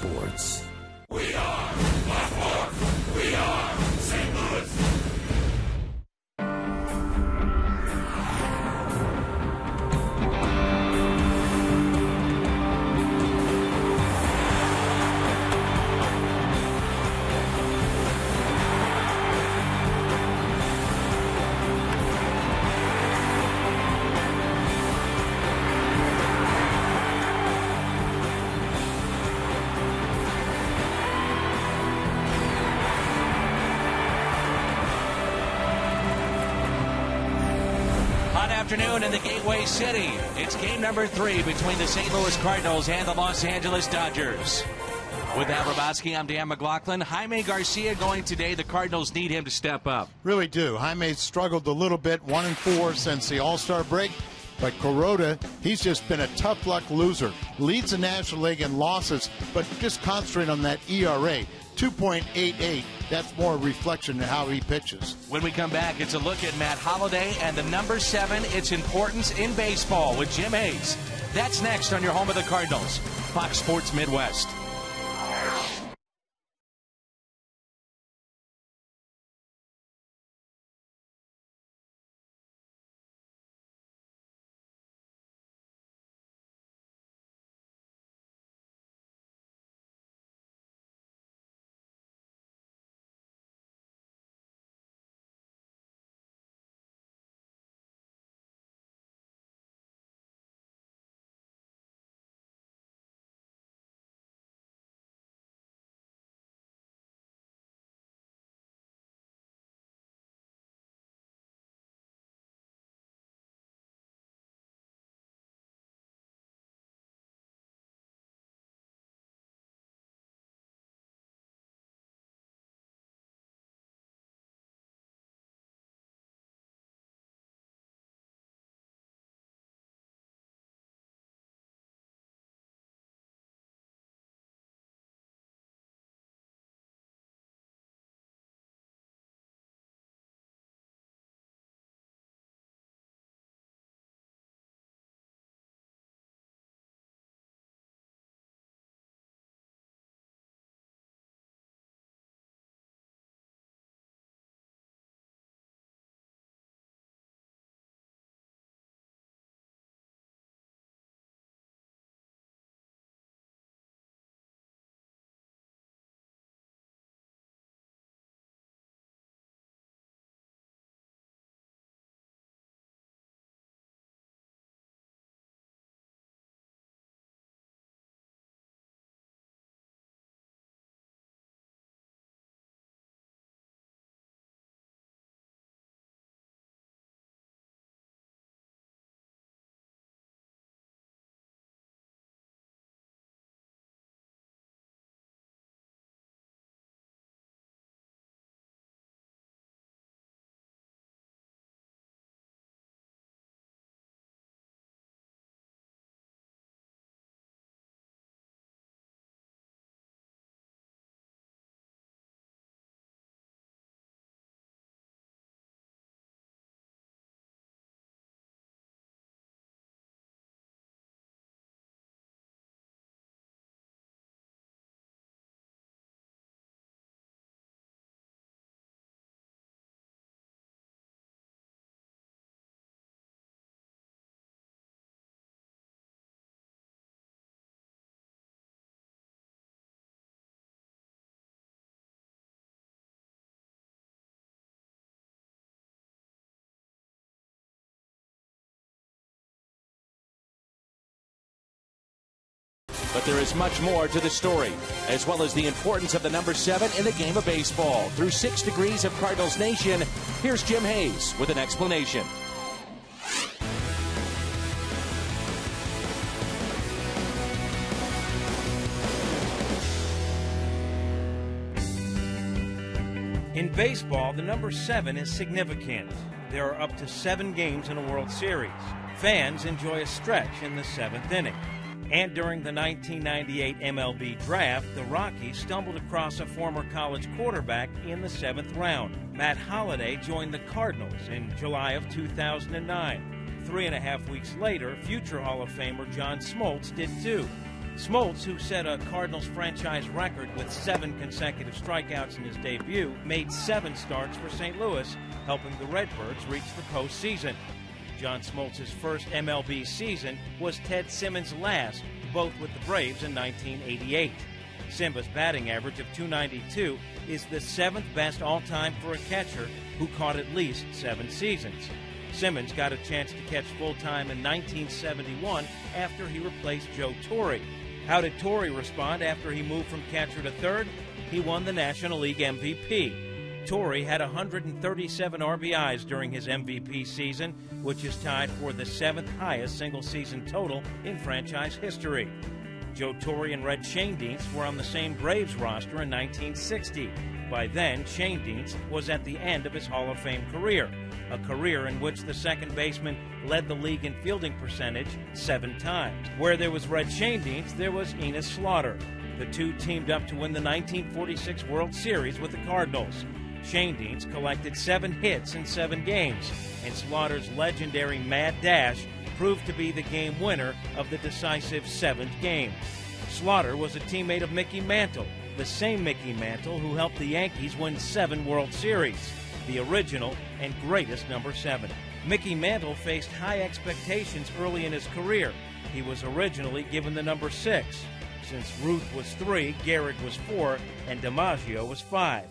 Sports. We are Blackboard. We are St. Louis. Afternoon in the Gateway City. It's game number 3 between the St. Louis Cardinals and the Los Angeles Dodgers. With Al Rabosky, I'm Dan McLaughlin. Jaime Garcia going today. The Cardinals need him to step up. Really do. Jaime's struggled a little bit, 1-4 since the All-Star break. But Kuroda, he's just been a tough luck loser. Leads the National League in losses, but just concentrate on that ERA. 2.88. That's more a reflection of how he pitches. When we come back, it's a look at Matt Holliday and the number 7, its importance in baseball with Jim Hayes. That's next on your home of the Cardinals, Fox Sports Midwest. But there is much more to the story, as well as the importance of the number 7 in the game of baseball. Through 6 degrees of Cardinals Nation, here's Jim Hayes with an explanation. In baseball, the number 7 is significant. There are up to 7 games in a World Series. Fans enjoy a stretch in the 7th inning. And during the 1998 MLB draft, the Rockies stumbled across a former college quarterback in the 7th round. Matt Holliday joined the Cardinals in July of 2009. 3.5 weeks later, future Hall of Famer John Smoltz did too. Smoltz, who set a Cardinals franchise record with 7 consecutive strikeouts in his debut, made 7 starts for St. Louis, helping the Redbirds reach the postseason. John Smoltz's first MLB season was Ted Simmons' last, both with the Braves in 1988. Simba's batting average of .292 is the 7th best all-time for a catcher who caught at least 7 seasons. Simmons got a chance to catch full-time in 1971 after he replaced Joe Torre. How did Torre respond after he moved from catcher to third? He won the National League MVP. Torre had 137 RBIs during his MVP season, which is tied for the 7th highest single-season total in franchise history. Joe Torre and Red Schoendienst were on the same Braves roster in 1960. By then, Schoendienst was at the end of his Hall of Fame career, a career in which the second baseman led the league in fielding percentage 7 times. Where there was Red Schoendienst, there was Enos Slaughter. The two teamed up to win the 1946 World Series with the Cardinals. Schoendienst collected 7 hits in 7 games, and Slaughter's legendary mad dash proved to be the game winner of the decisive 7th game. Slaughter was a teammate of Mickey Mantle, the same Mickey Mantle who helped the Yankees win 7 World Series, the original and greatest number 7. Mickey Mantle faced high expectations early in his career. He was originally given the number 6. Since Ruth was 3, Gehrig was 4, and DiMaggio was 5.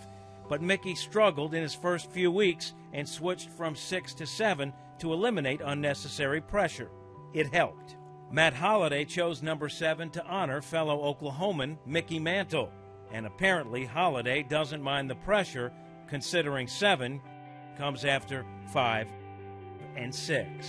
But Mickey struggled in his first few weeks and switched from 6 to 7 to eliminate unnecessary pressure. It helped. Matt Holliday chose number 7 to honor fellow Oklahoman Mickey Mantle. And apparently Holliday doesn't mind the pressure, considering 7 comes after 5 and 6.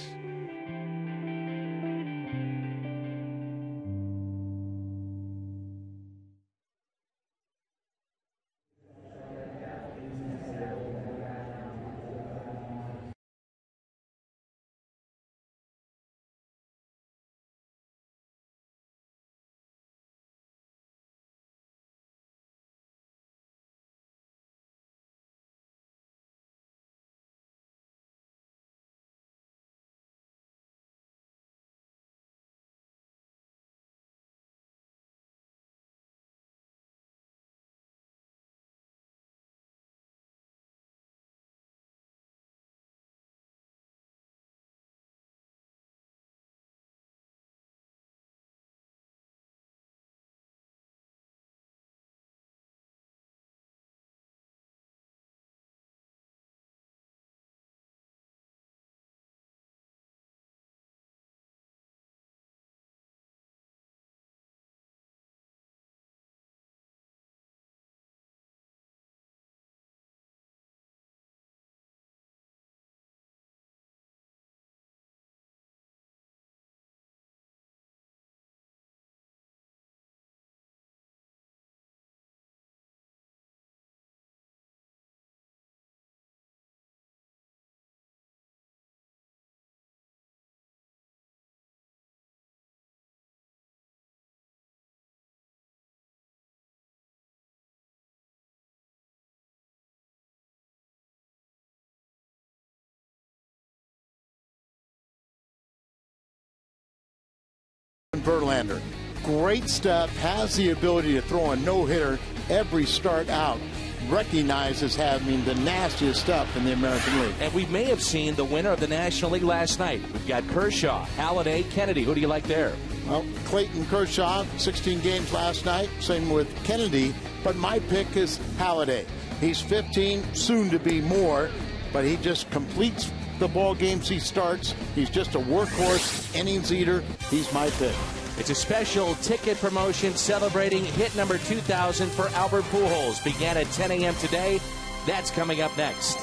Verlander, great stuff, has the ability to throw a no-hitter every start out. Recognized as having the nastiest stuff in the American League. And we may have seen the winner of the National League last night. We've got Kershaw, Halladay, Kennedy. Who do you like there? Well, Clayton Kershaw, 16 games last night. Same with Kennedy. But my pick is Halladay. He's 15, soon to be more, but he just completes the ball games he starts. He's just a workhorse, innings eater. He's my pick. It's a special ticket promotion celebrating hit number 2,000 for Albert Pujols. Began at 10 a.m. today. That's coming up next.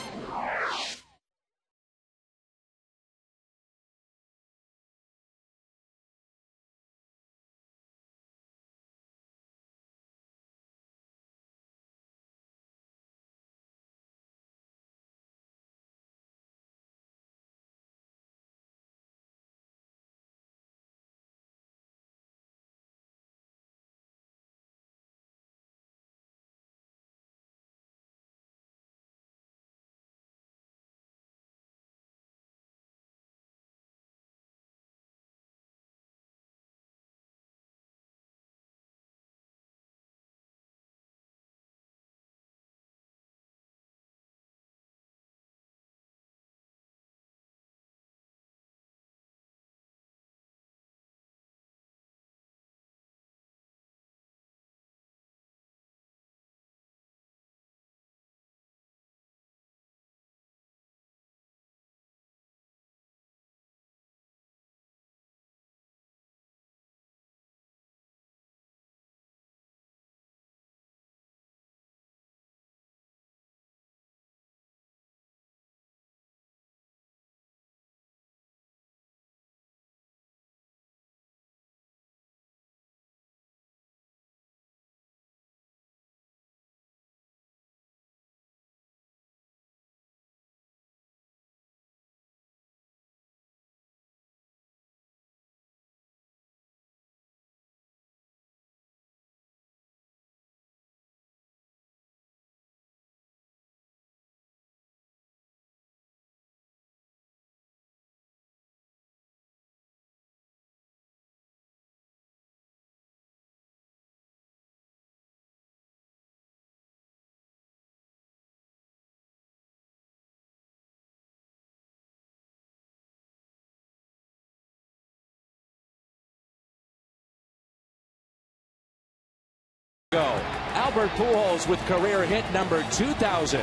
Go. Albert Pujols with career hit number 2,000.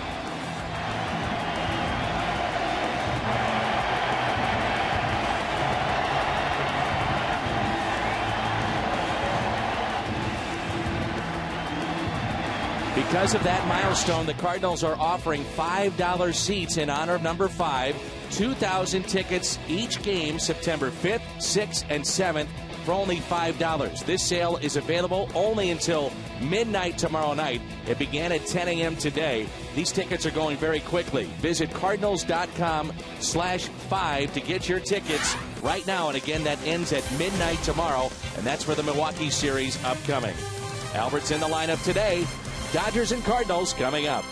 Because of that milestone, the Cardinals are offering $5 seats in honor of number 5. 2,000 tickets each game, September 5th, 6th, and 7th, for only $5. This sale is available only until midnight tomorrow night. It began at 10 a.m. today. These tickets are going very quickly. Visit cardinals.com/5 to get your tickets right now. And again, that ends at midnight tomorrow, and that's for the Milwaukee series upcoming. Albert's in the lineup today. Dodgers and Cardinals coming up.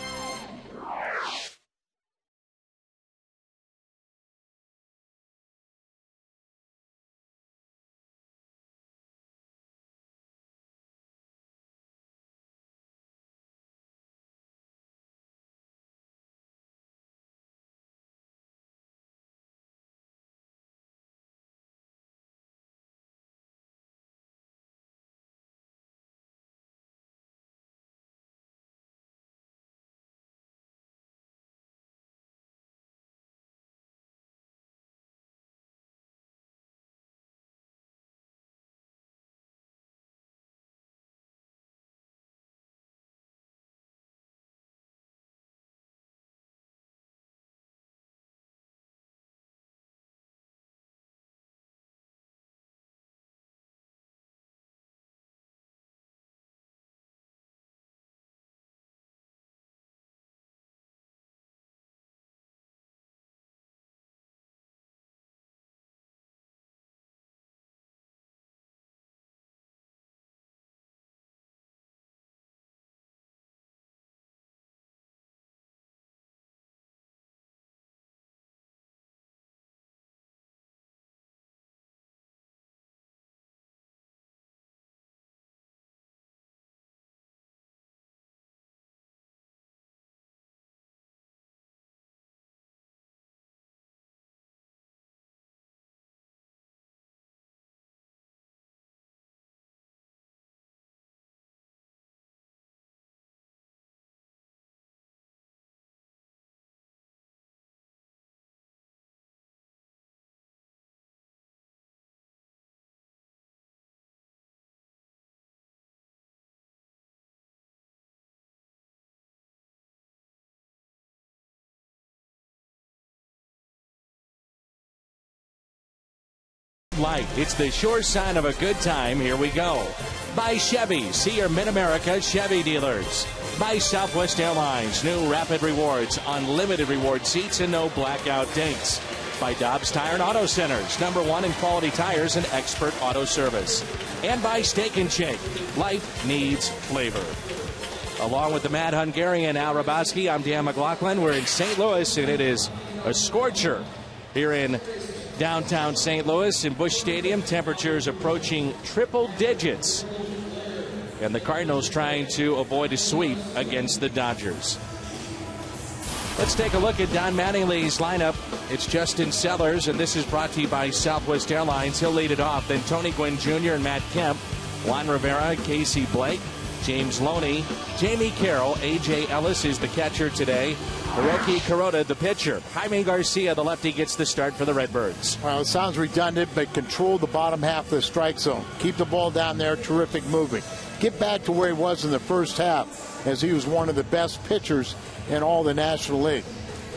Light. It's the sure sign of a good time. Here we go. By Chevy. See your Mid-America Chevy dealers. By Southwest Airlines. New Rapid Rewards. Unlimited reward seats and no blackout dates. By Dobbs Tire and Auto Centers. #1 in quality tires and expert auto service. And by Steak and Shake. Life needs flavor. Along with the Mad Hungarian Al Raboski, I'm Dan McLaughlin. We're in St. Louis, and it is a scorcher here in downtown St. Louis in Busch Stadium. Temperatures approaching triple digits. And the Cardinals trying to avoid a sweep against the Dodgers. Let's take a look at Don Mattingly's lineup. It's Justin Sellers, and this is brought to you by Southwest Airlines. He'll lead it off. Then Tony Gwynn Jr. and Matt Kemp, Juan Rivera, Casey Blake, James Loney, Jamie Carroll. A.J. Ellis is the catcher today. Hiroki Kuroda, the pitcher. Jaime Garcia, the lefty, gets the start for the Redbirds. Well, it sounds redundant, but control the bottom half of the strike zone. Keep the ball down there. Terrific moving. Get back to where he was in the first half, as he was one of the best pitchers in all the National League.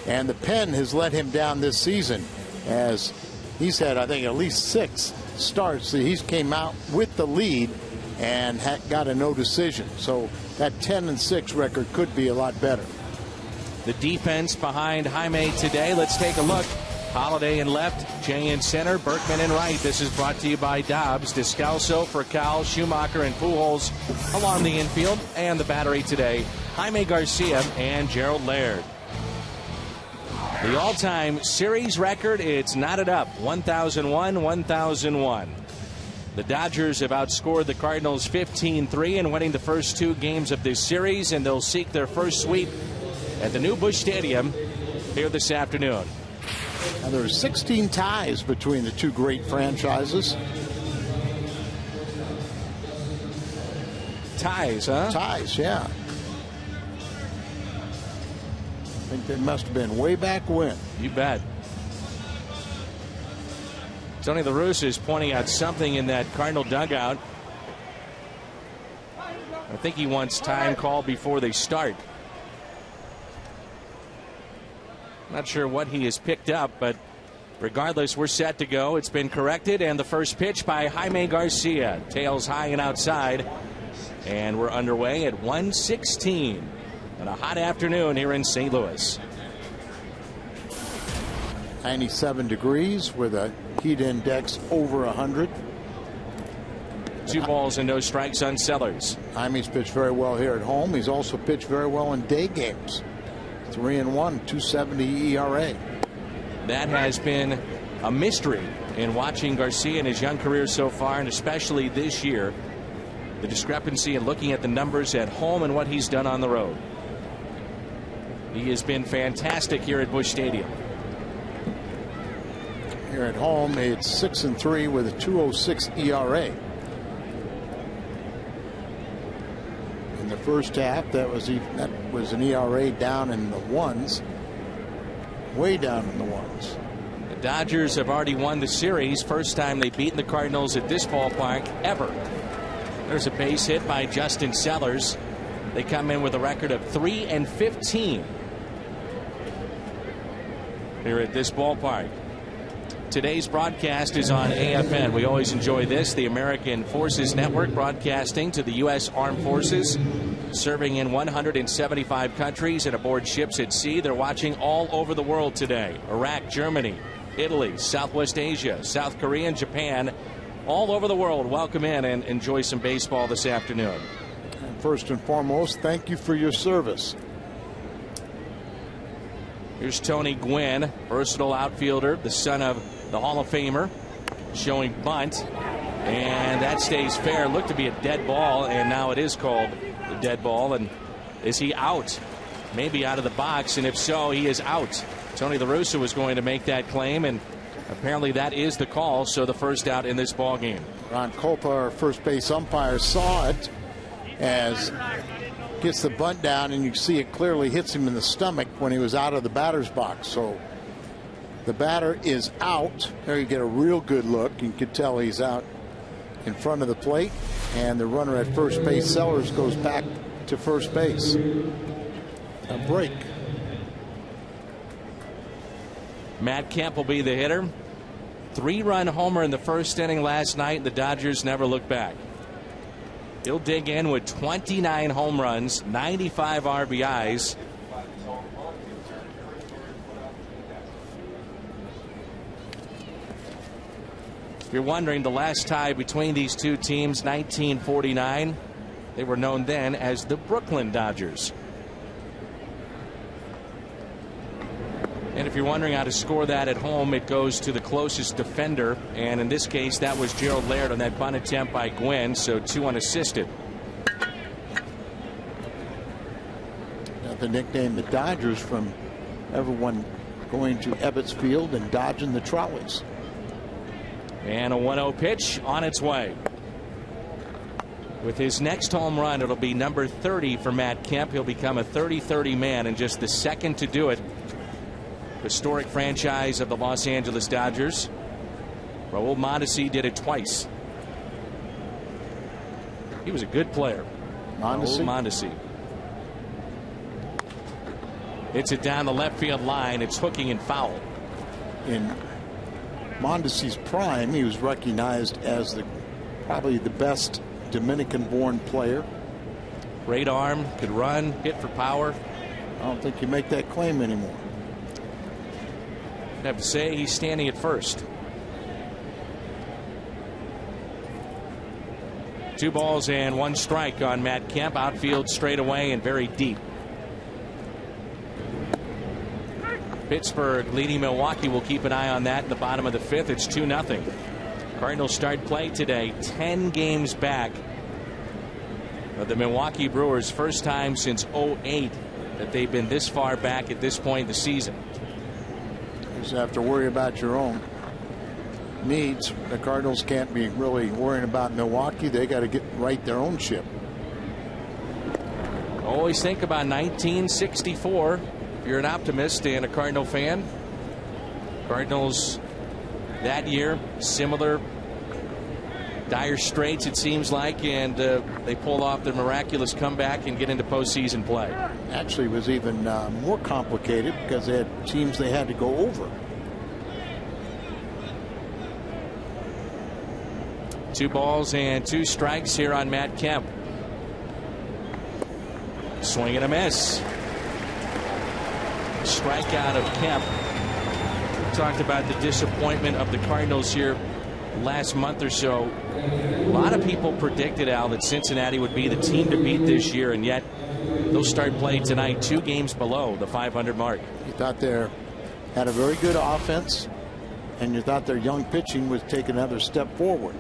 And the pen has let him down this season, as he's had, I think, at least 6 starts that he's came out with the lead and got a no decision. So that 10-6 record could be a lot better. The defense behind Jaime today. Let's take a look. Holiday in left, Jay in center, Berkman in right. This is brought to you by Dobbs. Descalso, Furcal, Schumacher, and Pujols along the infield. And the battery today, Jaime Garcia and Gerald Laird. The all-time series record, it's knotted up, 1,001-1,001. The Dodgers have outscored the Cardinals 15-3 in winning the first 2 games of this series, and they'll seek their first sweep at the new Busch Stadium here this afternoon. Now, there are 16 ties between the two great franchises. ties, huh? Ties, yeah. I think they must have been way back when. You bet. Tony La Russa is pointing out something in that Cardinal dugout. I think he wants time called before they start. Not sure what he has picked up, but regardless, we're set to go. It's been corrected, and the first pitch by Jaime Garcia. Tails high and outside, and we're underway at 1:16 on a hot afternoon here in St. Louis. 97 degrees with a heat index over 100. 2 balls and no strikes on Sellers. Jaime's pitched very well here at home. He's also pitched very well in day games. 3-1, 2.70 ERA. That has been a mystery in watching Garcia in his young career so far, and especially this year. The discrepancy in looking at the numbers at home and what he's done on the road. He has been fantastic here at Busch Stadium. Here at home, it's 6-3 with a 2.06 ERA. In the first half, that was an ERA down in the ones, way down in the ones. The Dodgers have already won the series. First time they've beaten the Cardinals at this ballpark ever. There's a base hit by Justin Sellers. They come in with a record of 3-15 here at this ballpark. Today's broadcast is on AFN. We always enjoy this, the American Forces Network, broadcasting to the U.S. Armed Forces, serving in 175 countries and aboard ships at sea. They're watching all over the world today. Iraq, Germany, Italy, Southwest Asia, South Korea, and Japan. All over the world. Welcome in and enjoy some baseball this afternoon. And first and foremost, thank you for your service. Here's Tony Gwynn, versatile outfielder, the son of the Hall of Famer, showing bunt, and that stays fair. Looked to be a dead ball, and now it is called a dead ball. And is he out? Maybe out of the box, and if so, he is out. Tony La Russa was going to make that claim, and apparently that is the call. So the first out in this ball game. Ron Kolpa, our first base umpire, saw it as gets the bunt down, and you see it clearly hits him in the stomach when he was out of the batter's box. So the batter is out. There you get a real good look. You can tell he's out in front of the plate, and the runner at first base, Sellers, goes back to first base. A break. Matt Kemp will be the hitter. 3-run homer in the first inning last night. The Dodgers never look back. He'll dig in with 29 home runs, 95 RBIs. If you're wondering, the last tie between these two teams, 1949, they were known then as the Brooklyn Dodgers. And if you're wondering how to score that at home, it goes to the closest defender, and in this case that was Gerald Laird on that bunt attempt by Gwynn, so 2 unassisted. Got the nickname the Dodgers from everyone going to Ebbets Field and dodging the trolleys. And a 1-0 pitch on its way. With his next home run, it'll be number 30 for Matt Kemp. He'll become a 30-30 man and just the second to do it. Historic franchise of the Los Angeles Dodgers. Raul Mondesi did it twice. He was a good player. Mondesi. Hits it down the left field line. It's hooking and foul. In Mondesi's prime, he was recognized as probably the best Dominican-born player. Great arm, could run, hit for power. I don't think you make that claim anymore. I have to say he's standing at first. 2 balls and 1 strike on Matt Kemp. Outfield straight away and very deep. Pittsburgh leading Milwaukee. Will keep an eye on that in the bottom of the 5th. It's 2-0. Cardinals start play today 10 games back of the Milwaukee Brewers. First time since 2008 that they've been this far back at this point in the season. You just have to worry about your own needs. The Cardinals can't be really worrying about Milwaukee. They got to get right their own ship. always think about 1964. If you're an optimist and a Cardinal fan, Cardinals that year, similar dire straits it seems like, and they pull off their miraculous comeback and get into postseason play. Actually, it was even more complicated because they had teams they had to go over. 2 balls and 2 strikes here on Matt Kemp. Swing and a miss. Strikeout of Kemp. We talked about the disappointment of the Cardinals here last month or so. A lot of people predicted, Al, that Cincinnati would be the team to beat this year, and yet they'll start play tonight 2 games below the 500 mark. You thought they had a very good offense, and you thought their young pitching would take another step forward.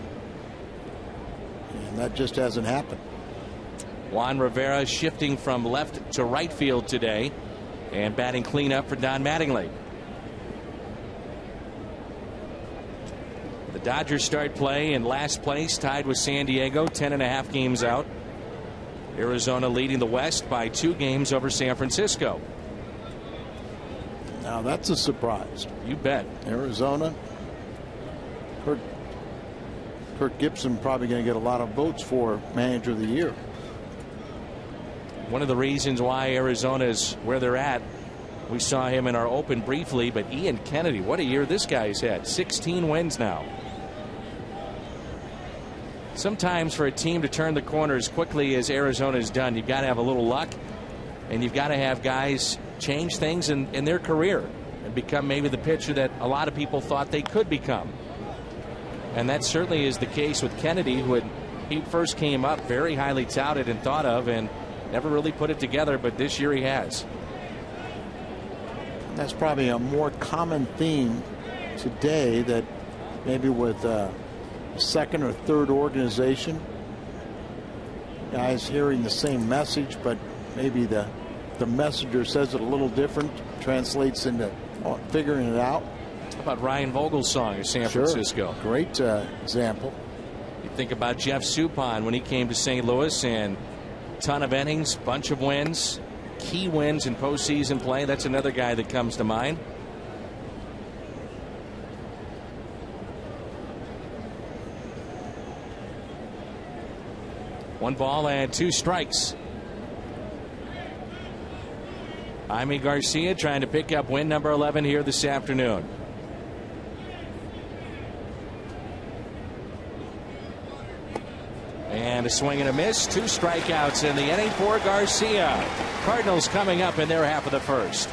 And that just hasn't happened. Juan Rivera shifting from left to right field today and batting cleanup for Don Mattingly. The Dodgers start play in last place, tied with San Diego, 10.5 games out. Arizona leading the West by 2 games over San Francisco. Now that's a surprise. You bet. Arizona. Kirk Gibson probably going to get a lot of votes for Manager of the Year. One of the reasons why Arizona is where they're at, we saw him in our open briefly, but Ian Kennedy, what a year this guy's had. 16 wins now. Sometimes for a team to turn the corner as quickly as Arizona's done, you've got to have a little luck, and you've got to have guys change things in their career and become maybe the pitcher that a lot of people thought they could become. And that certainly is the case with Kennedy, who he first came up very highly touted and thought of and never really put it together, but this year he has. That's probably a more common theme today, that maybe with a second or third organization, guys hearing the same message, but maybe the messenger says it a little different, translates into figuring it out. How about Ryan Vogelsong of San Francisco? Great example. You think about Jeff Suppan when he came to St. Louis, and ton of innings, bunch of wins, key wins in postseason play. That's another guy that comes to mind. One ball and 2 strikes. Jaime Garcia trying to pick up win number 11 here this afternoon. And a swing and a miss, 2 strikeouts in the inning for Garcia. Cardinals coming up in their half of the first.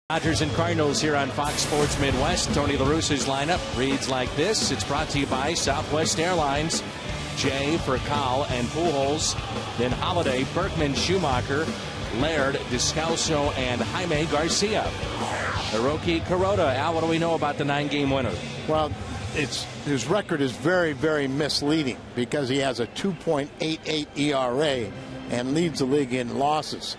Dodgers and Cardinals here on Fox Sports Midwest. Tony La Russa's lineup reads like this. It's brought to you by Southwest Airlines. Jay for Cal and Pujols. Then Holiday, Berkman, Schumacher, Laird, Descalso, and Jaime Garcia. Hiroki Kuroda. Al, what do we know about the 9-game winner? Well, his record is very, very misleading because he has a 2.88 ERA and leads the league in losses.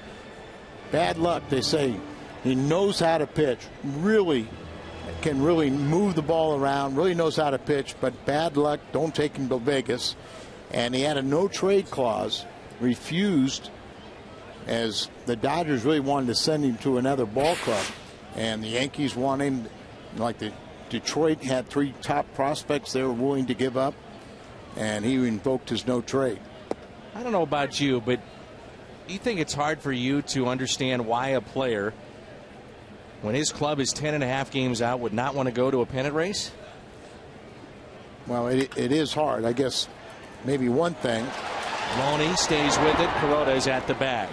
Bad luck, they say. He knows how to pitch, can really move the ball around, really knows how to pitch, but bad luck, don't take him to Vegas. And he had a no-trade clause, refused, as the Dodgers really wanted to send him to another ball club. And the Yankees want him, like the Detroit had 3 top prospects they were willing to give up, and he invoked his no-trade. I don't know about you, but you think it's hard for you to understand why a player, when his club is 10.5 games out, would not want to go to a pennant race? Well, it is hard. I guess maybe one thing. Loney stays with it. Kuroda is at the bag.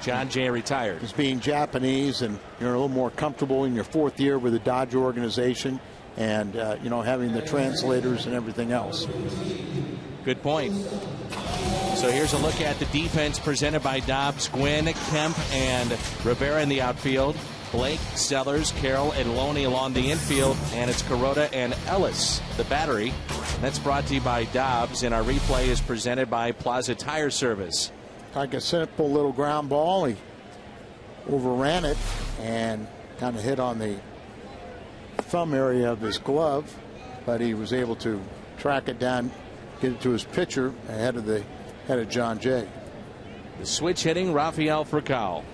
John Jay retired. Is being Japanese, and you're a little more comfortable in your 4th year with the Dodger organization, and having the translators and everything else. Good point. So here's a look at the defense presented by Dobbs, Gwynn, Kemp, and Rivera in the outfield. Blake, Sellers, Carroll, and Loney along the infield, and it's Kuroda and Ellis, the battery. That's brought to you by Dobbs, and our replay is presented by Plaza Tire Service. Like a simple little ground ball, he overran it and kind of hit on the thumb area of his glove, but he was able to track it down, get it to his pitcher ahead of John Jay. The switch hitting, Rafael Furcal.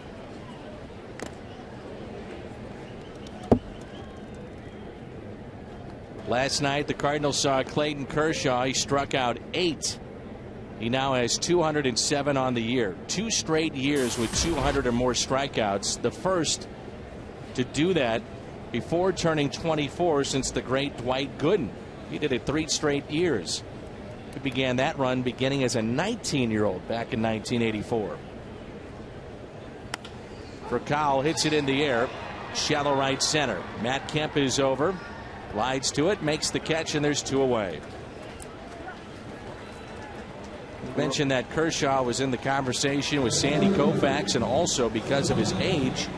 Last night, the Cardinals saw Clayton Kershaw. He struck out 8. He now has 207 on the year. 2 straight years with 200 or more strikeouts. The first to do that before turning 24 since the great Dwight Gooden. He did it 3 straight years. He began that run beginning as a 19-year-old back in 1984. Furcal hits it in the air. Shallow right center. Matt Kemp is over. Glides to it, makes the catch, and there's 2 away. You mentioned that Kershaw was in the conversation with Sandy Koufax, and also because of his age,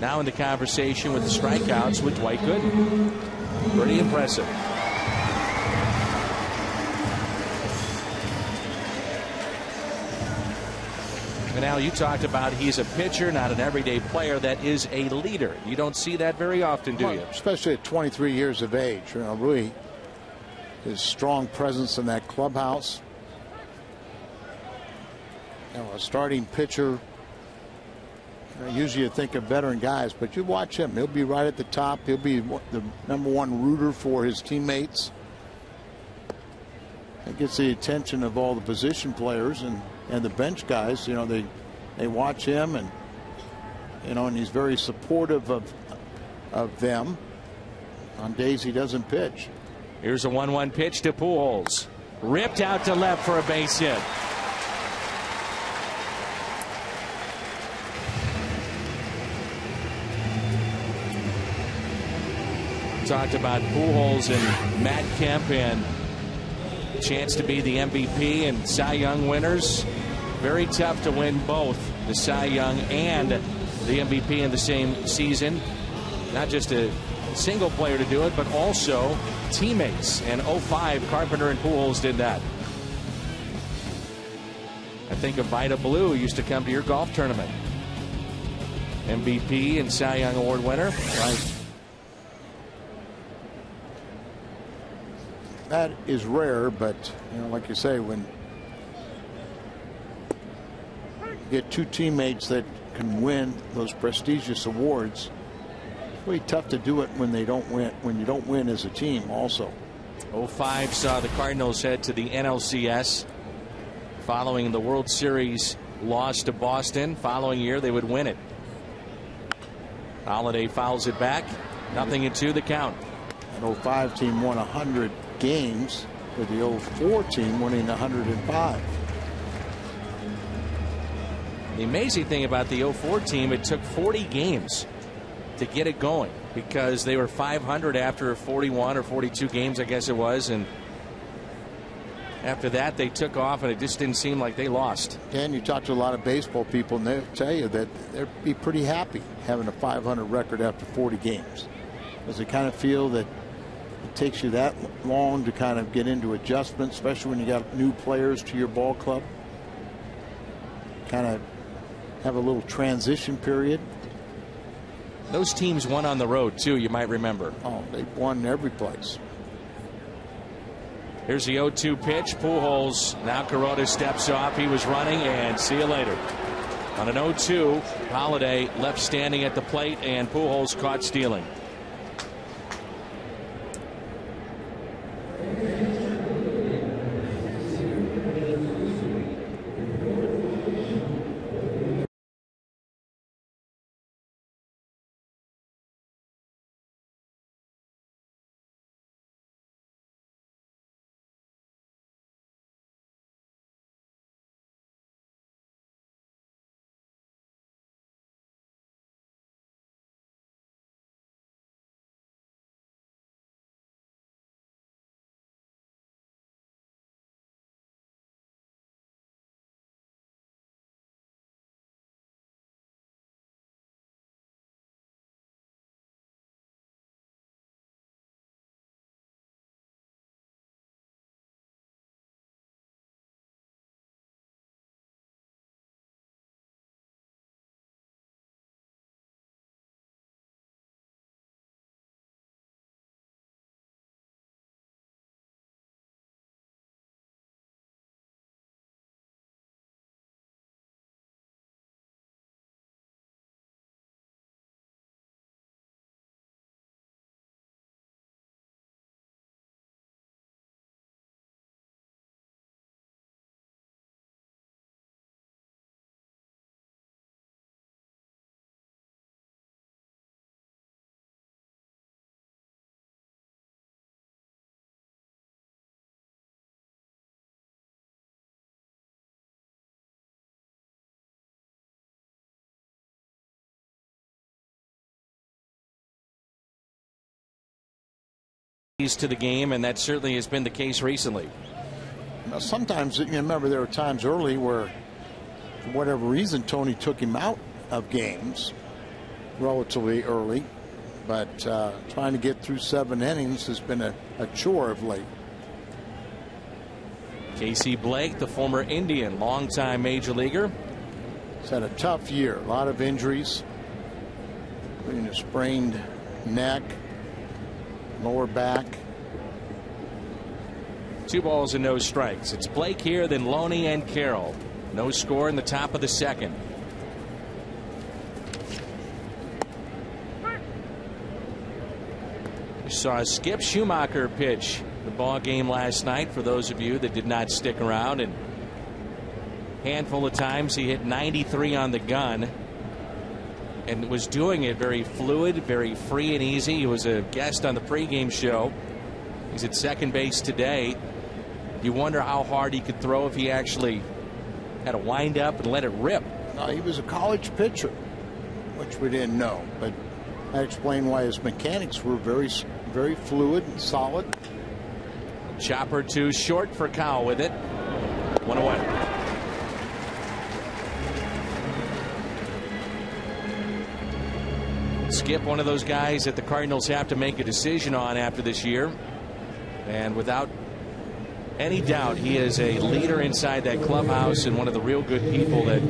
now in the conversation with the strikeouts with Dwight Gooden. Pretty impressive. And now you talked about he's a pitcher, not an everyday player that is a leader. You don't see that very often, do you? Especially at 23 years of age. Really his strong presence in that clubhouse. A starting pitcher, usually you think of veteran guys, but you watch him. He'll be right at the top. He'll be the #1 rooter for his teammates. It gets the attention of all the position players and the bench guys. They watch him, and and he's very supportive of them on days he doesn't pitch. Here's a 1-1 pitch to Pujols. Ripped out to left for a base hit. Talked about Pujols and Matt Kemp and chance to be the MVP and Cy Young winners. Very tough to win both the Cy Young and the MVP in the same season. Not just a single player to do it, but also teammates. And 05, Carpenter and Pujols did that. I think of Vida Blue used to come to your golf tournament. MVP and Cy Young Award winner. Right. That is rare, but like you say, when you get 2 teammates that can win those prestigious awards, it's really tough to do it when they don't win. When you don't win as a team, also. 05 saw the Cardinals head to the NLCS following the World Series loss to Boston. Following year, they would win it. Holiday fouls it back. 0-2 the count. That 05 team won 100 games, with the 04 team winning 105. The amazing thing about the 04 team, it took 40 games to get it going, because they were 500 after 41 or 42 games, I guess it was, and after that they took off, and it just didn't seem like they lost. Dan, you talk to a lot of baseball people, and they'll tell you that they'd be pretty happy having a 500 record after 40 games. Does it kind of feel that it takes you that long to kind of get into adjustments, especially when you got new players to your ball club? Kind of have a little transition period? Those teams won on the road too, you might remember. Oh, they won every place. Here's the 0-2 pitch. Pujols. Now Kuroda steps off. He was running, and see you later. On an 0-2, Holiday left standing at the plate, and Pujols caught stealing. To the game, and that certainly has been the case recently. Now, sometimes, you remember, there were times early where, for whatever reason, Tony took him out of games relatively early, but trying to get through 7 innings has been a chore of late. Casey Blake, the former Indian, longtime major leaguer. He's had a tough year, a lot of injuries, including a sprained neck, lower back. 2 balls and no strikes. It's Blake here, then Loney and Carroll. No score in the top of the second. We saw Skip Schumacher pitch the ball game last night, for those of you that did not stick around, and handful of times he hit 93 on the gun and was doing it very fluid, very free and easy. He was a guest on the pregame show. He's at second base today. You wonder how hard he could throw if he actually had to wind up and let it rip. He was a college pitcher, which we didn't know, but that explained why his mechanics were very, very fluid and solid. Chopper too short for Kyle with it. 1 away. Skip, one of those guys that the Cardinals have to make a decision on after this year, and without any doubt he is a leader inside that clubhouse and one of the real good people that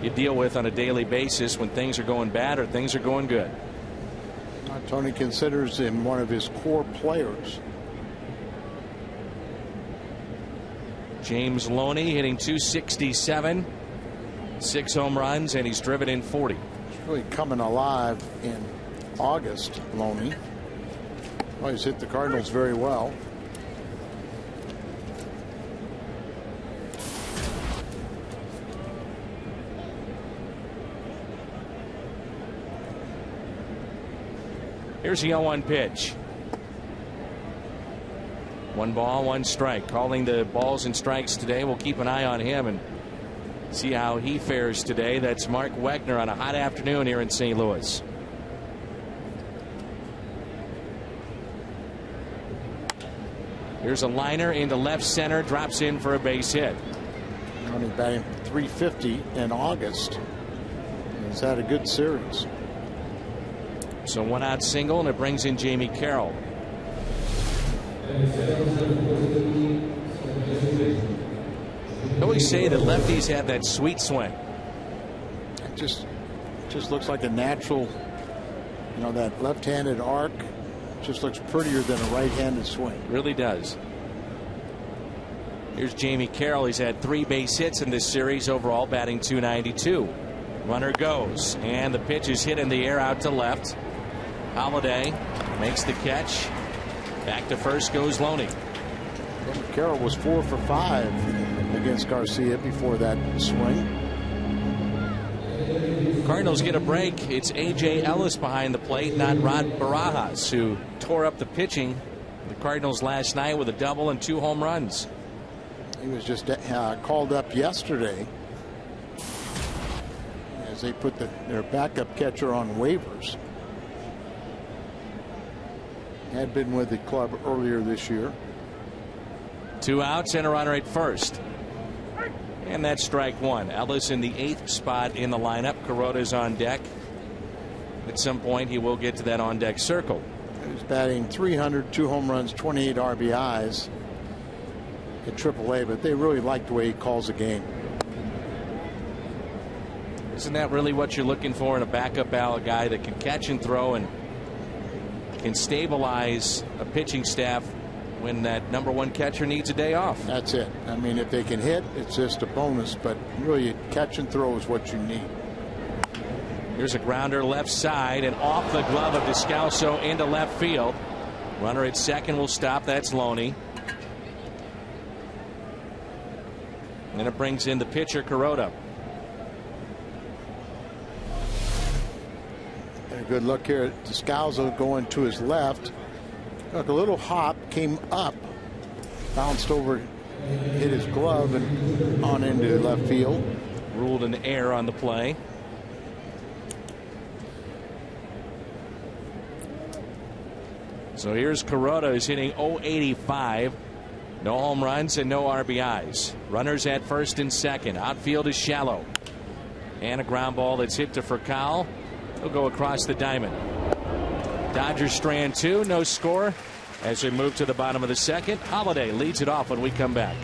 you deal with on a daily basis when things are going bad or things are going good. Tony considers him one of his core players. James Loney hitting .267, 6 home runs, and he's driven in 40. He's really coming alive in August, Loney. Well, he's hit the Cardinals very well. Here's the 0-1 pitch. 1 ball, 1 strike. Calling the balls and strikes today. We'll keep an eye on him and see how he fares today. That's Mark Wegner on a hot afternoon here in St. Louis. Here's a liner into left center, drops in for a base hit. Only batting .350 in August. He's had a good series. So 1 out single, and it brings in Jamie Carroll. I always say that lefties have that sweet swing. It just looks like a natural, you know, that left-handed arc just looks prettier than a right-handed swing. Really does. Here's Jamie Carroll. He's had 3 base hits in this series, overall batting .292. Runner goes, and the pitch is hit in the air out to left. Holiday makes the catch. Back to first goes Loney. Carroll was 4 for 5 against Garcia before that swing. Cardinals get a break. It's A.J. Ellis behind the plate, not Rod Barajas, who tore up the pitching the Cardinals last night with a double and 2 home runs. He was just called up yesterday as they put their backup catcher on waivers. Had been with the club earlier this year. 2 outs and a runner at first. And that's strike 1. Ellis in the 8th spot in the lineup. Kuroda's on deck. At some point he will get to that on deck circle. He's batting .300, 2 home runs, 28 RBIs at AAA, but they really like the way he calls the game. Isn't that really what you're looking for in a backup guy that can catch and throw and can stabilize a pitching staff when that #1 catcher needs a day off? That's it. I mean, if they can hit, it's just a bonus, but really catch and throw is what you need. Here's a grounder left side and off the glove of Descalso into left field. Runner at second will stop. That's Loney. And it brings in the pitcher, Kuroda. A good look here at Descalso going to his left. Look, a little hop, came up, bounced over, hit his glove, and on into left field. Ruled an error on the play. So here's Kuroda, who's hitting .085. No home runs and no RBIs. Runners at first and second. Outfield is shallow. And a ground ball that's hit to Furcal. He'll go across the diamond. Dodgers strand 2. No score as we move to the bottom of the second. Holiday leads it off when we come back.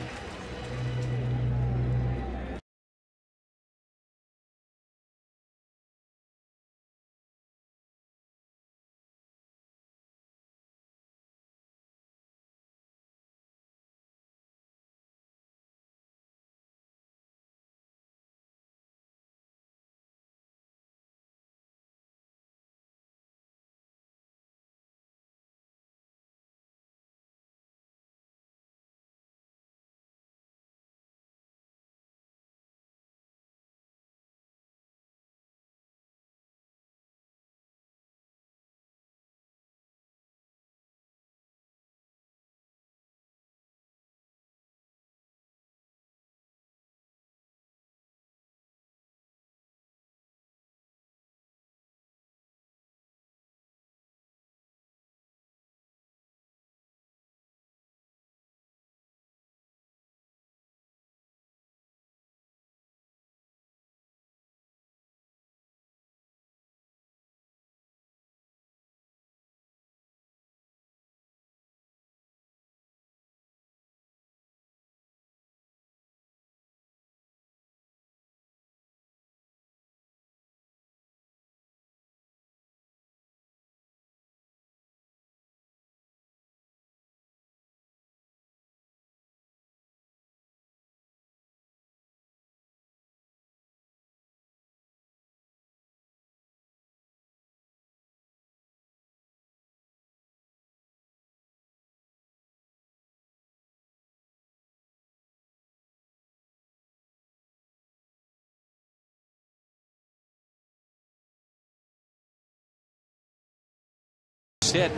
Hit.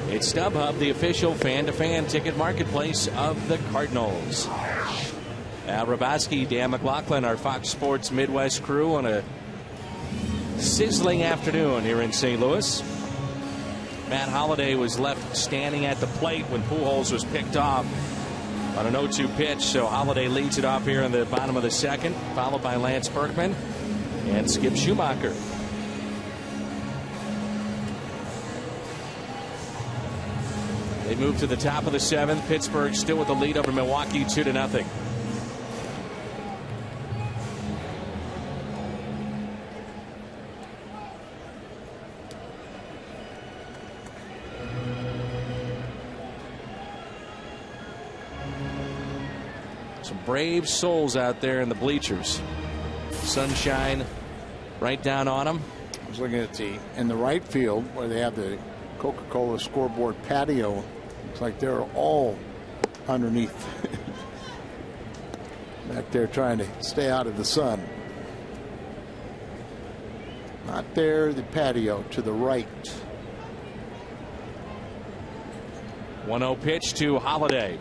It's StubHub, the official fan-to-fan ticket marketplace of the Cardinals. Al Raboski, Dan McLaughlin, our Fox Sports Midwest crew on a sizzling afternoon here in St. Louis. Matt Holliday was left standing at the plate when Pujols was picked off on an 0-2 pitch. So Holliday leads it off here in the bottom of the second, followed by Lance Berkman and Skip Schumacher. They move to the top of the seventh. Pittsburgh still with the lead over Milwaukee, 2-0. Some brave souls out there in the bleachers. Sunshine right down on them. I was looking at in the right field where they have the Coca-Cola scoreboard patio. Looks like they're all underneath back there trying to stay out of the sun. Not there, the patio to the right. 1-0 pitch to Holliday.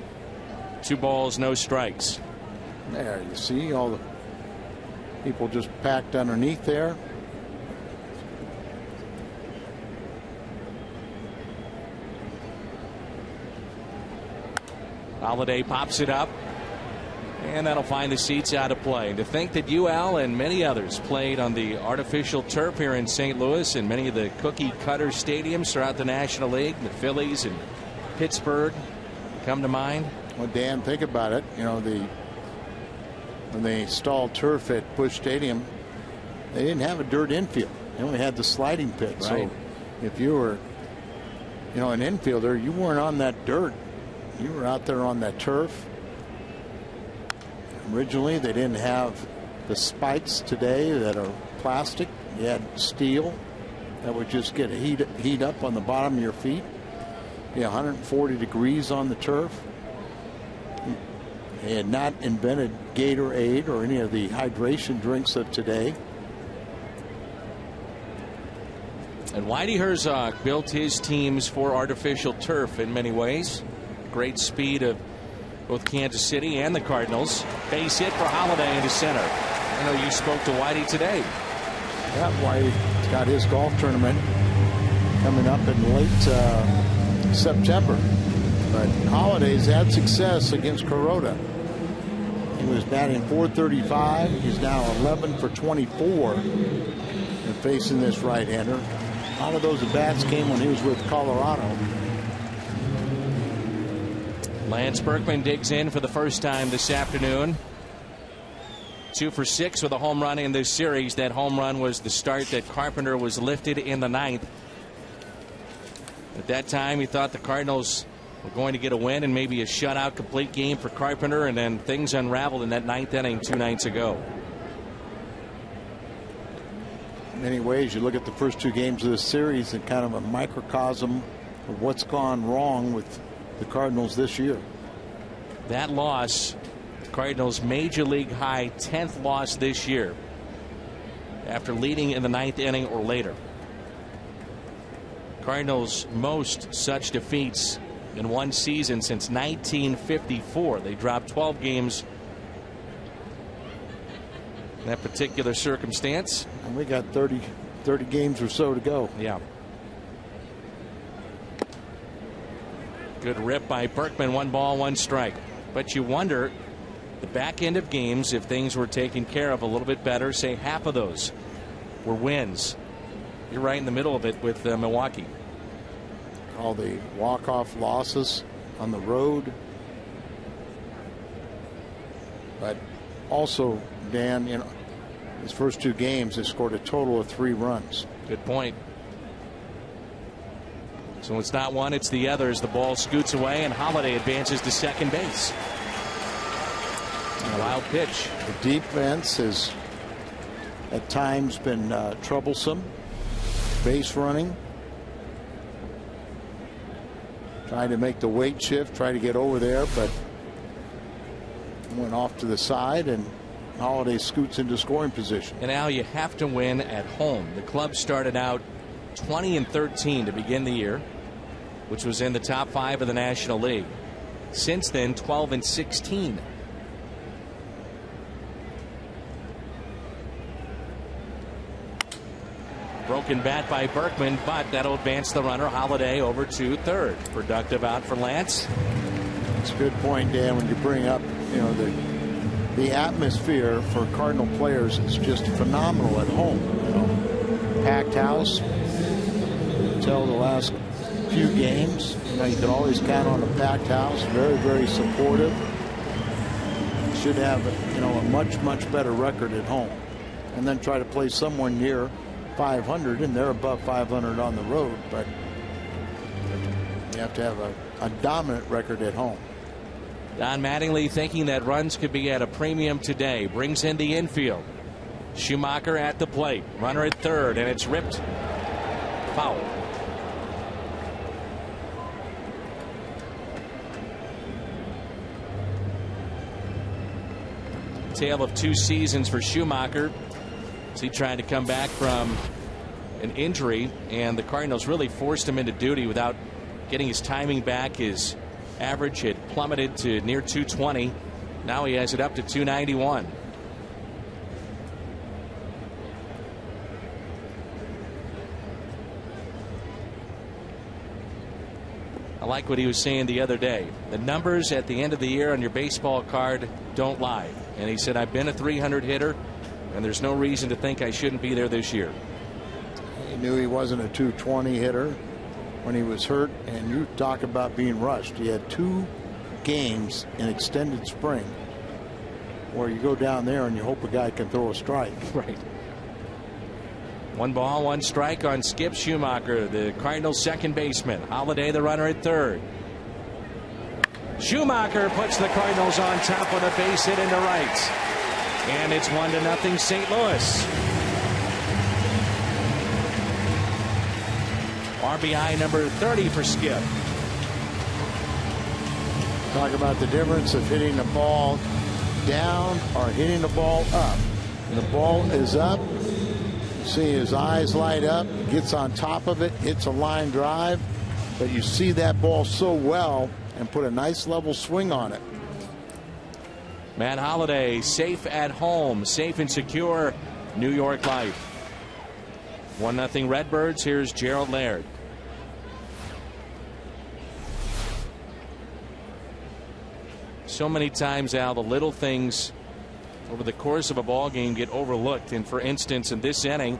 2 balls, no strikes. There, you see all the people just packed underneath there. Holliday pops it up, and that'll find the seats out of play. And to think that UL and many others played on the artificial turf here in St. Louis and many of the cookie cutter stadiums throughout the National League, the Phillies and Pittsburgh come to mind. Well, Dan, think about it. You know, when they installed turf at Busch Stadium, they didn't have a dirt infield. They only had the sliding pit. Right. So if you were, an infielder, you weren't on that dirt. You were out there on that turf. Originally, they didn't have the spikes today that are plastic. You had steel that would just get heat up on the bottom of your feet. Be 140 degrees on the turf. They had not invented Gatorade or any of the hydration drinks of today. And Whitey Herzog built his teams for artificial turf in many ways. Great speed of both Kansas City and the Cardinals. Base hit for Holliday into center. I know you spoke to Whitey today. Yeah, Whitey's got his golf tournament coming up in late September. But Holliday's had success against Kuroda. He was batting .435. He's now 11 for 24 and facing this right-hander. A lot of those at-bats came when he was with Colorado. Lance Berkman digs in for the first time this afternoon. 2 for 6 with a home run in this series. That home run was the start that Carpenter was lifted in the 9th. At that time, he thought the Cardinals were going to get a win and maybe a shutout complete game for Carpenter, and then things unraveled in that 9th inning 2 nights ago. In many ways, you look at the first 2 games of this series and kind of a microcosm of what's gone wrong with the Cardinals this year. That loss, Cardinals' major league high 10th loss this year after leading in the 9th inning or later. Cardinals' most such defeats in one season since 1954. They dropped 12 games in that particular circumstance. And we got 30 games or so to go. Yeah. Good rip by Berkman. 1 ball, 1 strike. But you wonder, the back end of games, if things were taken care of a little bit better, say half of those were wins. You're right in the middle of it with Milwaukee. All the walk-off losses on the road. But also, Dan, his first 2 games, they scored a total of 3 runs. Good point. So it's not one, it's the other as the ball scoots away and Holliday advances to second base. A wild pitch. The defense has at times been troublesome. Base running. Trying to make the weight shift, try to get over there, but went off to the side, and Holliday scoots into scoring position. And now you have to win at home. The club started out 20-13 to begin the year, which was in the top 5 of the National League. Since then, 12-16. Broken Broken bat by Berkman, but that'll advance the runner. Holiday over to third. Productive out for Lance. It's a good point, Dan, when you bring up, the atmosphere for Cardinal players is just phenomenal at home. Packed house. Until the last few games, you can always count on a packed house. Very, very supportive. Should have a much better record at home, and then try to play somewhere near 500, and they're above 500 on the road, but you have to have a dominant record at home. Don Mattingly thinking that runs could be at a premium today. Brings in the infield. Schumacher at the plate. Runner at third, and it's ripped. Foul. Tale of 2 seasons for Schumacher. As he tried to come back from an injury, and the Cardinals really forced him into duty without getting his timing back. His average had plummeted to near 220. Now he has it up to 291. I like what he was saying the other day. The numbers at the end of the year on your baseball card don't lie. And he said, I've been a 300 hitter, and there's no reason to think I shouldn't be there this year. He knew he wasn't a 220 hitter when he was hurt, and you talk about being rushed. He had 2 games in extended spring where you go down there and you hope a guy can throw a strike. Right. 1 ball, 1 strike on Skip Schumacher, the Cardinals' second baseman. Holiday, the runner, at third. Schumacher puts the Cardinals on top with a base hit into right. And it's 1-0 St. Louis. RBI number 30 for Skip. Talk about the difference of hitting the ball down or hitting the ball up. When the ball is up, you see his eyes light up, gets on top of it, hits a line drive, but you see that ball so well and put a nice level swing on it. Matt Holliday safe at home, safe and secure New York life. 1-0 Redbirds. Here's Gerald Laird. So many times, Al, the little things over the course of a ball game get overlooked. And for instance, in this inning,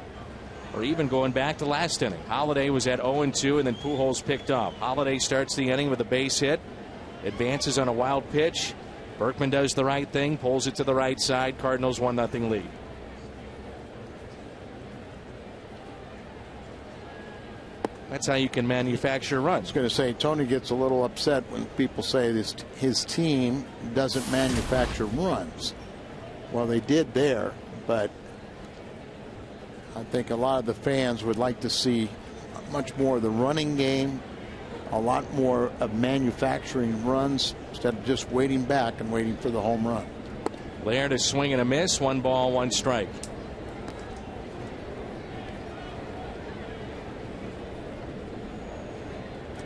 or even going back to last inning, Holliday was at 0-2, and then Pujols picked up. Holliday starts the inning with a base hit, advances on a wild pitch. Berkman does the right thing, pulls it to the right side. Cardinals 1-0 lead. That's how you can manufacture runs. I was going to say, Tony gets a little upset when people say this, his team doesn't manufacture runs. Well, they did there, but I think a lot of the fans would like to see much more of the running game, a lot more of manufacturing runs instead of just waiting back and waiting for the home run. Laird is swing and a miss. 1 ball, 1 strike.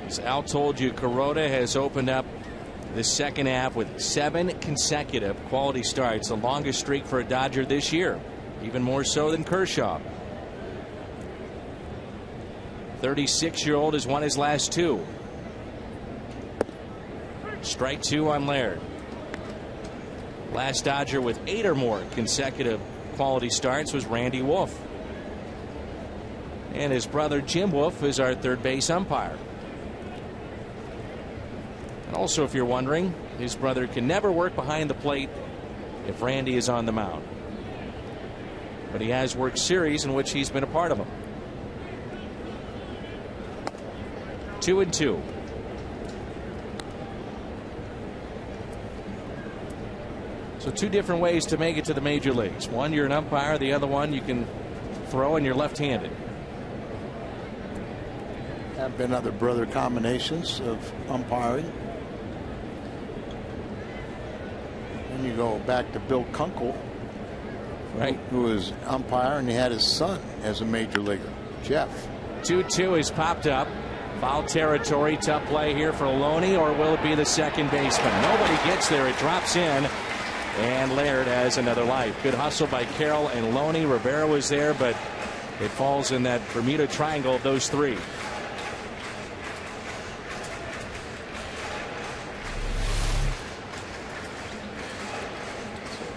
As Al told you, Kuroda has opened up the second half with 7 consecutive quality starts, the longest streak for a Dodger this year, even more so than Kershaw. 36-year-old has won his last 2. Strike 2 on Laird. Last Dodger with 8 or more consecutive quality starts was Randy Wolf. And his brother Jim Wolf is our third base umpire. And also, if you're wondering, his brother can never work behind the plate if Randy is on the mound. But he has worked series in which he's been a part of them. 2-2. So 2 different ways to make it to the major leagues. One, you're an umpire. The other one, you can throw and you're left-handed. Have been other brother combinations of umpiring. And you go back to Bill Kunkel, right, who was umpire, and he had his son as a major leaguer, Jeff. 2-2 is popped up. Foul territory. Tough play here for Loney, or will it be the second baseman? Nobody gets there. It drops in, and Laird has another life. Good hustle by Carroll and Loney. Rivera was there, but it falls in that Bermuda Triangle of those three.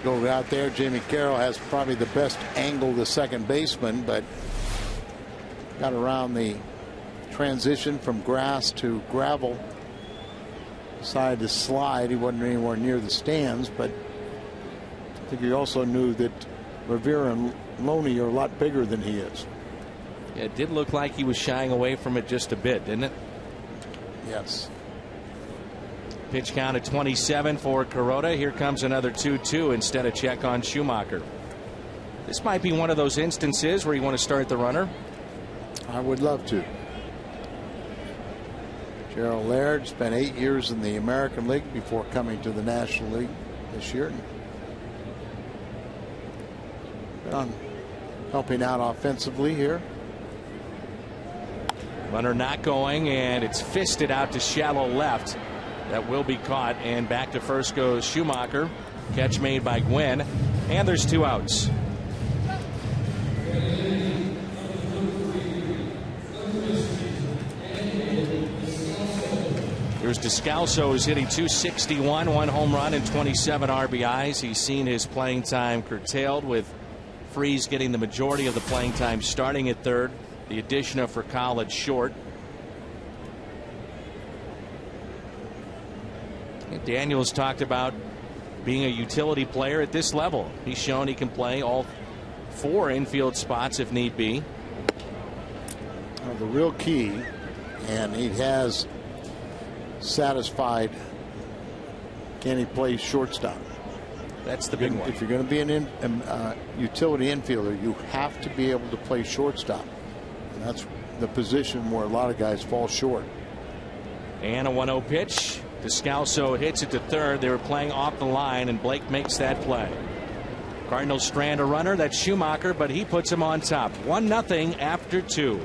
Go out there. Jamie Carroll has probably the best angle to second baseman, but got around the transition from grass to gravel. Decided to slide. He wasn't anywhere near the stands, but I think he also knew that Rivera and Loney are a lot bigger than he is. Yeah, it did look like he was shying away from it just a bit, didn't it? Yes. Pitch count at 27 for Kuroda. Here comes another 2-2 instead of check on Schumacher. This might be one of those instances where you want to start the runner. I would love to. Gerald Laird spent 8 years in the American League before coming to the National League this year. Been on helping out offensively here. Runner not going, and it's fisted out to shallow left. That will be caught, and back to first goes Schumacher. Catch made by Gwynn, and there's 2 outs. Here's Descalso, who's hitting .261, 1 home run and 27 RBIs. He's seen his playing time curtailed, with Freese getting the majority of the playing time starting at third. The addition of Furcal at short. Daniels talked about being a utility player at this level. He's shown he can play all 4 infield spots if need be. Well, the real key, and he has satisfied, can he play shortstop? That's the big one. If you're going to be an utility infielder, you have to be able to play shortstop. And that's the position where a lot of guys fall short. And a 1-0 pitch. Descalso hits it to third. They were playing off the line, and Blake makes that play. Cardinals strand a runner. That's Schumacher, but he puts him on top. 1-0 after 2.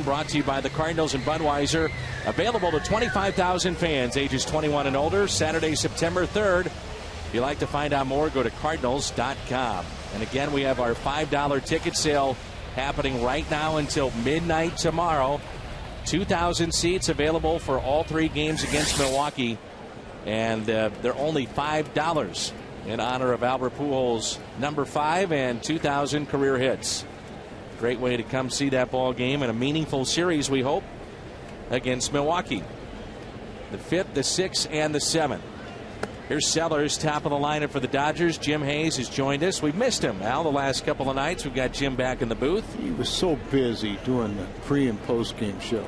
Brought to you by the Cardinals and Budweiser. Available to 25,000 fans ages 21 and older. Saturday, September 3rd. If you'd like to find out more, go to Cardinals.com. And again, we have our $5 ticket sale happening right now until midnight tomorrow. 2,000 seats available for all 3 games against Milwaukee. And they're only $5 in honor of Albert Pujols' number 5 and 2,000 career hits. Great way to come see that ball game, and a meaningful series, we hope, against Milwaukee. The 5th, the 6th, and the 7th. Here's Sellers, top of the lineup for the Dodgers. Jim Hayes has joined us. We've missed him, Al, the last couple of nights. We've got Jim back in the booth. He was so busy doing the pre and post game show.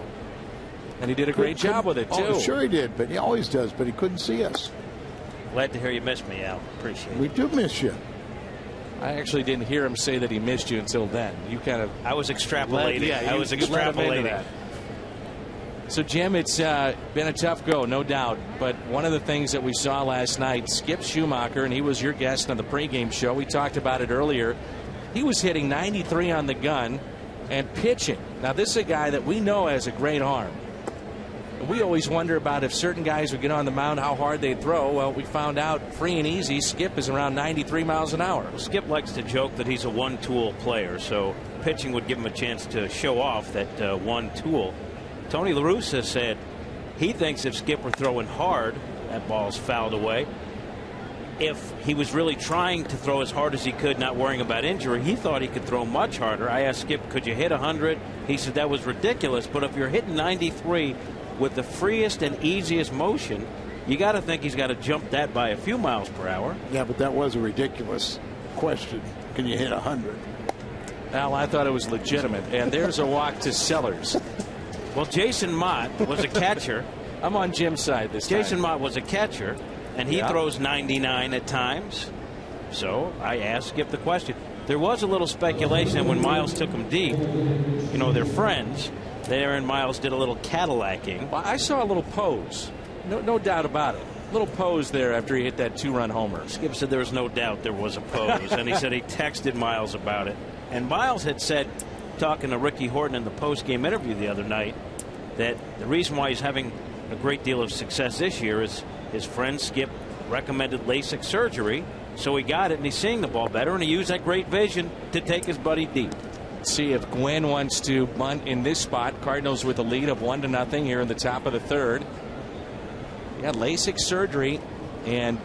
And he did a great job with it, too. Oh, sure he did, but he always does, but he couldn't see us. Glad to hear you missed me, Al. Appreciate it. We do miss you. I actually didn't hear him say that he missed you until then. You kind of... I was extrapolating. I was extrapolating. So, Jim, it's been a tough go, no doubt. But one of the things that we saw last night, Skip Schumacher, and he was your guest on the pregame show. We talked about it earlier. He was hitting 93 on the gun and pitching. Now, this is a guy that we know has a great arm. We always wonder about if certain guys would get on the mound, how hard they'd throw. Well, we found out free and easy, Skip is around 93 miles an hour. Well, Skip likes to joke that he's a one-tool player, so pitching would give him a chance to show off that one tool. Tony La Russa said he thinks if Skip were throwing hard, that ball's fouled away. If he was really trying to throw as hard as he could, not worrying about injury, he thought he could throw much harder. I asked Skip, could you hit 100? He said that was ridiculous, but if you're hitting 93 with the freest and easiest motion, you got to think he's got to jump that by a few miles per hour. Yeah, but that was a ridiculous question. Can you hit 100? Al, I thought it was legitimate. And there's a walk to Sellers. Well, Jason Mott was a catcher. I'm on Jim's side this time. Jason Mott was a catcher, and he throws 99 at times. So I asked Skip the question. There was a little speculation that when Miles took him deep, you know, they're friends. There and Miles did a little Cadillacing. Well, I saw a little pose. No doubt about it. A little pose there after he hit that 2-run homer. Skip said there was no doubt there was a pose, and he said he texted Miles about it. And Miles had said, talking to Ricky Horton in the post-game interview the other night, that the reason why he's having a great deal of success this year is his friend Skip recommended LASIK surgery, so he got it, and he's seeing the ball better, and he used that great vision to take his buddy deep. See if Gwynn wants to bunt in this spot. Cardinals with a lead of 1-0 here in the top of the third. Yeah, LASIK surgery, and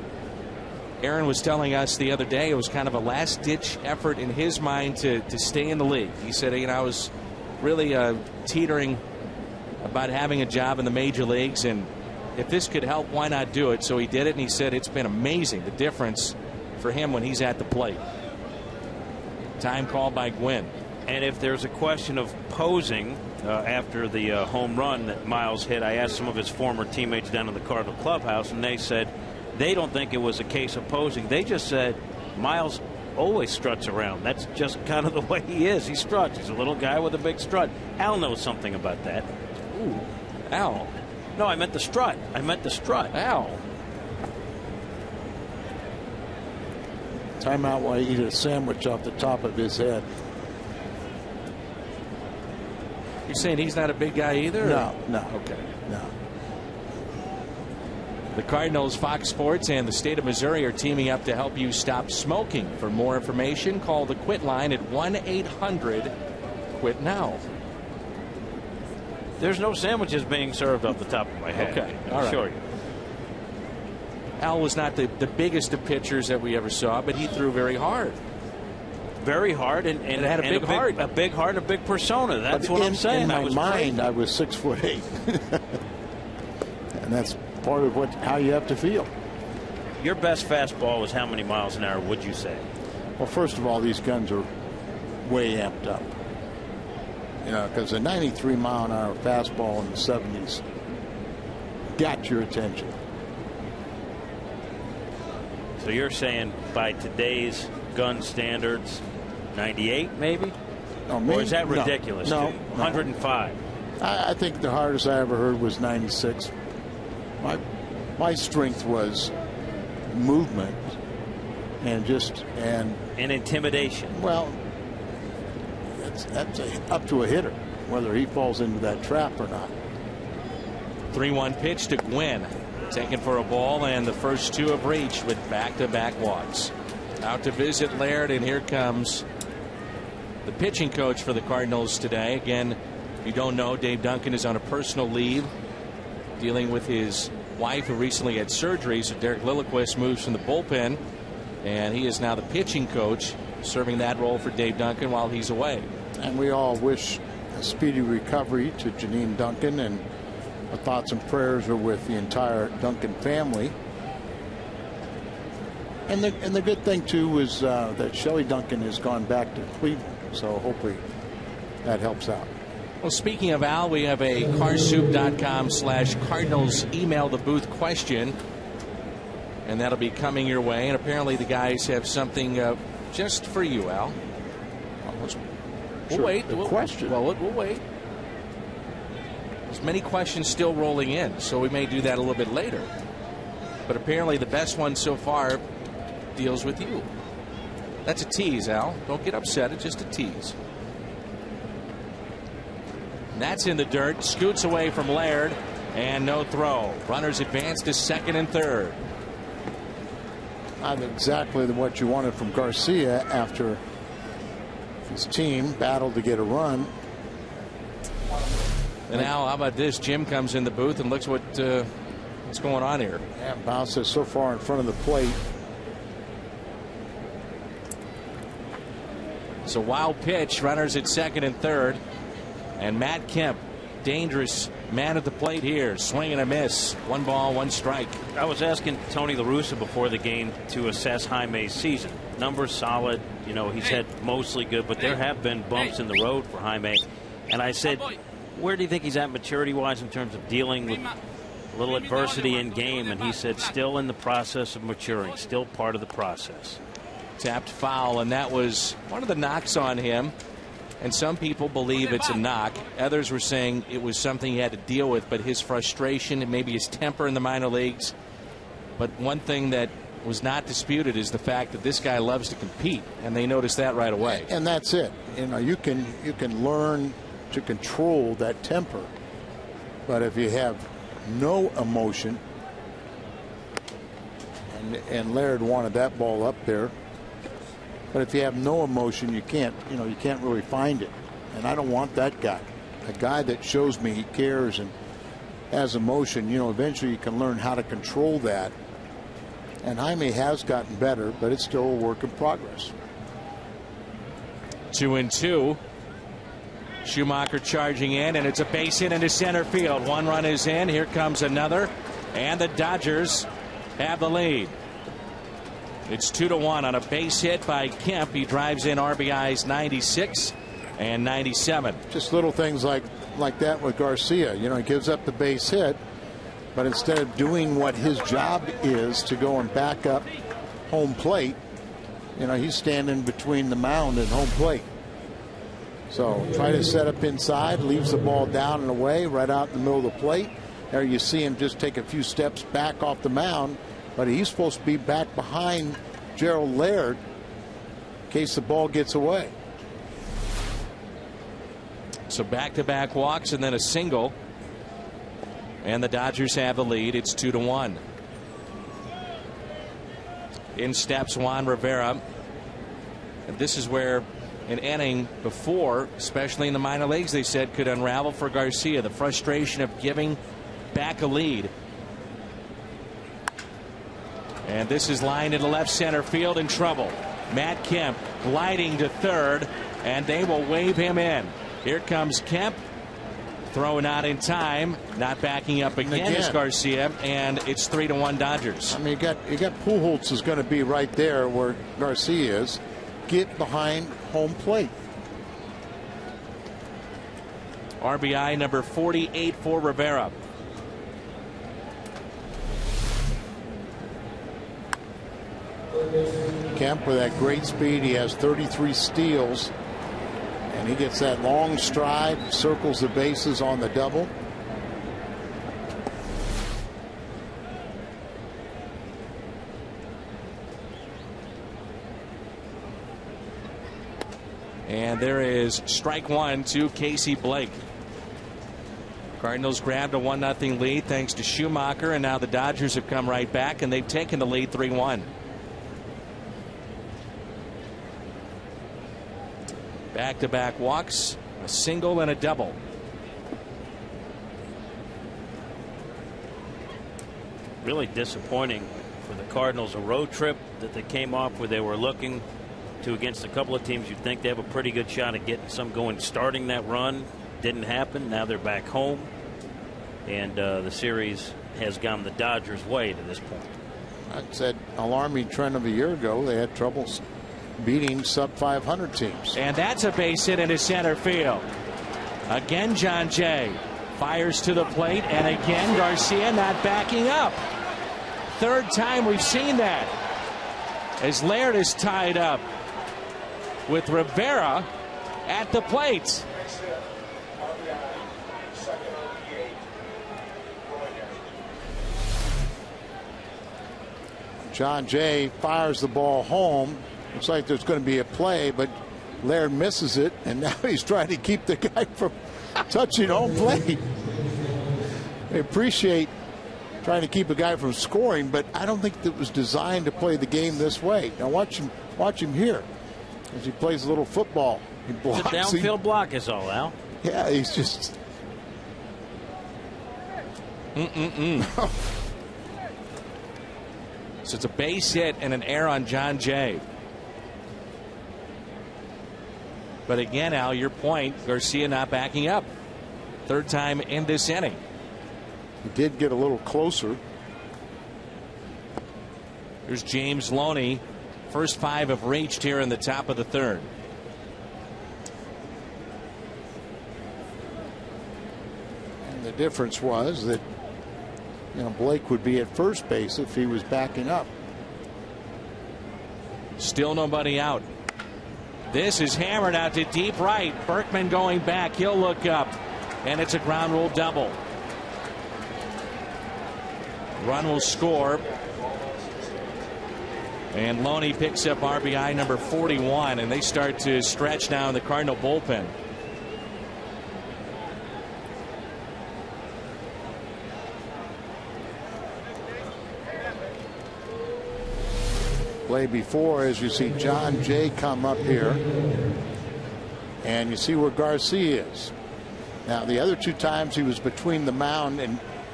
Aaron was telling us the other day it was kind of a last-ditch effort in his mind to stay in the league. He said, you know, I was really teetering about having a job in the major leagues, and if this could help, why not do it? So he did it, and he said it's been amazing, the difference for him when he's at the plate. Time called by Gwynn. And if there's a question of posing after the home run that Miles hit, I asked some of his former teammates down in the Cardinal clubhouse, and they said they don't think it was a case of posing. They just said Miles always struts around. That's just kind of the way he is. He struts. He's a little guy with a big strut. Al knows something about that. Ooh, Al. No, I meant the strut. I meant the strut. Al. Timeout while he eat a sandwich off the top of his head. You're saying he's not a big guy either? No. Okay. No. The Cardinals, Fox Sports, and the state of Missouri are teaming up to help you stop smoking. For more information, call the Quit line at 1-800-QUIT-NOW. There's no sandwiches being served off the top of my head. Okay. I'll show you. Al was not the biggest of pitchers that we ever saw, but he threw very hard. Very hard, and had a big heart. A big heart, a big persona. That's what I'm saying. In my mind, great. I was 6'8", and that's part of how you have to feel. Your best fastball was how many miles an hour, would you say? Well, first of all, these guns are way amped up. You know, because a 93-mile-an-hour fastball in the 70s got your attention. So you're saying by today's gun standards, 98 maybe? Or is that ridiculous? No. 105. I think the hardest I ever heard was 96. My strength was movement and intimidation. Well, that's up to a hitter whether he falls into that trap or not. 3-1 pitch to Gwynn. Taken for a ball, and the first two have reached with back-to-back walks. Out to visit Laird, and here comes the pitching coach for the Cardinals today. Again, if you don't know, Dave Duncan is on a personal leave dealing with his wife who recently had surgery. So Derek Lilliquist moves from the bullpen, and he is now the pitching coach, serving that role for Dave Duncan while he's away. And we all wish a speedy recovery to Janine Duncan, and our thoughts and prayers are with the entire Duncan family. And the good thing too is that Shelley Duncan has gone back to Cleveland, so hopefully that helps out. Well, speaking of Al, we have a carsoup.com/Cardinals email the booth question, and that'll be coming your way. And apparently the guys have something just for you, Al. We'll wait. We'll wait. There's many questions still rolling in, so we may do that a little bit later. But apparently the best one so far deals with you. That's a tease, Al. Don't get upset. It's just a tease. And that's in the dirt. Scoots away from Laird, and no throw. Runners advance to second and third. Not exactly what you wanted from Garcia after his team battled to get a run. And now, how about this? Jim comes in the booth and looks what's going on here. Yeah, bounces so far in front of the plate. It's a wild pitch. Runners at second and third. And Matt Kemp, dangerous man at the plate here. Swing and a miss. 1 ball, 1 strike. I was asking Tony La Russa before the game to assess Jaime's season. Numbers solid. You know, he's had mostly good, but there have been bumps in the road for Jaime. And I said, where do you think he's at maturity-wise in terms of dealing with a little adversity in game? And he said, still in the process of maturing, still part of the process. Tapped foul, and that was one of the knocks on him. And some people believe it's a knock. Others were saying it was something he had to deal with, but his frustration and maybe his temper in the minor leagues. But one thing that was not disputed is the fact that this guy loves to compete, and they noticed that right away. And that's it. You know, you can learn to control that temper, but if you have no emotion, and Laird wanted that ball up there. But if you have no emotion, you can't really find it. And I don't want that guy. A guy that shows me he cares and has emotion, eventually you can learn how to control that. And Jaime has gotten better, but it's still a work in progress. 2-2. Schumacher charging in, and it's a base hit into center field. 1 run is in. Here comes another. And the Dodgers have the lead. It's 2-1 on a base hit by Kemp. He drives in RBIs 96 and 97. Just little things like that with Garcia. He gives up the base hit, but instead of doing what his job is to go and back up home plate, he's standing between the mound and home plate. So try to set up inside, leaves the ball down and away right out in the middle of the plate. There you see him just take a few steps back off the mound. But he's supposed to be back behind Gerald Laird in case the ball gets away. So back-to-back walks and then a single. And the Dodgers have the lead. It's 2-1. In steps Juan Rivera. And this is where an inning before, especially in the minor leagues, they said could unravel for Garcia. The frustration of giving back a lead. And this is lined into left center field in trouble. Matt Kemp gliding to third, and they will wave him in. Here comes Kemp. Throw not in time. Not backing up again is Garcia, and it's 3-1 Dodgers. I mean, you got Pujols is going to be right there where Garcia is. Get behind home plate. RBI number 48 for Rivera. Kemp with that great speed. He has 33 steals, and he gets that long stride, circles the bases on the double. And there is strike 1 to Casey Blake. Cardinals grabbed a 1-0 lead thanks to Schumacher, and now the Dodgers have come right back, and they've taken the lead 3-1. Back-to-back walks, a single and a double. Really disappointing for the Cardinals. A road trip that they came off where they were looking to against a couple of teams you'd think they have a pretty good shot at getting some going, starting that run. Didn't happen. Now they're back home, and the series has gone the Dodgers' way to this point. I said alarming trend of a year ago. They had troubles beating sub 500 teams. And that's a base hit into center field. Again, John Jay fires to the plate, and again, Garcia not backing up. Third time we've seen that, as Laird is tied up with Rivera at the plate. John Jay fires the ball home. Looks like there's going to be a play, but Laird misses it, and now he's trying to keep the guy from touching home plate. I appreciate trying to keep a guy from scoring, but I don't think it was designed to play the game this way. Now watch him here as he plays a little football. He blocks. It's a downfield block is all, Al. Yeah, he's just. So it's a base hit and an error on John Jay. But again, Al, your point, Garcia not backing up. Third time in this inning. He did get a little closer. Here's James Loney. First 5 have reached here in the top of the third. And the difference was that, you know, Blake would be at first base if he was backing up. Still nobody out. This is hammered out to deep right. Berkman going back. He'll look up. And it's a ground rule double. Run will score. And Loney picks up RBI number 41. And they start to stretch now in the Cardinal bullpen. Play before, as you see John Jay come up here, and you see where Garcia is. Now the other 2 times he was between the mound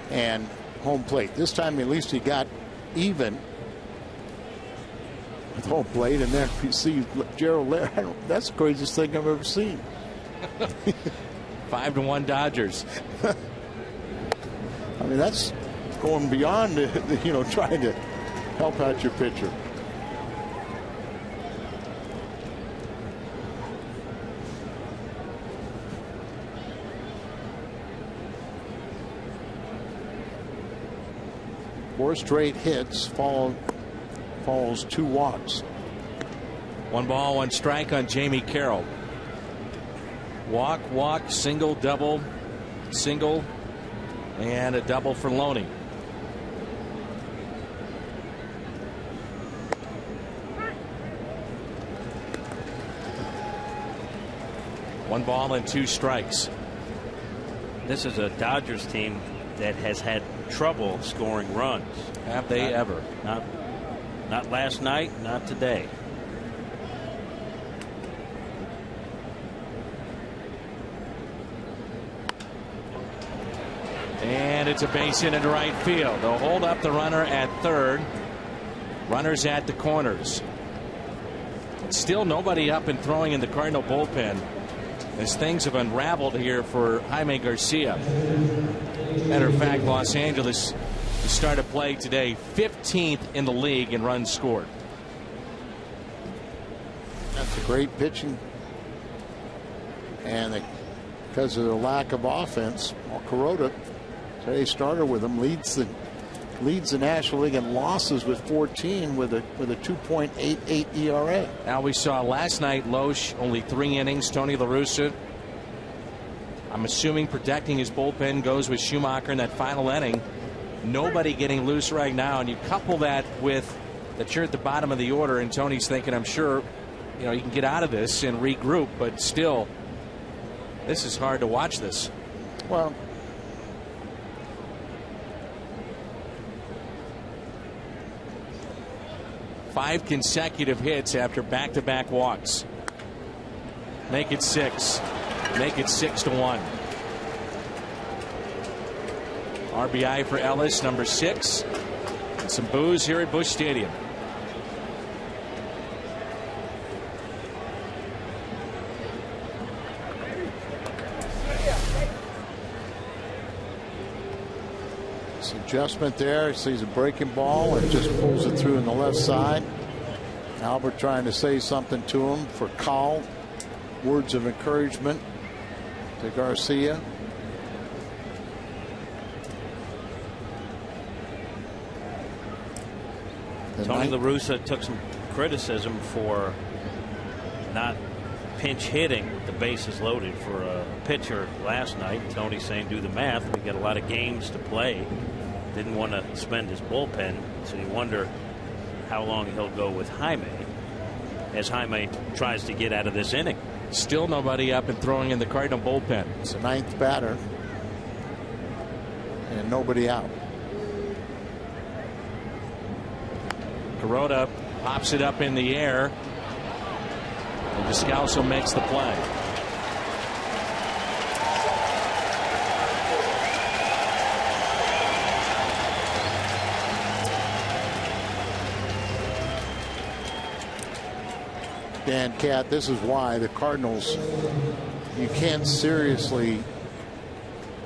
and home plate. This time at least he got even with home plate, and then you see Gerald Laird. That's the craziest thing I've ever seen. 5-1 Dodgers. I mean, that's going beyond you know, trying to help out your pitcher. Four straight hits, falls 2 walks. 1 ball, 1 strike on Jamie Carroll. Walk, single, double, single, and a double for Loney. One ball and 2 strikes. This is a Dodgers team that has had trouble scoring runs. Have they ever? Not last night, not today. And it's a base hit into right field. They'll hold up the runner at third. Runners at the corners. Still nobody up and throwing in the Cardinal bullpen as things have unraveled here for Jaime Garcia. Matter of fact, Los Angeles to start a play today 15th in the league in runs scored. That's a great pitching, and because of the lack of offense, Kuroda, today's starter with him, leads the National League in losses with 14 with a 2.88 ERA. Now we saw last night Loesch only 3 innings. Tony La Russa, I'm assuming protecting his bullpen, goes with Schumacher in that final inning. Nobody getting loose right now, and you couple that with that you're at the bottom of the order, and Tony's thinking, I'm sure, you know, you can get out of this and regroup, but still, this is hard to watch this. Well, five consecutive hits after back-to-back walks. Make it 6. Make it 6-1. RBI for Ellis, number 6. And some boos here at Busch Stadium. Some adjustment there. He sees a breaking ball and just pulls it through in the left side. Albert trying to say something to him for Call. Words of encouragement. to Garcia. Tony La Russa took some criticism for not pinch hitting the bases loaded for a pitcher last night. Tony saying, do the math. We got a lot of games to play. Didn't want to spend his bullpen, so you wonder how long he'll go with Jaime as Jaime tries to get out of this inning. Still nobody up and throwing in the Cardinal bullpen. It's the 9th batter and nobody out. Kuroda pops it up in the air, and Descalso makes the play. Dan Cat, this is why the Cardinals, you can't seriously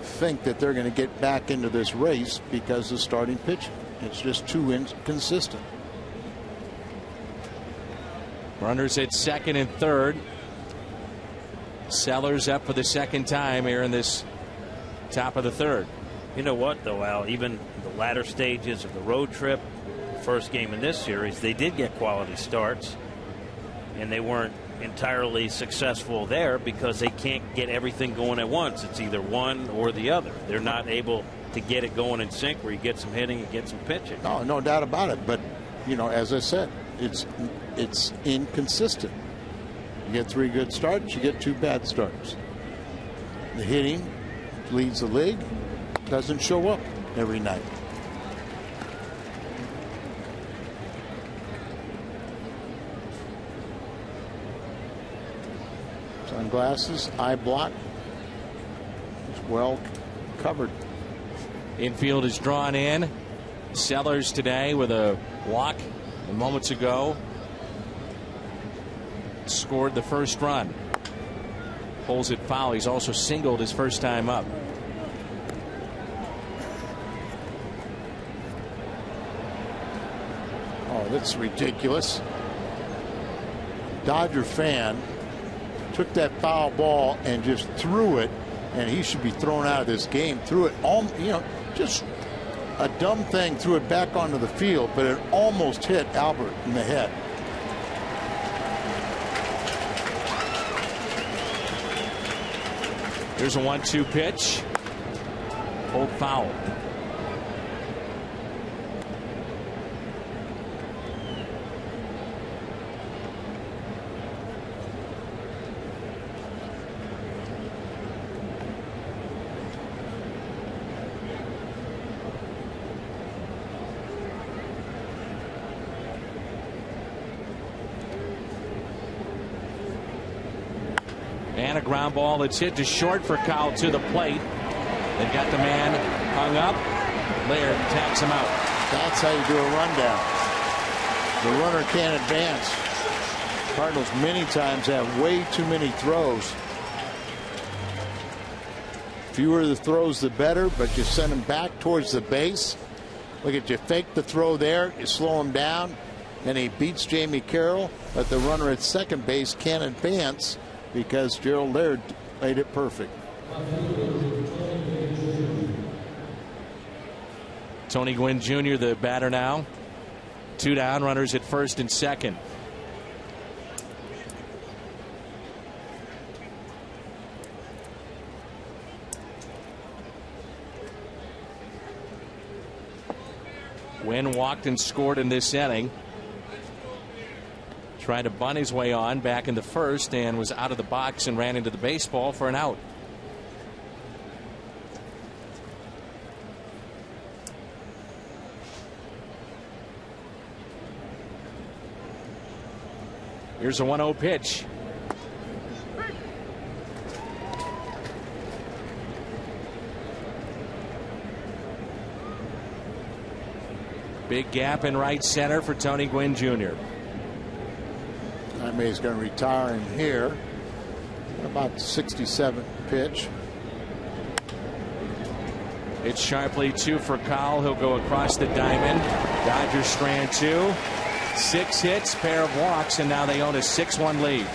think that they're going to get back into this race because of starting pitching. It's just too inconsistent. Runners at second and third. Sellers up for the second time here in this top of the third. You know what, though, Al? Even the latter stages of the road trip, first game in this series, they did get quality starts, and they weren't entirely successful there because they can't get everything going at once. It's either one or the other. They're not able to get it going in sync where you get some hitting and get some pitching. No, no doubt about it. But, you know, as I said, it's inconsistent. You get 3 good starts, you get 2 bad starts. The hitting leads the league, doesn't show up every night. Sunglasses, eye block, is well covered. Infield is drawn in. Sellers today with a walk moments ago. Scored the first run. Pulls it foul. He's also singled his first time up. Oh, that's ridiculous. Dodger fan took that foul ball and just threw it, and he should be thrown out of this game. Threw it, you know, just a dumb thing, threw it back onto the field, but it almost hit Albert in the head. Here's a 1-2 pitch. Pulled foul. And a ground ball that's hit to short for Kyle to the plate. They've got the man hung up. Laird tags him out. That's how you do a rundown. The runner can't advance. Cardinals many times have way too many throws. Fewer the throws, the better, but you send them back towards the base. Look at you fake the throw there, you slow him down, and he beats Jamie Carroll, but the runner at second base can't advance because Gerald Laird made it perfect. Tony Gwynn Jr., the batter now. 2 down, runners at first and second. Gwynn walked and scored in this inning. Tried to bunt his way on back in the first and was out of the box and ran into the baseball for an out. Here's a 1-0 pitch. Big gap in right center for Tony Gwynn Jr. Jaime's going to retire him here. About 67th pitch. It's sharply 2 for Kyle. He'll go across the diamond. Dodgers strand 2. 6 hits, pair of walks, and now they own a 6-1 lead.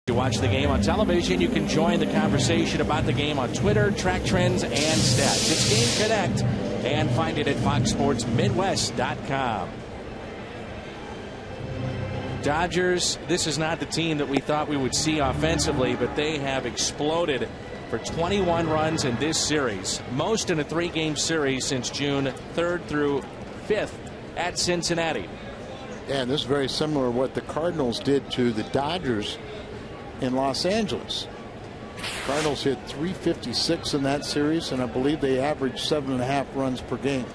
You watch the game on television, you can join the conversation about the game on Twitter, Track Trends, and Stats. It's Game Connect, and find it at foxsportsmidwest.com. Dodgers, this is not the team that we thought we would see offensively, but they have exploded for 21 runs in this series, most in a 3-game series since June 3rd through 5th at Cincinnati. And this is very similar to what the Cardinals did to the Dodgers in Los Angeles. Cardinals hit 356 in that series, and I believe they averaged 7.5 runs per game.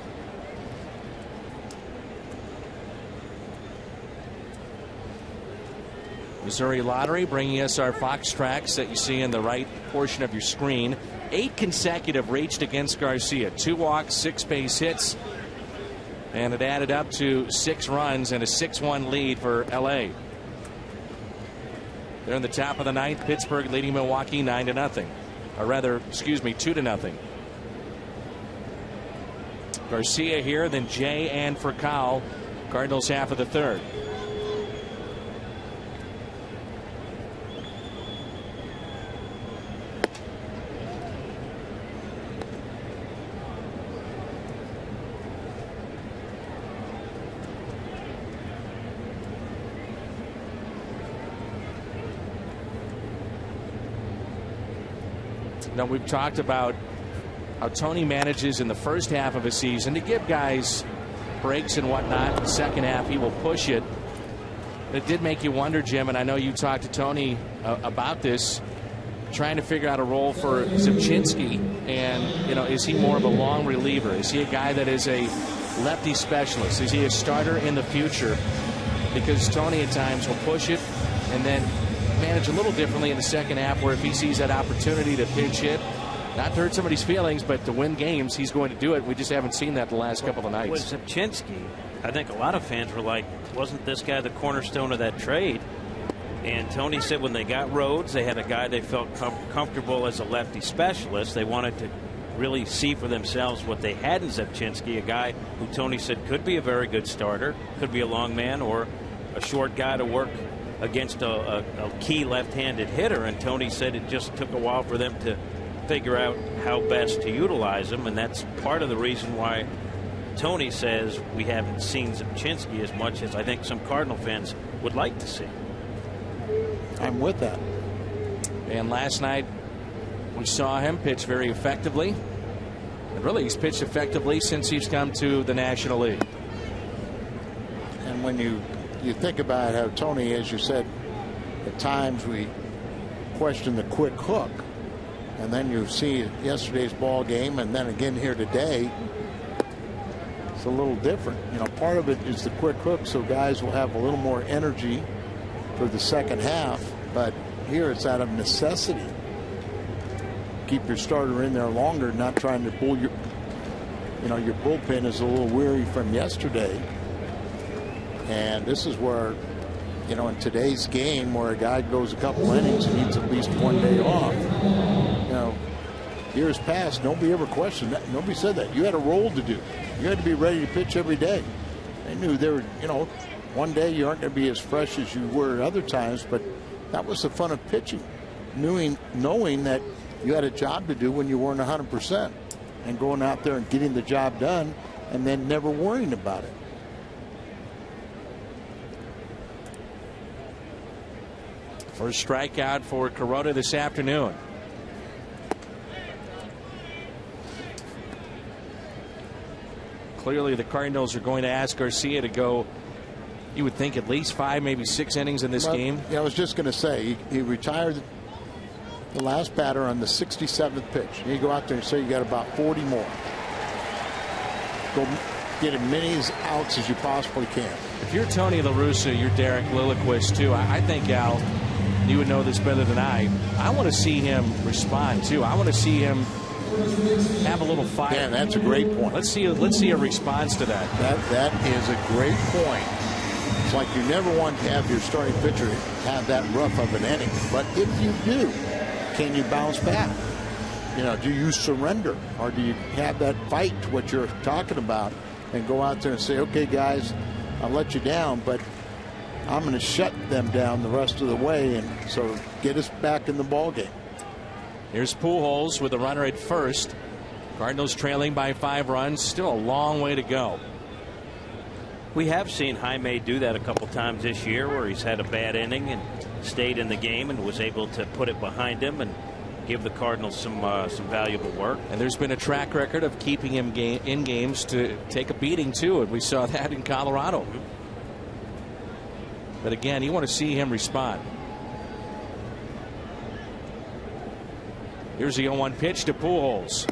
Missouri Lottery bringing us our Fox tracks that you see in the right portion of your screen. 8 consecutive reached against Garcia. 2 walks, 6 base hits, and it added up to 6 runs and a 6-1 lead for LA. They're in the top of the 9th. Pittsburgh leading Milwaukee 9-0. Or rather, excuse me, 2-0. Garcia here, then Jay and Furcal. Cardinals half of the 3rd. Now, we've talked about how Tony manages in the first half of a season to give guys breaks and whatnot. In the second half, he will push it. It did make you wonder, Jim, and I know you talked to Tony about this, trying to figure out a role for Zipchinski. And, you know, is he more of a long reliever? Is he a guy that is a lefty specialist? Is he a starter in the future? Because Tony at times will push it and then manage a little differently in the second half, where if he sees that opportunity to pinch hit, not to hurt somebody's feelings, but to win games, he's going to do it. We just haven't seen that the last couple of nights. With Zipchinski, I think a lot of fans were like, wasn't this guy the cornerstone of that trade? And Tony said when they got Rhodes, they had a guy they felt comfortable as a lefty specialist. They wanted to really see for themselves what they had in Zipchinski, a guy who Tony said could be a very good starter, could be a long man or a short guy to work against a key left-handed hitter. And Tony said it just took a while for them to figure out how best to utilize him, and that's part of the reason why Tony says we haven't seen Zipchinski as much as I think some Cardinal fans would like to see. I'm with that. And last night we saw him pitch very effectively, and really he's pitched effectively since he's come to the National League. And when you think about how Tony, as you said, at times we question the quick hook, and then you see yesterday's ball game and then again here today, it's a little different. You know, part of it is the quick hook, so guys will have a little more energy for the second half, but here it's out of necessity. Keep your starter in there longer, not trying to pull your, you know, your bullpen is a little weary from yesterday. And this is where, you know, in today's game where a guy goes a couple innings and needs at least 1 day off, you know, years past, nobody ever questioned that. Nobody said that. You had a role to do. You had to be ready to pitch every day. They knew they were, you know, one day you aren't going to be as fresh as you were at other times, but that was the fun of pitching, knowing that you had a job to do when you weren't 100% and going out there and getting the job done and then never worrying about it. First strikeout for Kuroda this afternoon. Clearly the Cardinals are going to ask Garcia to go, you would think, at least 5, maybe 6 innings in this game. Yeah, I was just going to say, he retired the last batter on the 67th pitch. You go out there and say you got about 40 more. Go get as many outs as you possibly can. If you're Tony La Russa, you're Derek Lilliquist too. I think, Al, you would know this better than I want to see him respond too. I want to see him have a little fire. Yeah, that's a great point. Let's see a response to that. That is a great point. It's like you never want to have your starting pitcher have that rough of an inning, but if you do, can you bounce back? You know, do you surrender, or do you have that fight, what you're talking about, and go out there and say, okay, guys, I'll let you down, but I'm going to shut them down the rest of the way and sort of get us back in the ball game. Here's Pujols with a runner at first. Cardinals trailing by 5 runs. Still a long way to go. We have seen Jaime do that a couple times this year, where he's had a bad inning and stayed in the game and was able to put it behind him and give the Cardinals some valuable work. And there's been a track record of keeping him in games to take a beating too, and we saw that in Colorado. But again, you want to see him respond. Here's the 0-1 pitch to Pujols.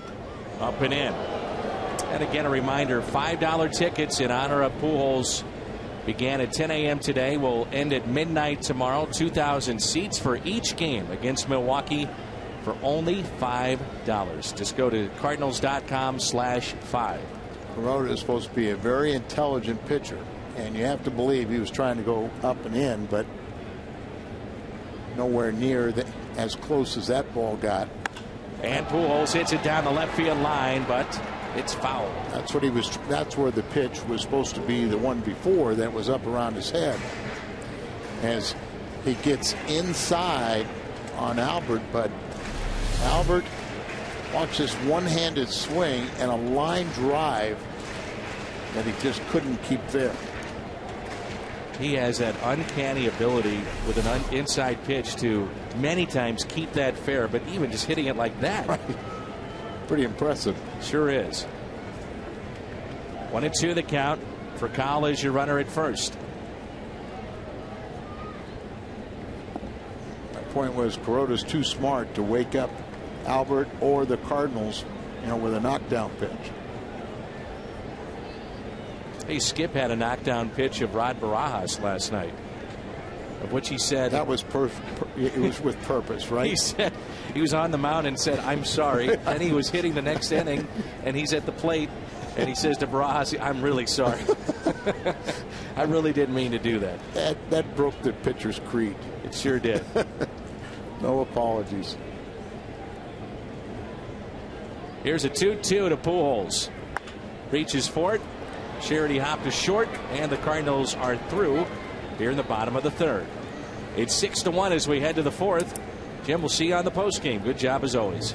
Up and in. And again, a reminder, $5 tickets in honor of Pujols began at 10 a.m. today, will end at midnight tomorrow. 2,000 seats for each game against Milwaukee for only $5. Just go to cardinals.com/5. Kuroda is supposed to be a very intelligent pitcher, and you have to believe he was trying to go up and in, but nowhere near as close as that ball got. And Pujols hits it down the left field line, but it's foul. That's what he was. That's where the pitch was supposed to be. The one before that was up around his head. As he gets inside on Albert, but Albert watches one-handed swing and a line drive that he just couldn't keep there. He has that uncanny ability with an inside pitch to many times keep that fair, but even just hitting it like that. Right. Pretty impressive. Sure is. 1-2 the count for Kyle as your runner at first. My point was Kuroda's too smart to wake up Albert or the Cardinals, with a knockdown pitch. Hey, Skip had a knockdown pitch of Rod Barajas last night, of which he said that was perfect. It was with purpose, right? He said he was on the mound and said, "I'm sorry." And he was hitting the next inning, and he's at the plate, and he says to Barajas, "I'm really sorry. I really didn't mean to do that." That broke the pitcher's creed. It sure did. No apologies. Here's a 2-2 to Pujols. Reaches for it. Charity hop to short, and the Cardinals are through here in the bottom of the third. It's 6-1 as we head to the fourth. Jim, we'll see you on the postgame. Good job as always.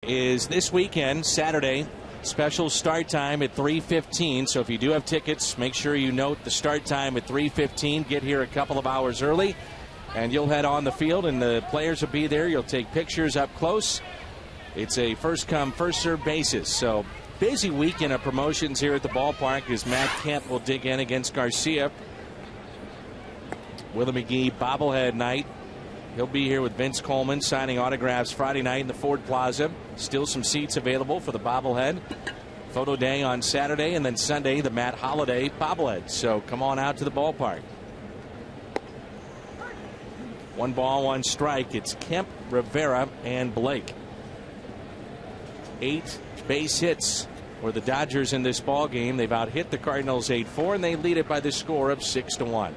Is this weekend, Saturday. Special start time at 3:15. So if you do have tickets, make sure you note the start time at 3:15. Get here a couple of hours early, and you'll head on the field, and the players will be there. You'll take pictures up close. It's a first come, first served basis. So busy weekend of promotions here at the ballpark as Matt Kemp will dig in against Garcia. Willie McGee bobblehead night. He'll be here with Vince Coleman signing autographs Friday night in the Ford Plaza. Still some seats available for the bobblehead. Photo day on Saturday, and then Sunday the Matt Holliday bobblehead. So come on out to the ballpark. 1 ball, 1 strike. It's Kemp, Rivera, and Blake. 8 base hits for the Dodgers in this ball game. They've out-hit the Cardinals 8-4, and they lead it by the score of 6-1.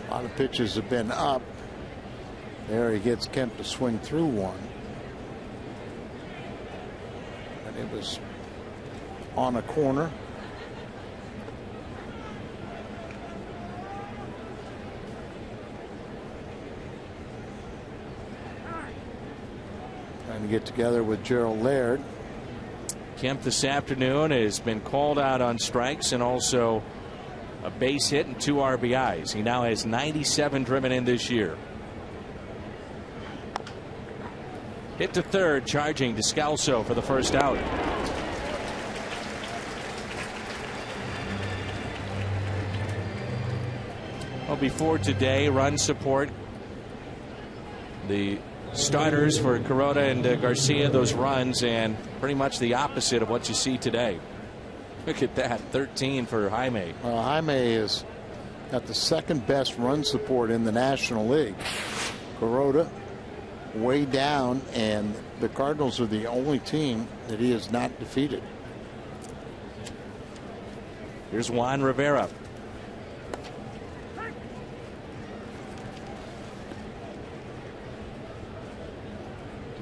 A lot of pitches have been up. There he gets Kemp to swing through one. And it was on a corner. Trying to get together with Gerald Laird. Kemp this afternoon has been called out on strikes and also a base hit and 2 RBIs. He now has 97 driven in this year. Hit to third, charging Descalso for the first out. Well, before today, run support. The starters for Kuroda and Garcia, those runs, and pretty much the opposite of what you see today. Look at that, 13 for Jaime. Well, Jaime is got the second best run support in the National League. Kuroda way down, and the Cardinals are the only team that he has not defeated. Here's Juan Rivera.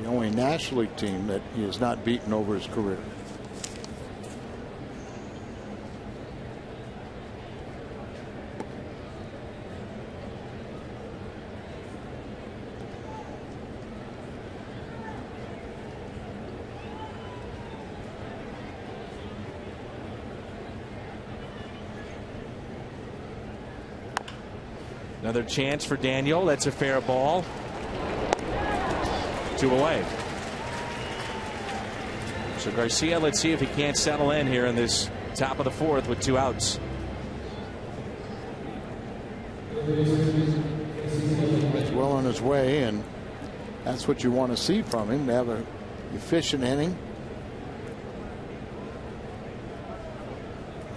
The only National League team that he has not beaten over his career. Another chance for Daniel. That's a fair ball. 2 away. So Garcia, let's see if he can't settle in here in this top of the 4th with 2 outs. He's well on his way, and that's what you want to see from him, to have an efficient inning.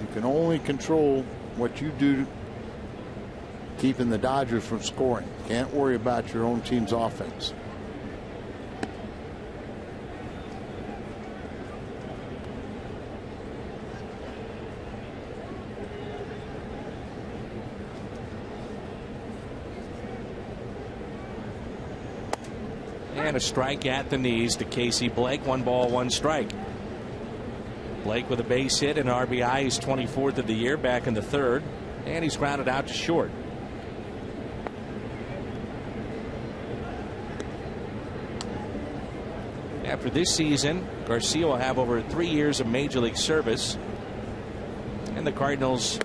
You can only control what you do keeping the Dodgers from scoring. Can't worry about your own team's offense. And a strike at the knees to Casey Blake. 1 ball, 1 strike. Blake with a base hit and RBI. He's 24th of the year, back in the 3rd, and he's grounded out to short. After this season, Garcia will have over 3 years of Major League service, and the Cardinals,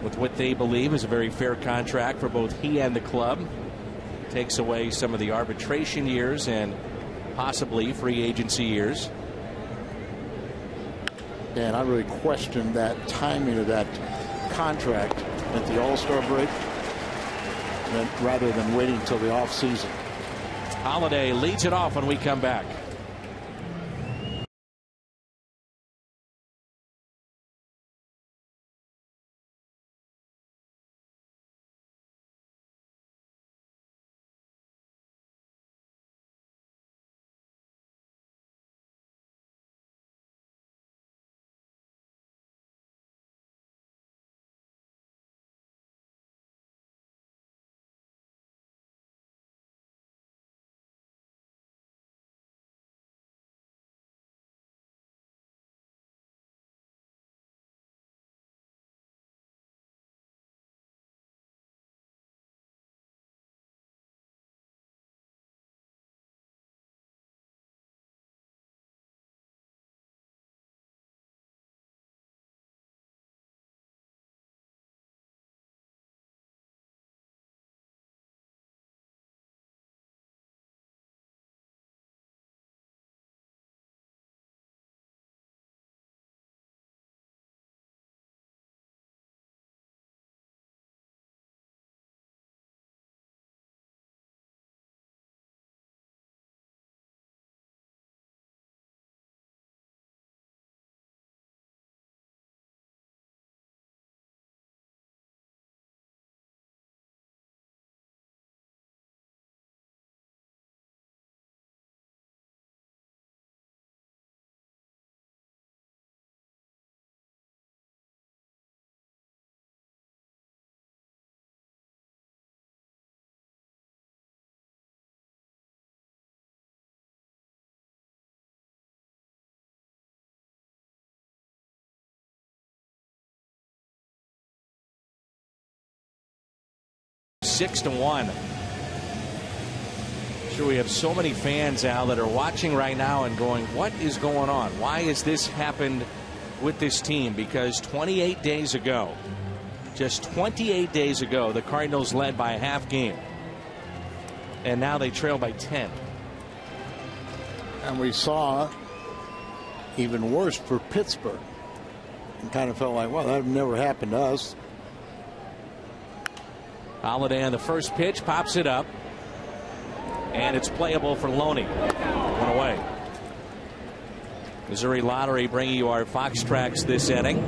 with what they believe is a very fair contract for both he and the club, takes away some of the arbitration years and possibly free agency years. And I really question that timing of that contract at the All-Star break, rather than waiting until the offseason. Holliday leads it off when we come back. 6-1. Sure, we have so many fans, Al, that are watching right now and going, what is going on? Why has this happened with this team? Because 28 days ago, just 28 days ago, the Cardinals led by a half game. And now they trail by 10. And we saw even worse for Pittsburgh. And kind of felt like, well, that never happened to us. Holiday on the first pitch, pops it up. And it's playable for Loney. One away. Missouri Lottery bringing you our Fox tracks this inning.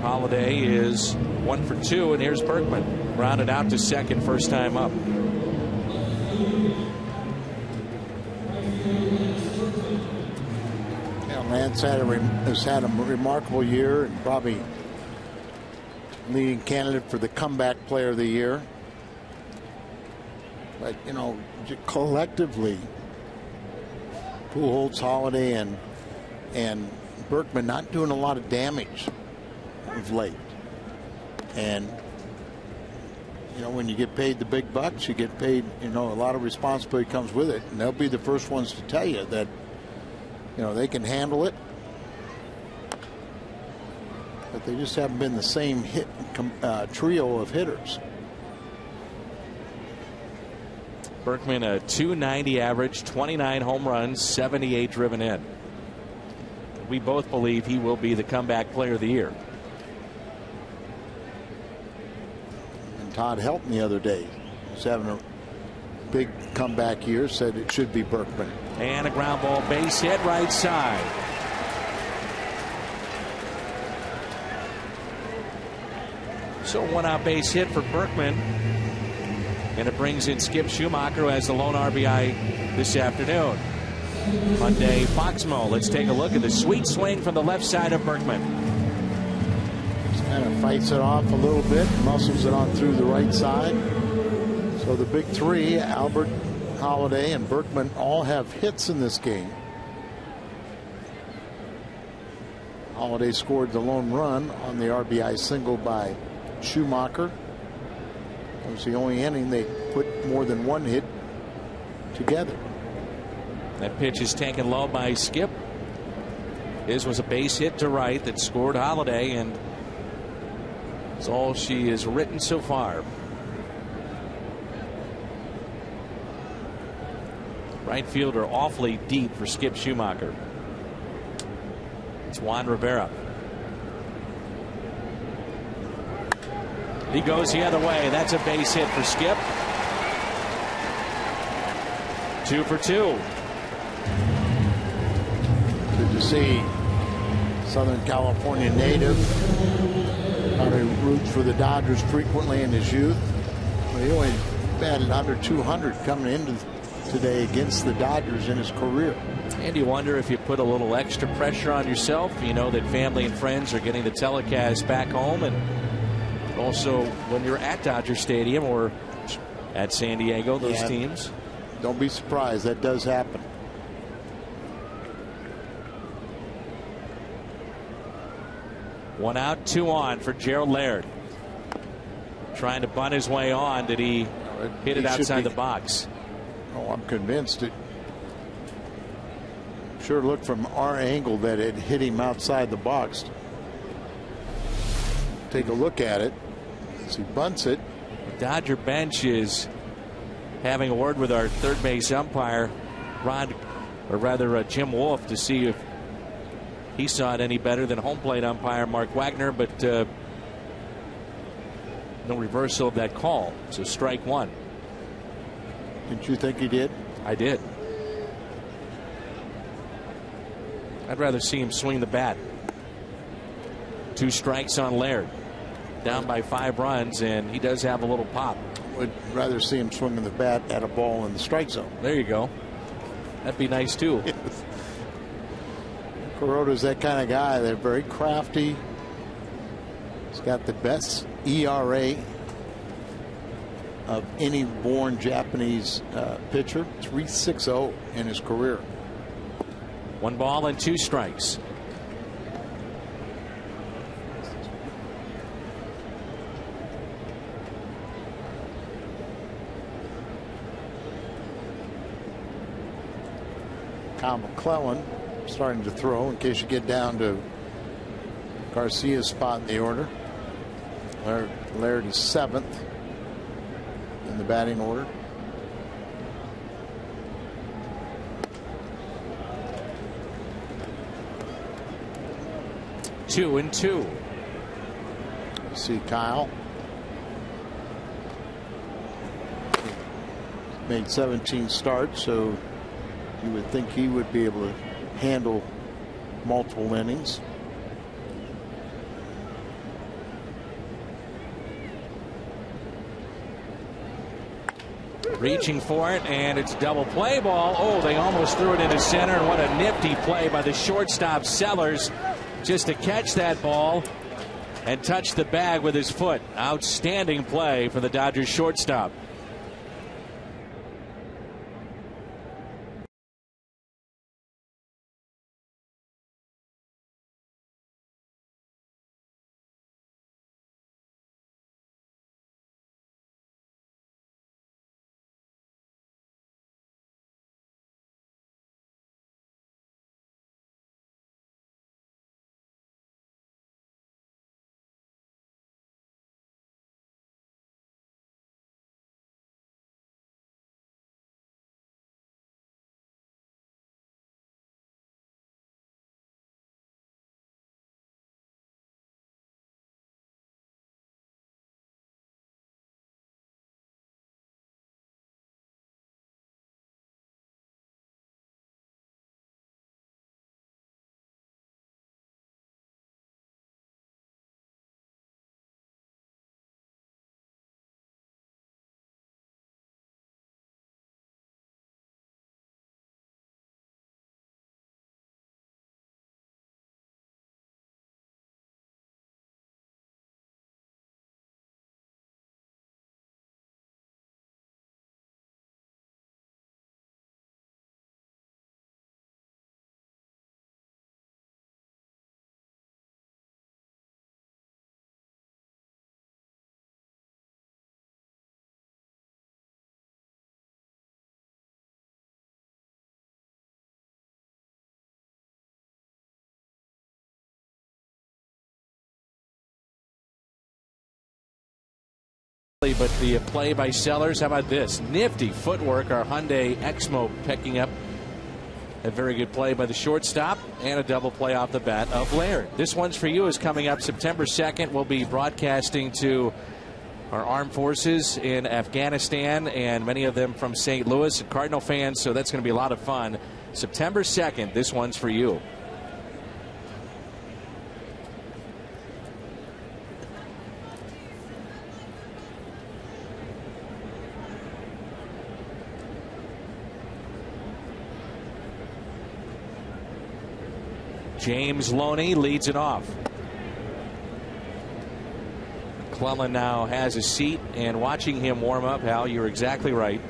Holiday is 1 for 2, and here's Berkman. Rounded out to second, first time up. Yeah, Lance has had a remarkable year and probably leading candidate for the comeback player of the year. But, you know, collectively, Pujols, Holiday, and Berkman not doing a lot of damage of late. And, you know, when you get paid the big bucks, you get paid, you know, a lot of responsibility comes with it. And they'll be the first ones to tell you that, you know, they can handle it. But they just haven't been the same trio of hitters. Berkman a .290 average, 29 home runs, 78 driven in. We both believe he will be the comeback player of the year. And Todd Helton the other day was having a big comeback year, said it should be Berkman. And a ground ball base hit right side. So one out base hit for Berkman. And it brings in Skip Schumacher, who has the lone RBI this afternoon. Monday, Foxmo. Let's take a look at the sweet swing from the left side of Berkman. Just kind of fights it off a little bit, muscles it on through the right side. So the big three, Albert, Holiday, and Berkman, all have hits in this game. Holiday scored the lone run on the RBI single by Schumacher. It was the only inning they put more than one hit together. That pitch is taken low by Skip. His was a base hit to right that scored Holiday, and that's all she has written so far. Right fielder awfully deep for Skip Schumacher. It's Juan Rivera. He goes the other way. That's a base hit for Skip. 2 for 2. Good to see Southern California native. Probably roots for the Dodgers frequently in his youth. But he only batted under 200 coming into today against the Dodgers in his career. And you wonder if you put a little extra pressure on yourself. You know that family and friends are getting the telecast back home, and also when you're at Dodger Stadium or at San Diego, those teams. Don't be surprised, that does happen. One out, 2 on for Gerald Laird. Trying to bunt his way on. Did he hit it outside the box? Oh, I'm convinced it sure looked from our angle that it hit him outside the box. Take a look at it as he bunts it. The Dodger bench is having a word with our third base umpire, Jim Wolf, to see if he saw it any better than home plate umpire Mark Wagner, but no reversal of that call. So strike one. Didn't you think he did? I did. I'd rather see him swing the bat. 2 strikes on Laird. Down by 5 runs, and he does have a little pop. Would rather see him swinging the bat at a ball in the strike zone. There you go. That'd be nice too. Kuroda's that kind of guy. They're very crafty. He's got the best ERA of any born Japanese pitcher. 3.60 in his career. 1 ball and 2 strikes. Kyle McClellan starting to throw in case you get down to Garcia's spot in the order. Laird is 7th in the batting order. Two and two. See Kyle made 17 starts, so you would think he would be able to handle multiple innings. Reaching for it, and it's double play ball. Oh, they almost threw it into center, and what a nifty play by the shortstop Sellers just to catch that ball and touch the bag with his foot. Outstanding play for the Dodgers shortstop. But the play by Sellers, how about this? Nifty footwork. Our Hyundai Exmo picking up a very good play by the shortstop and a double play off the bat of Laird. This one's for you is coming up September 2nd. We'll be broadcasting to our armed forces in Afghanistan and many of them from St. Louis, Cardinal fans, so that's going to be a lot of fun. September 2nd, this one's for you. James Loney leads it off. McClellan now has a seat, and watching him warm up, Hal, you're exactly right.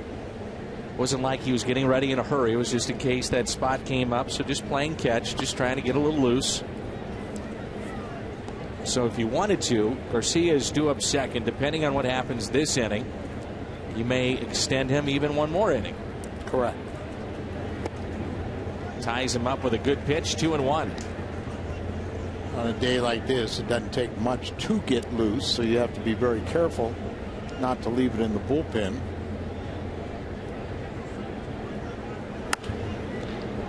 Wasn't like he was getting ready in a hurry. It was just in case that spot came up. So just playing catch, just trying to get a little loose. So if you wanted to, Garcia is due up second. Depending on what happens this inning, you may extend him even one more inning. Correct. Ties him up with a good pitch, 2-1. On a day like this, it doesn't take much to get loose, so you have to be very careful not to leave it in the bullpen.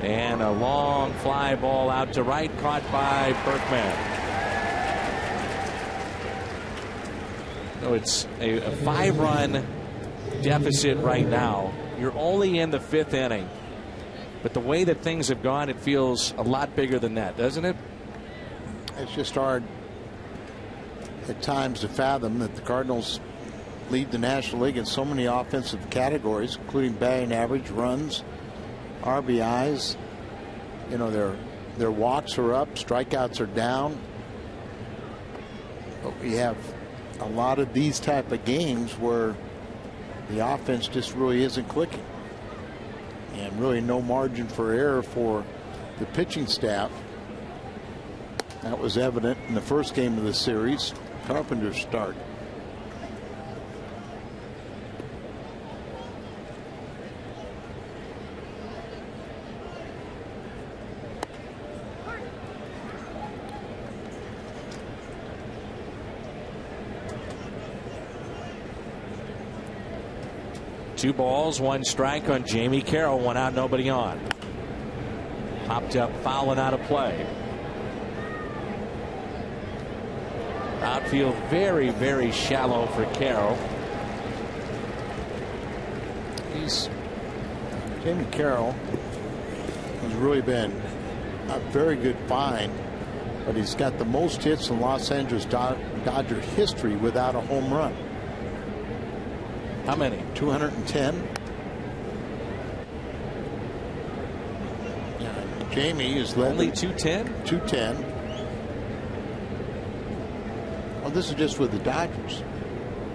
And a long fly ball out to right, caught by Berkman. So it's a 5-run deficit right now. You're only in the 5th inning. But the way that things have gone, it feels a lot bigger than that, doesn't it? It's just hard at times to fathom that the Cardinals lead the National League in so many offensive categories, including batting average, runs, RBIs. You know, their walks are up, strikeouts are down. But we have a lot of these type of games where the offense just really isn't clicking. And really no margin for error for the pitching staff. That was evident in the first game of the series. Carpenter's start. 2 balls, 1 strike on Jamie Carroll. 1 out, nobody on. Popped up, foul and out of play. Outfield very, very shallow for Carroll. Jamie Carroll has really been a very good find, but he's got the most hits in Los Angeles Dodger history without a home run. How many? 210. Jamie is led only 210. 210. Well, this is just with the Dodgers.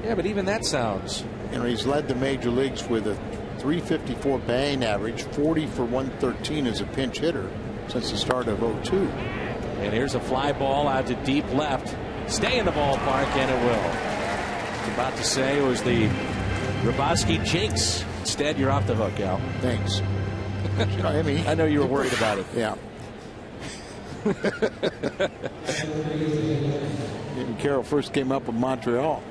Yeah, but even that sounds. He's led the major leagues with a 354 batting average, 40 for 113 as a pinch hitter since the start of '02. And here's a fly ball out to deep left. Stay in the ballpark, and it will. I was about to say it was the Rybowski jinx. Instead, you're off the hook, Al. Thanks. I mean, I know you were worried about it. Yeah. Jamie Carroll first came up with Montreal.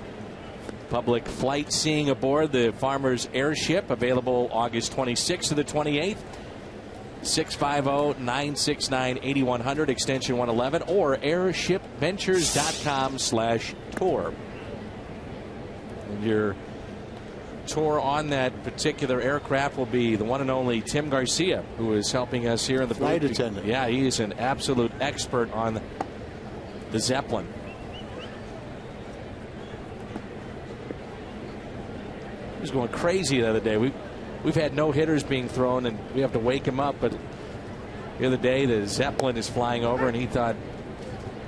Public flight seeing aboard the Farmers Airship, available August 26th to the 28th. 650-969-8100, extension 111, or airshipventures.com/tour. And your tour on that particular aircraft will be the one and only Tim Garcia, who is helping us here in the flight booth. attendant. Yeah, he is an absolute expert on the Zeppelin. He was going crazy the other day. We've had no hitters being thrown, and we have to wake him up. But the other day, the Zeppelin is flying over, and he thought,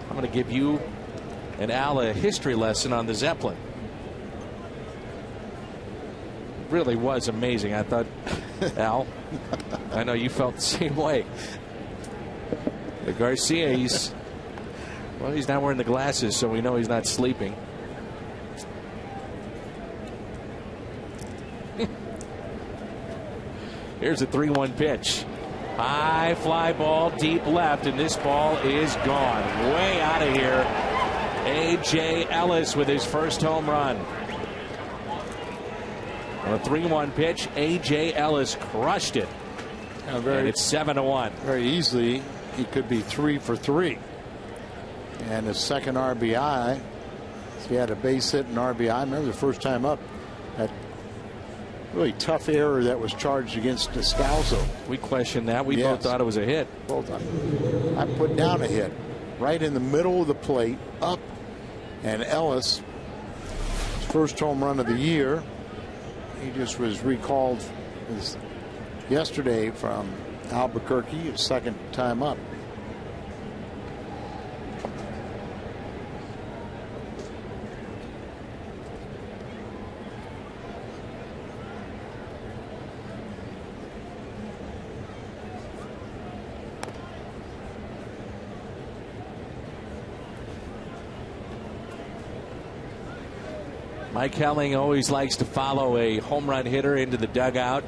I'm going to give you and Al a history lesson on the Zeppelin. It really was amazing. I thought, Al, I know you felt the same way. But Garcia, he's not wearing the glasses, so we know he's not sleeping. Here's a 3-1 pitch. High fly ball deep left, and this ball is gone. Way out of here. A.J. Ellis with his first home run. On a 3-1 pitch, A.J. Ellis crushed it. And it's 7-1. Very easily, he could be 3 for 3. And his second RBI. He had a base hit and RBI. I remember the first time up, that really tough error that was charged against Descalzo. We questioned that. We both thought it was a hit. Both. I put down a hit right in the middle of the plate, up, and Ellis, his first home run of the year. He just was recalled yesterday from Albuquerque, his second time up. Mike Helling always likes to follow a home run hitter into the dugout.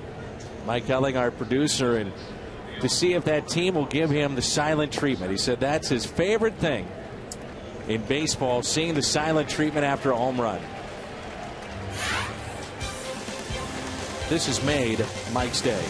Mike Helling, our producer, and to see if that team will give him the silent treatment. He said that's his favorite thing in baseball, seeing the silent treatment after a home run. This has made Mike's day.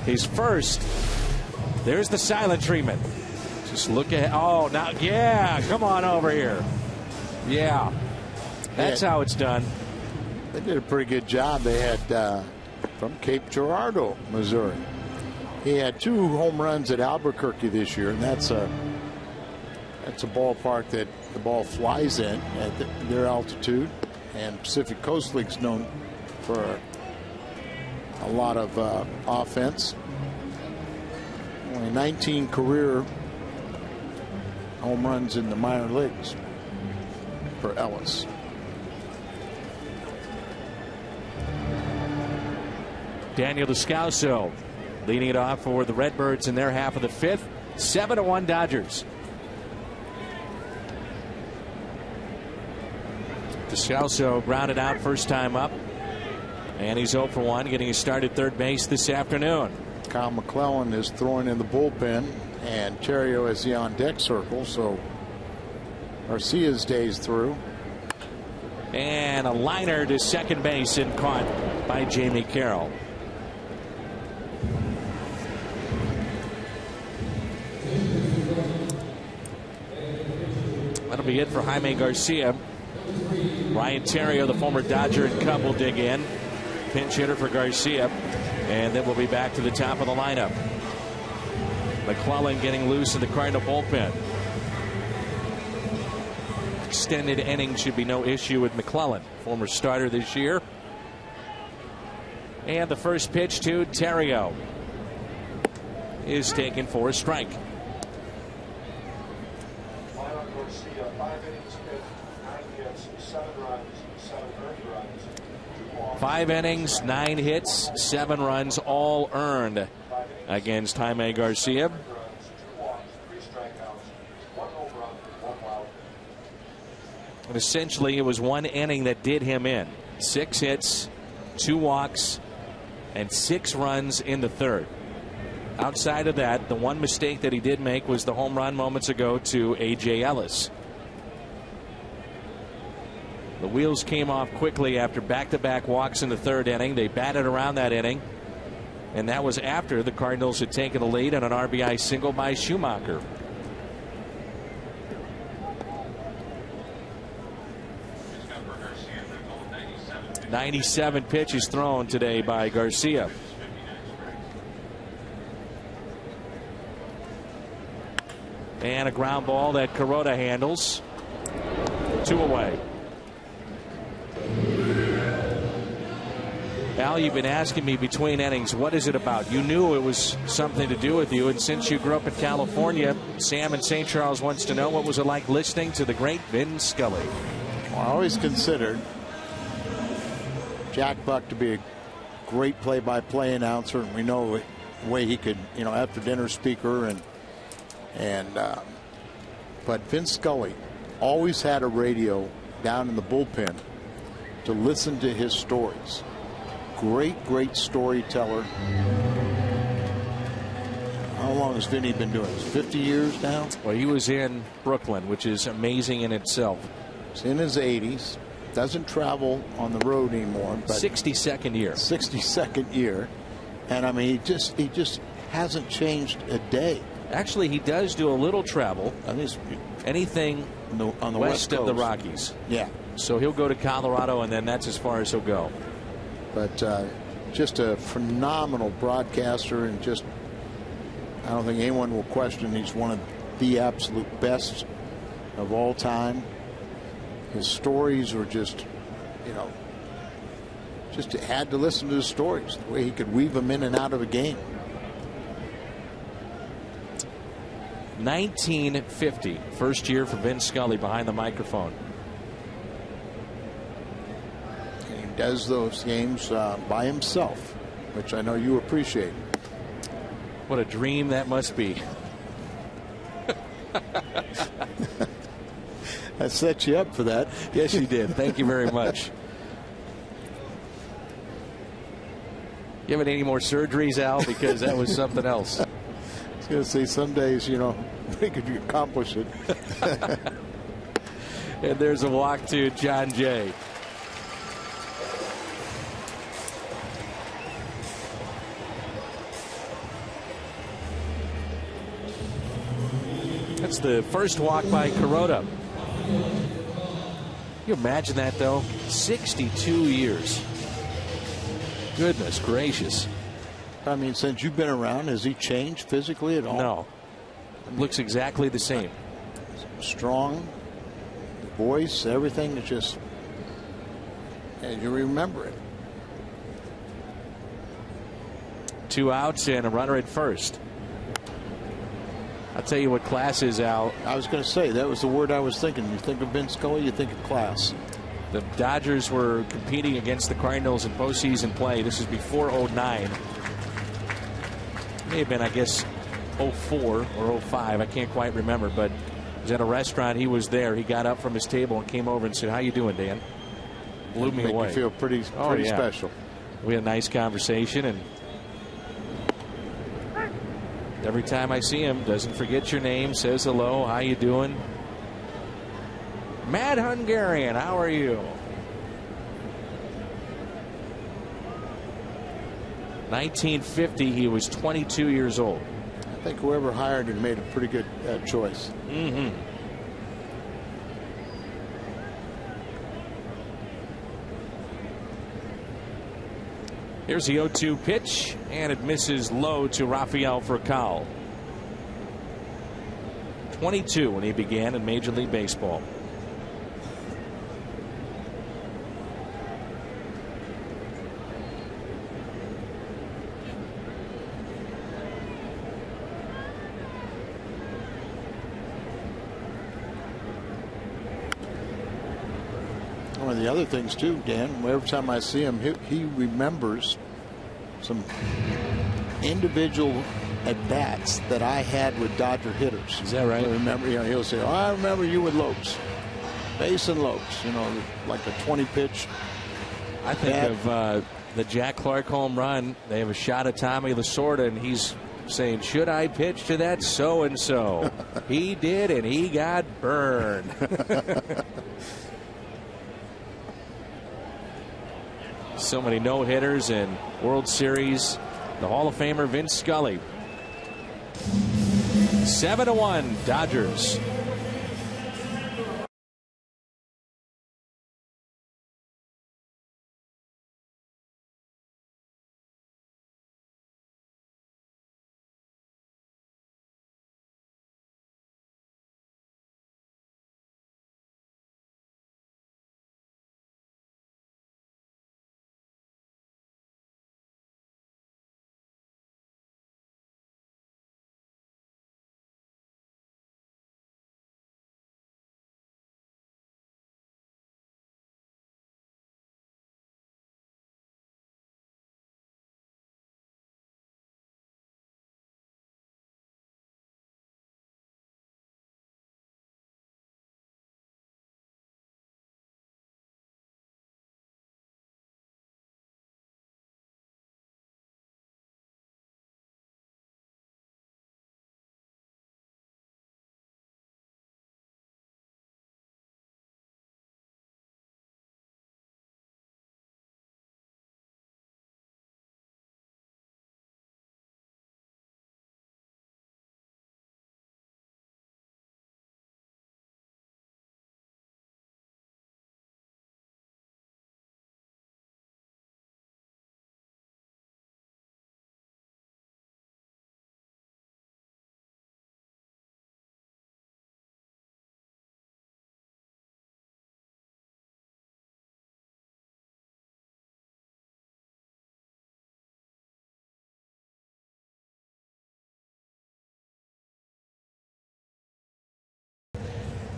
his first. There's the silent treatment. Just look at, oh, now, yeah, come on over here. Yeah, that's how it's done. They did a pretty good job. They had from Cape Girardeau, Missouri. He had 2 home runs at Albuquerque this year, and that's a ballpark that the ball flies in at their altitude. And Pacific Coast League's known for a lot of offense. Only 19 career home runs in the minor leagues for Ellis. Daniel Descalso leading it off for the Redbirds in their half of the 5th. 7-1 Dodgers. Descalso grounded out first time up. And he's 0 for 1, getting his start at third base this afternoon. Kyle McClellan is throwing in the bullpen, and Terrio is the on deck circle, so Garcia's days through. And a liner to second base and caught by Jamie Carroll. That'll be it for Jaime Garcia. Ryan Terrio, the former Dodger and Cub, will dig in. Pinch hitter for Garcia. And then we'll be back to the top of the lineup. McClellan getting loose in the Cardinal bullpen. Extended innings should be no issue with McClellan, former starter this year. And the first pitch to Terrio is taken for a strike. 5 innings, 9 hits, 7 runs, all earned against Jaime Garcia. And essentially, it was 1 inning that did him in. 6 hits, 2 walks, and 6 runs in the third. Outside of that, the one mistake that he did make was the home run moments ago to A.J. Ellis. The wheels came off quickly after back-to-back walks in the third inning. They batted around that inning, and that was after the Cardinals had taken the lead on an RBI single by Schumacher. .97 pitches thrown today by Garcia. And a ground ball that Kuroda handles. 2 away. Al, you've been asking me between innings, what is it about? You knew it was something to do with you, and since you grew up in California, Sam in St. Charles wants to know, what was it like listening to the great Vin Scully? Well, I always considered Jack Buck to be a great play-by-play announcer, and we know the way he could, after dinner speaker, but Vin Scully always had a radio down in the bullpen to listen to his stories. Great storyteller. How long has Vinny been doing this? 50 years now? Well, he was in Brooklyn, which is amazing in itself. He's in his 80s. Doesn't travel on the road anymore. But 62nd year. 62nd year. And I mean, he just hasn't changed a day. Actually, he does do a little travel. Anything on the west West of the Coast. Rockies. Yeah. So he'll go to Colorado, and then that's as far as he'll go. But just a phenomenal broadcaster, and just I don't think anyone will question he's one of the absolute best of all time. His stories were just had to listen to his stories, the way he could weave them in and out of a game. 1950, first year for Vin Scully behind the microphone. And he does those games by himself, which I know you appreciate. What a dream that must be. I set you up for that. Yes, you did. Thank you very much. You having any more surgeries, Al? Because that was something else. I was going to say, some days, we could accomplish it. And there's a walk to John Jay. That's the first walk by Kuroda. You imagine that, though? 62 years. Goodness gracious. I mean, since you've been around, has he changed physically at all? No. Looks exactly the same. Strong, the voice, everything is just, and you remember it. 2 outs and a runner at first. I'll tell you what class is, Al. I was going to say, that was the word I was thinking. You think of Vince Scully, you think of class. The Dodgers were competing against the Cardinals in postseason play. This is before '09. May have been, I guess, 04 or 05. I can't quite remember, but it was at a restaurant. He was there. He got up from his table and came over and said, "How you doing, Dan?" Blew me away. You feel pretty special. We had a nice conversation, and every time I see him, doesn't forget your name, says hello, how you doing? Mad Hungarian, how are you? 1950, he was 22 years old. I think whoever hired him made a pretty good choice. Mm-hmm. Here's the 0-2 pitch, and it misses low to Rafael Furcal. 22 when he began in Major League Baseball. One of the other things too, Dan, every time I see him, he remembers some individual at bats that I had with Dodger hitters. Is that right? I remember, he'll say, "Oh, I remember you with Lopes, Mason Lopes." Like a 20 pitch. I think of the Jack Clark home run. They have a shot at Tommy Lasorda, and he's saying, "Should I pitch to that so and so?" He did, and he got burned. So many no-hitters and World Series. The Hall of Famer Vince Scully. 7-1 Dodgers.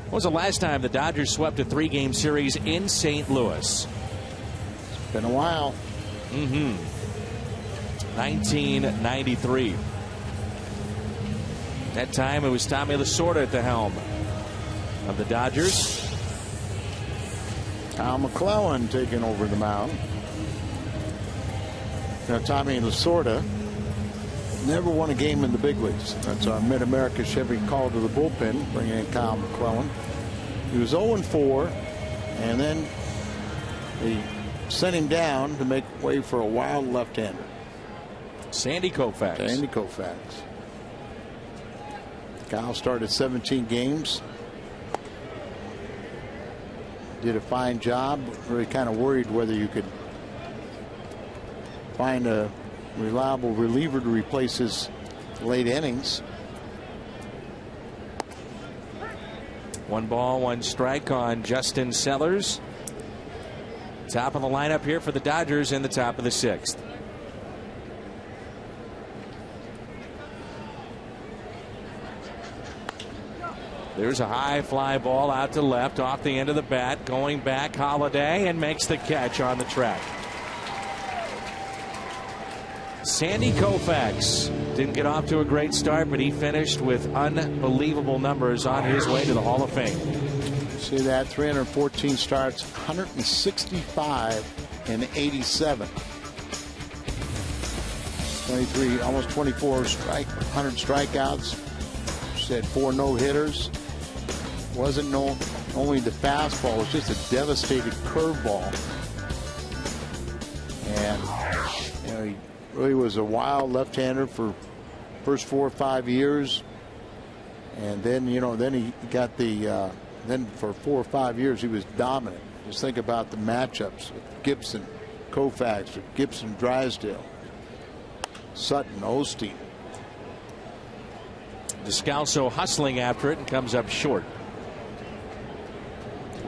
When was the last time the Dodgers swept a 3-game series in St. Louis? It's been a while. 1993. That time it was Tommy Lasorda at the helm of the Dodgers. Kyle McClellan taking over the mound. Now, Tommy Lasorda never won a game in the big leagues. That's our Mid-America Chevy call to the bullpen, bringing in Kyle McClellan. He was 0-4, and then they sent him down to make way for a wild left-hander. Sandy Koufax. Kyle started 17 games. Did a fine job. Really kind of worried whether you could find a reliable reliever to replace his late innings. 1 ball, 1 strike on Justin Sellers. Top of the lineup here for the Dodgers in the top of the 6th. There's a high fly ball out to left off the end of the bat. Going back, Holiday, and makes the catch on the track. Sandy Koufax didn't get off to a great start, but he finished with unbelievable numbers on his way to the Hall of Fame. See that? 314 starts, 165 and 87. 23, almost 24 100 strikeouts. Said 4 no-hitters. Wasn't only the fastball, it was just a devastating curveball. And he really was a wild left-hander for first 4 or 5 years. And then, then he got the then for 4 or 5 years he was dominant. Just think about the matchups with Gibson, Koufax, or Gibson, Drysdale, Sutton, Osteen. Descalso hustling after it and comes up short.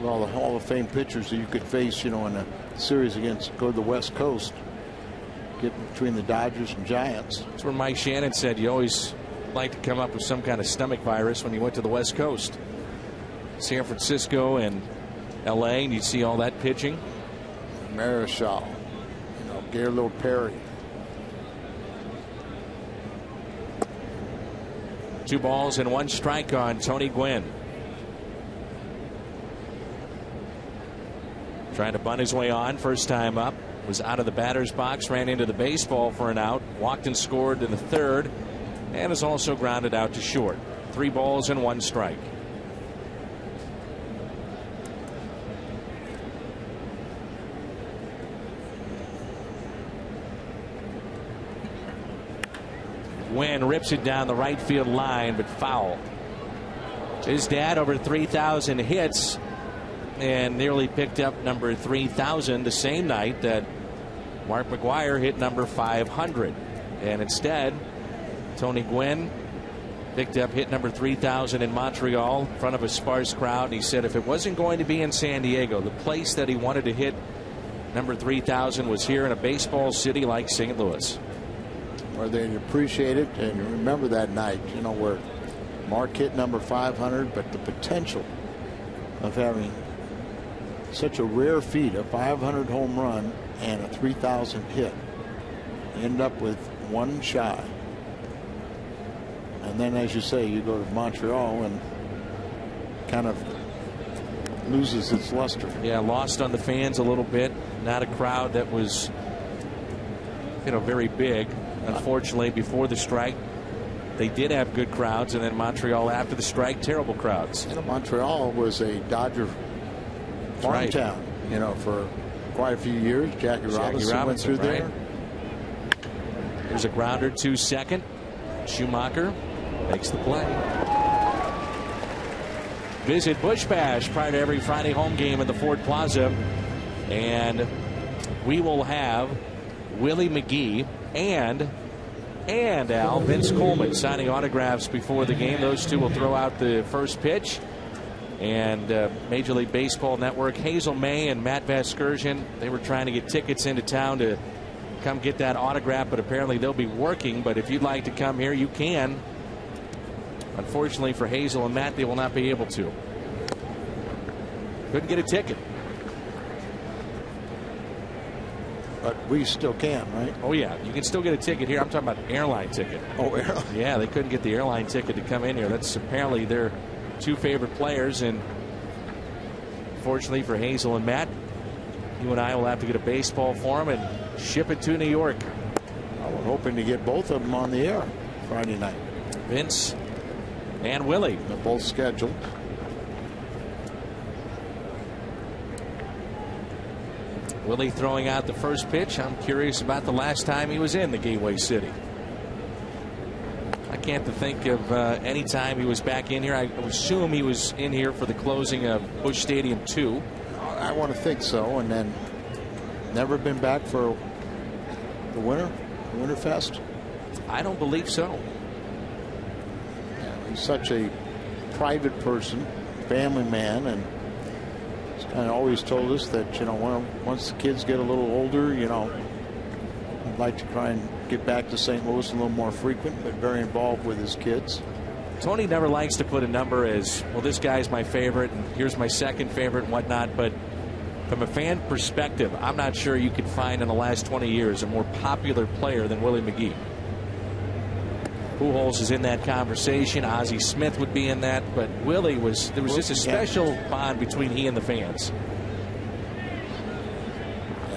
Well, the Hall of Fame pitchers that you could face, in a series go to the West Coast, get between the Dodgers and Giants. That's where Mike Shannon said you always like to come up with some kind of stomach virus when you went to the West Coast. San Francisco and LA, and you see all that pitching. Marichal, Gaylord Perry. 2 balls and 1 strike on Tony Gwynn. Trying to bunt his way on. First time up. Was out of the batter's box. Ran into the baseball for an out. Walked and scored in the 3rd. And is also grounded out to short. 3 balls and 1 strike. Gwynn rips it down the right field line, but foul. His dad over 3,000 hits and nearly picked up number 3,000 the same night that Mark McGwire hit number 500. And instead, Tony Gwynn picked up hit number 3,000 in Montreal in front of a sparse crowd. And he said if it wasn't going to be in San Diego, the place that he wanted to hit number 3,000 was here in a baseball city like St. Louis. Where they appreciate it and remember that night, where Mark hit number 500, but the potential of having such a rare feat, a 500 home run and a 3,000 hit, end up with 1 shy. And then, as you say, you go to Montreal and kind of loses its luster. Yeah, lost on the fans a little bit. Not a crowd that was, very big. Unfortunately, before the strike, they did have good crowds, and then Montreal after the strike, terrible crowds. Montreal was a Dodger farm town, for quite a few years. Jackie Robinson went through there. There's a grounder to second. Schumacher makes the play. Visit Busch Bash prior to every Friday home game at the Ford Plaza, and we will have Willie McGee and Al Vince Coleman signing autographs before the game. Those two will throw out the first pitch. And Major League Baseball Network, Hazel May and Matt Vasgersian, they were trying to get tickets into town to come get that autograph, but apparently they'll be working. But if you'd like to come here, you can. Unfortunately for Hazel and Matt, they will not be able to. Couldn't get a ticket. But we still can, right? Oh, yeah. You can still get a ticket here. I'm talking about an airline ticket. Oh, airline. Yeah, they couldn't get the airline ticket to come in here. That's apparently their 2 favorite players. And fortunately for Hazel and Matt, you and I will have to get a baseball for them and ship it to New York. We're hoping to get both of them on the air Friday night. Vince and Willie. They're both scheduled. Willie throwing out the first pitch. I'm curious about the last time he was in the Gateway City. I can't think of any time he was back in here. I assume he was in here for the closing of Busch Stadium 2. I want to think so, and then never been back for the Winterfest. I don't believe so. Yeah, he's such a private person, family man, and he's kind of always told us that, you know, once the kids get a little older, you know, he'd like to try and get back to St. Louis a little more frequent, but very involved with his kids. Tony never likes to put a number as, well, this guy's my favorite and here's my second favorite and whatnot, but from a fan perspective, I'm not sure you could find in the last 20 years a more popular player than Willie McGee. Pujols is in that conversation. Ozzie Smith would be in that, but Willie was, there was just a special bond between he and the fans.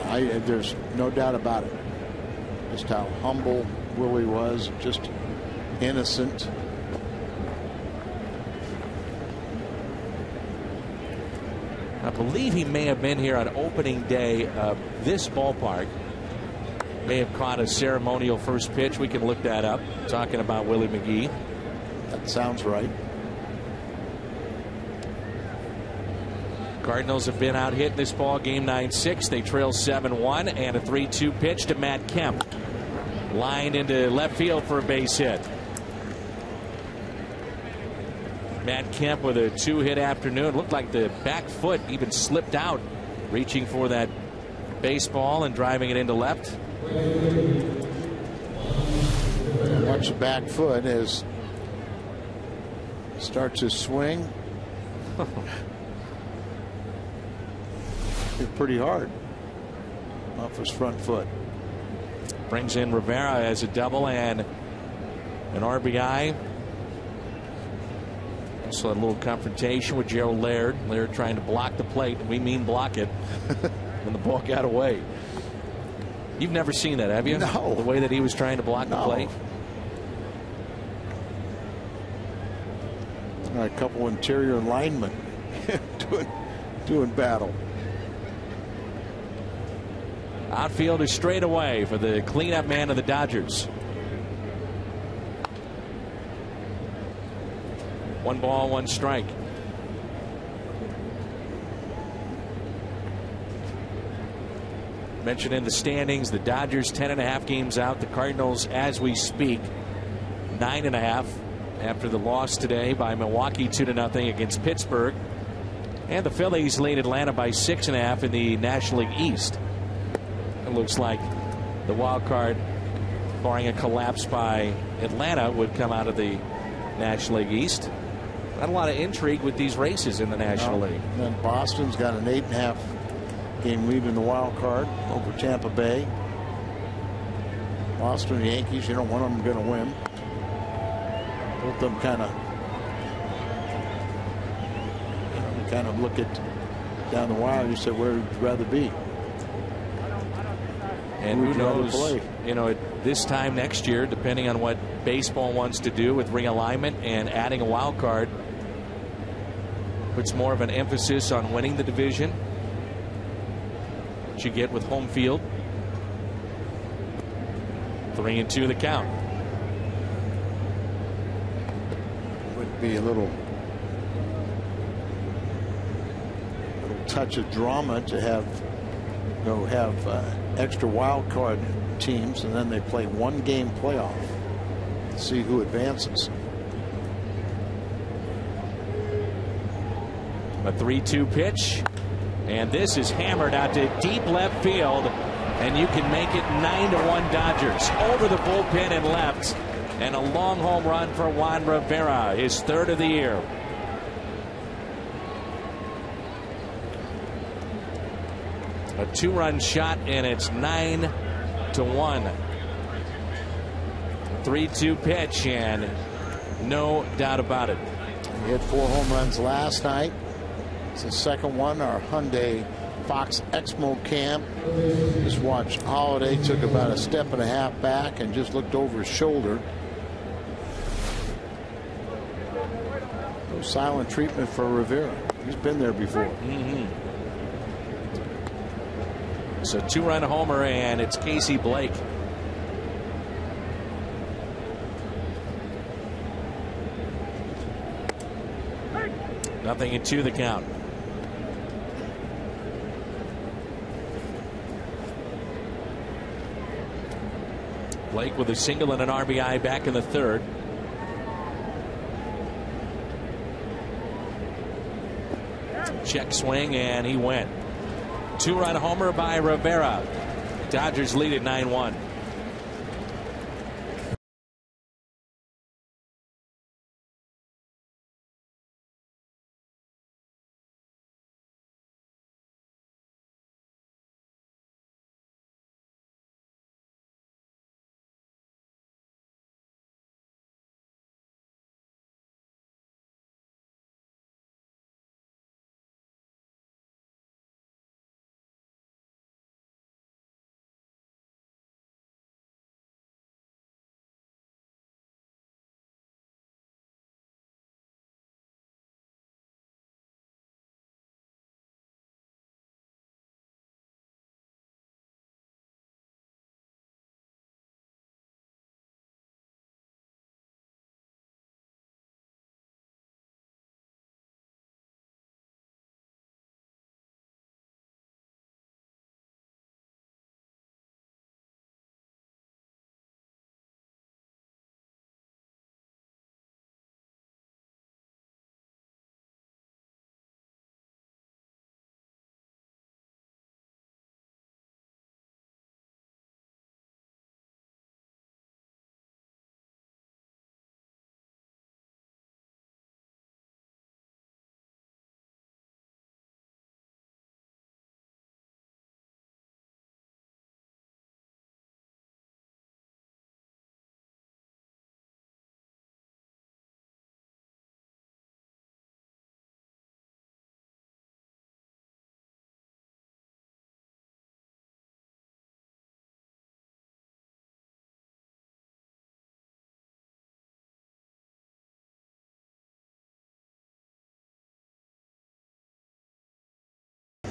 Yeah, there's no doubt about it. Just how humble Willie was, just innocent. I believe he may have been here on opening day of this ballpark. May have caught a ceremonial first pitch. We can look that up. Talking about Willie McGee. That sounds right. Cardinals have been out hitting this ball game 9-6. They trail 7-1, and a 3-2 pitch to Matt Kemp. Lined into left field for a base hit. Matt Kemp with a 2-hit afternoon. Looked like the back foot even slipped out, reaching for that baseball and driving it into left. Watch the back foot as starts his swing. Hit pretty hard off his front foot. Brings in Rivera as a double and an RBI. Also a little confrontation with Gerald Laird. Laird trying to block the plate. We mean block it. And the ball got away. You've never seen that, have you? No. The way that he was trying to block the plate. A couple interior linemen doing battle. Outfield is straight away for the cleanup man of the Dodgers. 1 ball, 1 strike. Mentioned in the standings, the Dodgers 10.5 games out. The Cardinals, as we speak, 9.5 after the loss today by Milwaukee 2-0 against Pittsburgh. And the Phillies lead Atlanta by 6.5 in the National League East. It looks like the wild card, barring a collapse by Atlanta, would come out of the National League East. Not a lot of intrigue with these races in the National League. And then Boston's got an 8.5 game lead in the wild card over Tampa Bay. Boston and Yankees, you know, one of them going to win. Both of them kind of look at down the wire. You say, where would you rather be? And who knows, you know, at this time next year, depending on what baseball wants to do with realignment and adding a wild card, puts more of an emphasis on winning the division. What you get with home field. 3-2 the count. Would be a little touch of drama to have extra wild card teams, and then they play 1-game playoff to see who advances. A 3-2 pitch, and this is hammered out to deep left field, and you can make it 9-1 Dodgers over the bullpen and left, and a long home run for Juan Rivera, his 3rd of the year. A 2-run shot, and it's 9-1. 3-2 pitch, and no doubt about it. He hit 4 home runs last night. It's the second one. Our Hyundai Fox Exmo camp. Just watched Holiday took about a step and a half back and just looked over his shoulder. No silent treatment for Rivera. He's been there before. So 2-run homer, and it's Casey Blake. 0-2 the count. Blake with a single and an RBI back in the third. Check swing, and he went. 2-run homer by Rivera. Dodgers lead at 9-1.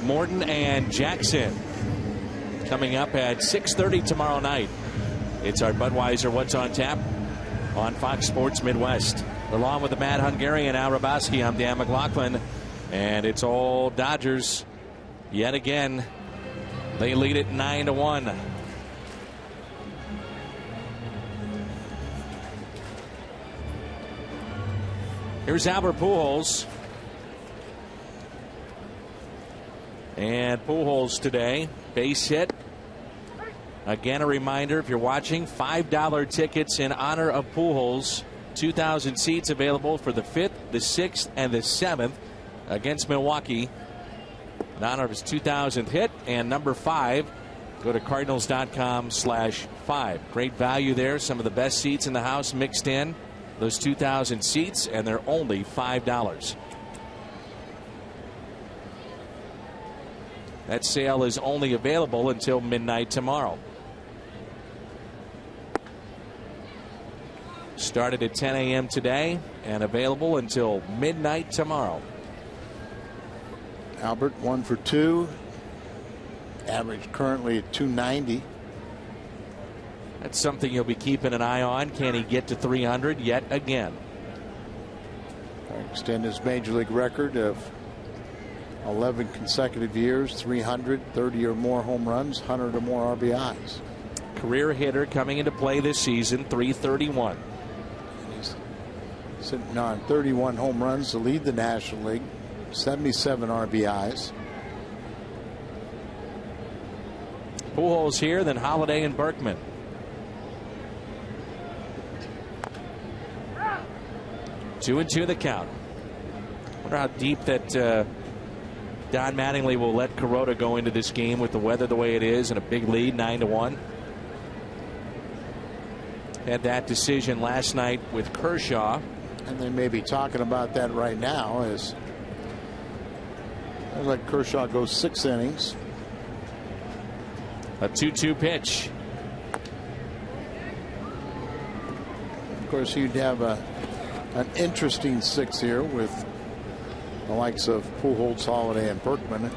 Morton and Jackson coming up at 6:30 tomorrow night. It's our Budweiser What's on Tap on Fox Sports Midwest. Along with the Mad Hungarian Al Raboski, I'm Dan McLaughlin, and it's all Dodgers yet again. They lead it 9-1. Here's Albert Pujols. And Pujols today, base hit. Again, a reminder, if you're watching, $5 tickets in honor of Pujols. 2,000 seats available for the 5th, the 6th, and the 7th against Milwaukee. In honor of his 2,000th hit. And number 5, go to Cardinals.com/5. Great value there. Some of the best seats in the house mixed in. Those 2,000 seats, and they're only $5. That sale is only available until midnight tomorrow. Started at 10 a.m. today and available until midnight tomorrow. Albert 1 for 2. Average currently at 290. That's something you'll be keeping an eye on. Can he get to 300 yet again? Extend his major league record of 11 consecutive years, 330 or more home runs, 100 or more RBIs. Career hitter coming into play this season, 331. And he's sitting on 31 home runs to lead the National League, 77 RBIs. Pujols here, then Holiday and Berkman. Two and two the count. Wonder how deep that Don Mattingly will let Kuroda go into this game with the weather the way it is and a big lead, 9-1. Had that decision last night with Kershaw. And they may be talking about that right now as they let Kershaw go 6 innings. A 2-2 pitch. Of course, you'd have an interesting 6 here with the likes of Pujols, Holiday, and Berkman.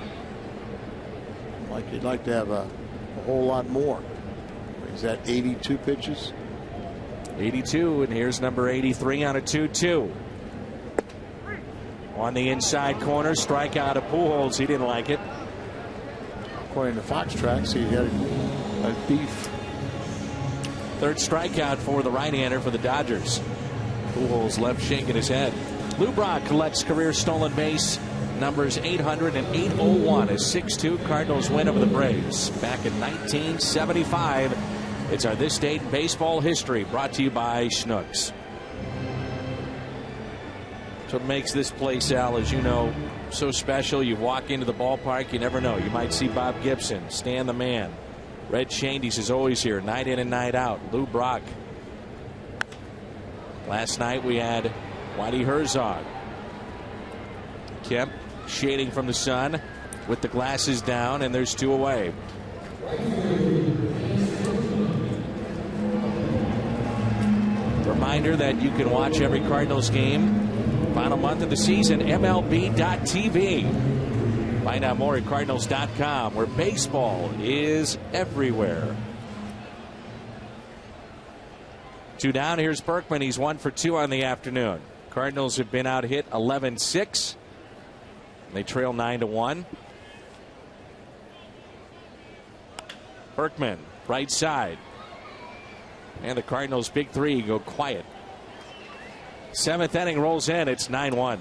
Like you'd like to have a whole lot more. Is that 82 pitches? 82, and here's number 83 on a 2-2. On the inside corner, strikeout of Pujols. He didn't like it. According to Fox Tracks, he had a beef. Third strikeout for the right-hander for the Dodgers. Pujols left shaking his head. Lou Brock collects career stolen base numbers 800 and 801. A 6-2 Cardinals win over the Braves back in 1975. It's our This Date in Baseball History, brought to you by Schnucks. So what makes this place, Al, as you know, so special. You walk into the ballpark, you never know. You might see Bob Gibson, Stan the Man. Red Shandy's is always here, night in and night out. Lou Brock. Last night we had Whitey Herzog. Kemp shading from the sun with the glasses down, and there's 2 away. Reminder that you can watch every Cardinals game final month of the season, MLB.tv. Find out more at Cardinals.com, where baseball is everywhere. 2 down. Here's Berkman. He's 1 for 2 on the afternoon. Cardinals have been out hit 11-6. They trail 9-1. Berkman, right side. And the Cardinals' big 3 go quiet. 7th inning rolls in. It's 9-1.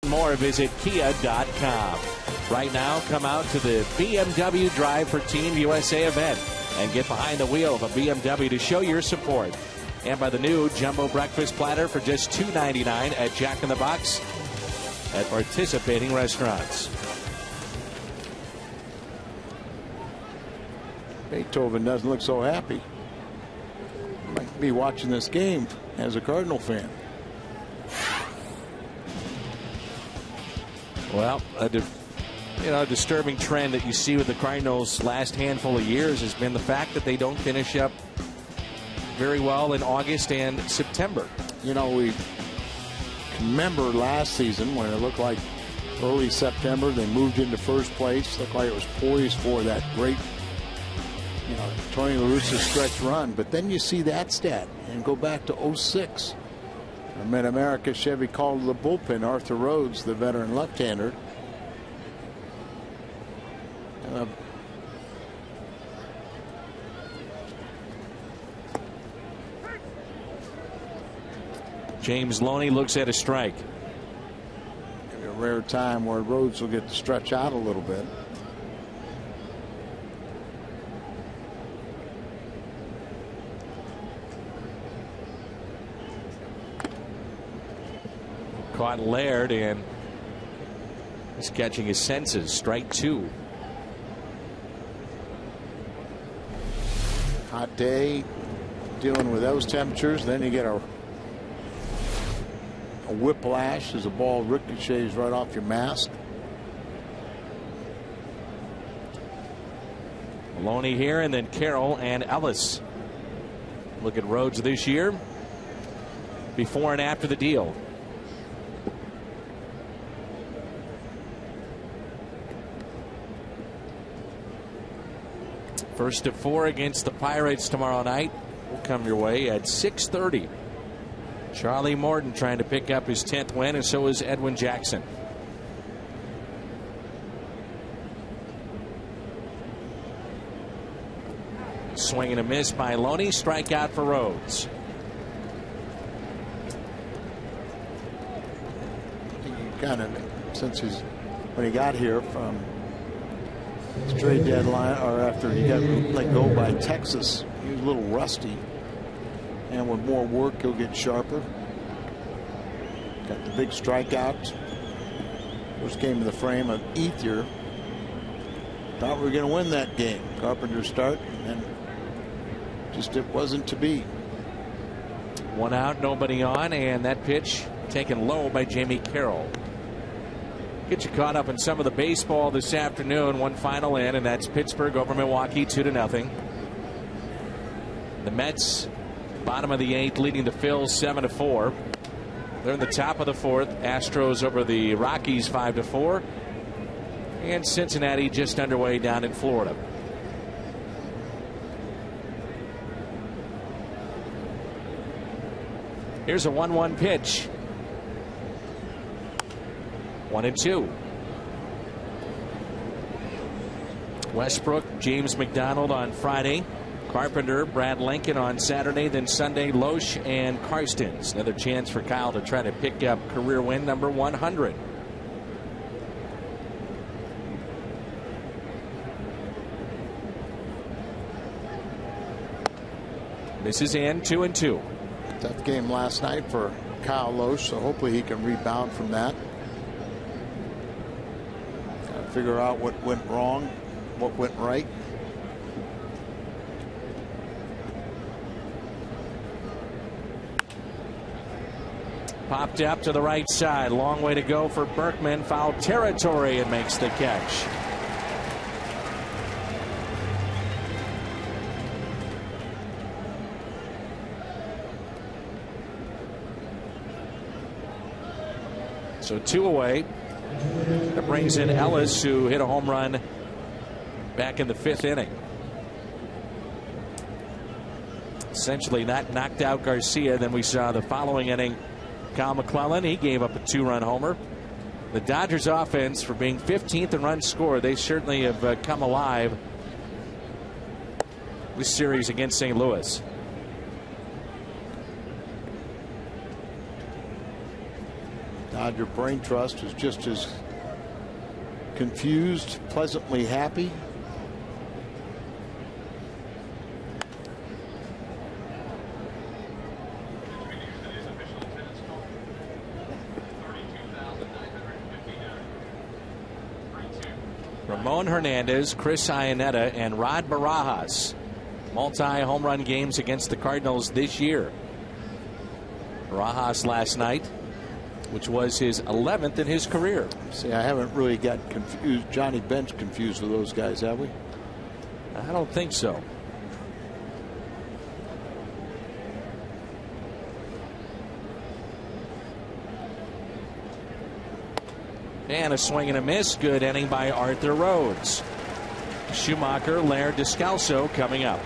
More, visit Kia.com. Right now, come out to the BMW Drive for Team USA event and get behind the wheel of a BMW to show your support. And by the new Jumbo Breakfast Platter for just $2.99 at Jack in the Box at participating restaurants. Beethoven doesn't look so happy. Might be watching this game as a Cardinal fan. Well, a disturbing trend that you see with the Cardinals last handful of years has been the fact that they don't finish up very well in August and September. You know, we remember last season when it looked like early September they moved into first place. Looked like it was poised for that great, Tony La Russa stretch run. But then you see that stat and go back to 06. Mid-America, Chevy called to the bullpen Arthur Rhodes, the veteran left-hander. James Loney looks at a strike. A rare time where Rhodes will get to stretch out a little bit. Caught Laird and he's catching his senses. Strike 2. Hot day, dealing with those temperatures. Then you get a whiplash as the ball ricochets right off your mask. Maloney here, and then Carroll and Ellis. Look at Rhodes this year, before and after the deal. First of 4 against the Pirates tomorrow night will come your way at 6:30. Charlie Morton trying to pick up his 10th win, and so is Edwin Jackson. Swing and a miss by Loney. Strikeout for Rhodes. Kind of, since when he got here from his trade deadline, or after he got let go by Texas, he was a little rusty. And with more work, he'll get sharper. Got the big strikeout. First game of the frame of Ethier. Thought we were going to win that game. Carpenter start, and just it wasn't to be. 1 out, nobody on, and that pitch taken low by Jamie Carroll. Get you caught up in some of the baseball this afternoon. One final in, and that's Pittsburgh over Milwaukee 2-0. The Mets, bottom of the 8th, leading the Phils 7-4. They're in the top of the 4th. Astros over the Rockies 5-4. And Cincinnati just underway down in Florida. Here's a 1-1 pitch. 1-2. Westbrook, James McDonald on Friday. Carpenter, Brad Lincoln on Saturday. Then Sunday, Loesch and Karstens. Another chance for Kyle to try to pick up career win number 100. This is in 2-2. Tough game last night for Kyle Loesch, so hopefully he can rebound from that. Gotta figure out what went wrong, what went right. Popped up to the right side. Long way to go for Berkman. Foul territory, and makes the catch. So 2 away. That brings in Ellis, who hit a home run back in the 5th inning. Essentially that knocked out Garcia. Then we saw the following inning, Kyle McClellan, he gave up a 2-run homer. The Dodgers offense, for being 15th in runs scored, they certainly have come alive this series against St. Louis. Dodger Brain Trust is just as confused, pleasantly happy. Ramon Hernandez, Chris Iannetta, and Rod Barajas. Multi-home run games against the Cardinals this year. Barajas last night, which was his 11th in his career. See, I haven't really got confused, Johnny Bench confused with those guys, have we? I don't think so. And a swing and a miss. Good inning by Arthur Rhodes. Schumacher, Laird, Descalso coming up.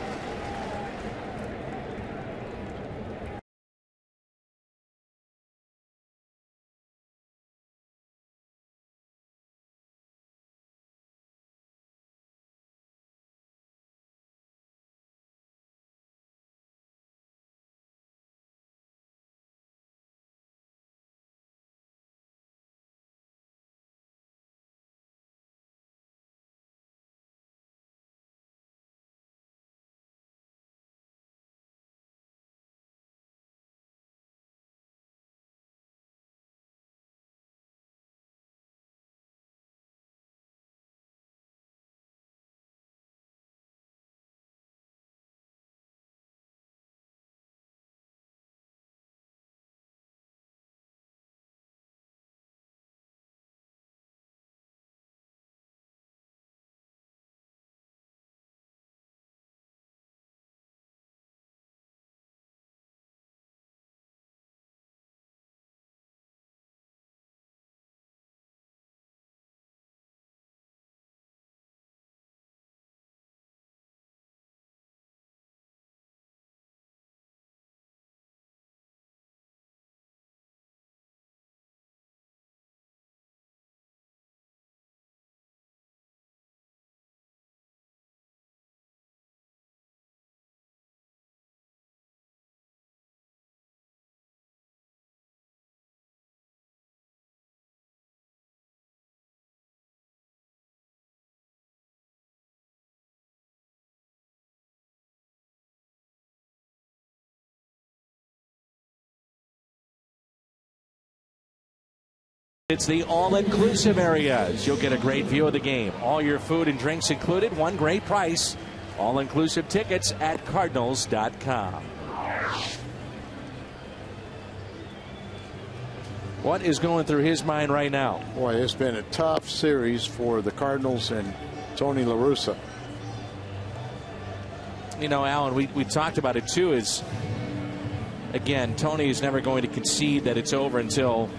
It's the all-inclusive areas. You'll get a great view of the game. All your food and drinks included, one great price. All-inclusive tickets at Cardinals.com. What is going through his mind right now? Boy, it's been a tough series for the Cardinals and Tony La Russa. You know, Alan, we talked about it too. Is again, Tony is never going to concede that it's over until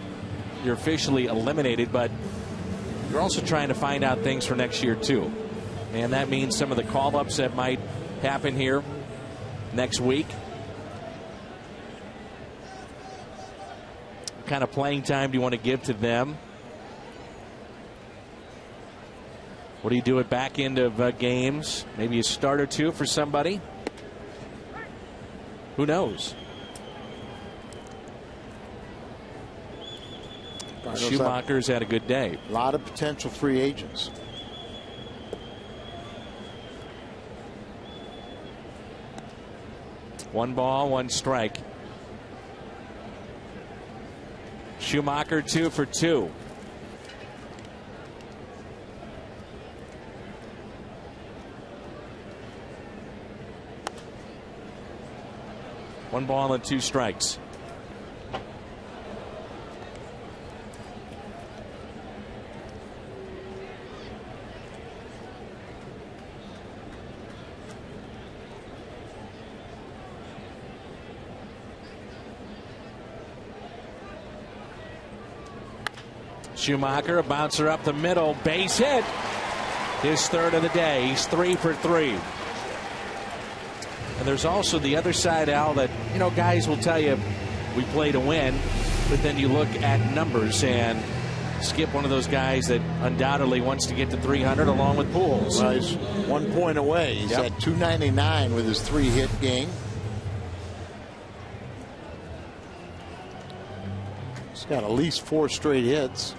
you're officially eliminated, but you're also trying to find out things for next year too, and that means some of the call-ups that might happen here next week. What kind of playing time do you want to give to them? What do you do at back end of games? Maybe a start or two for somebody. Who knows? Schumacher's had a good day. A lot of potential free agents. One ball, one strike. Schumacher 2 for 2. One ball and 2 strikes. Schumacher, a bouncer up the middle, base hit. His third of the day. He's 3 for 3. And there's also the other side, Al, that, you know, guys will tell you we play to win, but then you look at numbers, and Skip, one of those guys that undoubtedly wants to get to 300 along with Pujols. Well, he's 1 point away. He's at 299 with his 3-hit game. He's got at least 4 straight hits.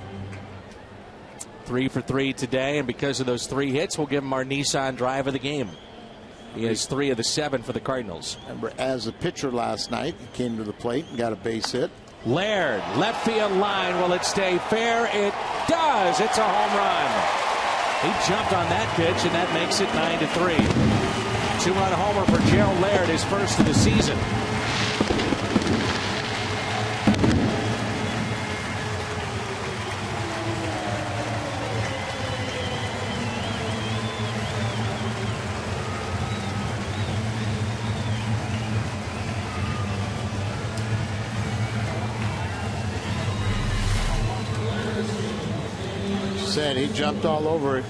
3 for 3 today, and because of those 3 hits, we'll give him our Nissan drive of the game. He has 3 of the 7 for the Cardinals. Remember, as a pitcher last night, he came to the plate and got a base hit. Laird, left field line. Will it stay fair? It does. It's a home run. He jumped on that pitch, and that makes it 9-3. 2-run homer for Gerald Laird, his first of the season. Said he jumped all over it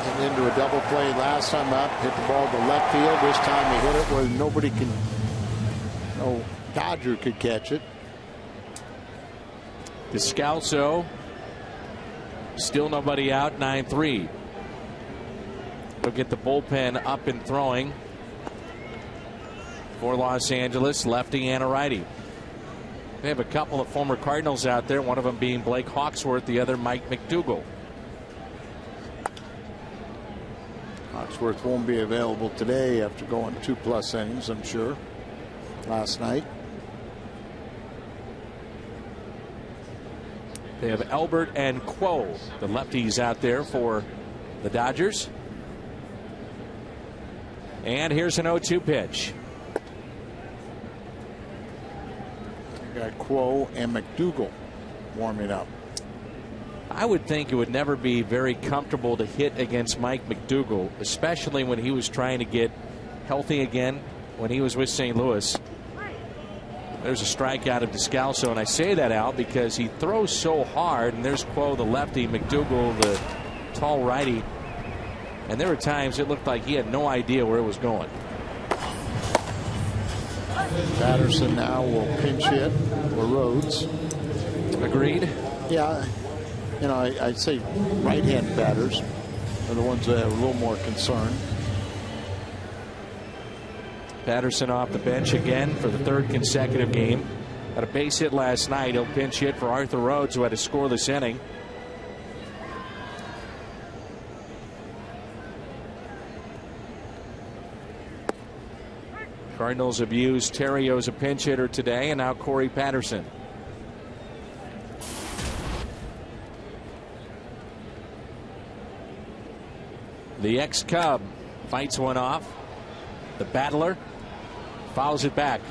and into a double play last time up, hit the ball to left field. This time he hit it where nobody can, no Dodger could catch it. Descalso, still nobody out, 9-3. He'll get the bullpen up and throwing for Los Angeles, lefty and a righty. They have a couple of former Cardinals out there, one of them being Blake Hawksworth, the other Mike McDougall. Hawksworth won't be available today after going 2+ innings, I'm sure, last night. They have Albert and Quo, the lefties, out there for the Dodgers. And here's an 0-2 pitch. Got Quo and McDougall warming up. I would think it would never be very comfortable to hit against Mike McDougall, especially when he was trying to get healthy again when he was with St. Louis. There's a strikeout of Descalso, and I say that out because he throws so hard, and there's Quo, the lefty, McDougall, the tall righty, and there were times it looked like he had no idea where it was going. Patterson now will pinch hit for Rhodes. Agreed. Yeah, you know, I'd say right-hand batters are the ones that have a little more concern. Patterson off the bench again for the 3rd consecutive game. Had a base hit last night. He'll pinch hit for Arthur Rhodes, who had a scoreless inning. Cardinals have used Terrio as a pinch hitter today, and now Corey Patterson. The ex-Cub fights one off. The battler fouls it back.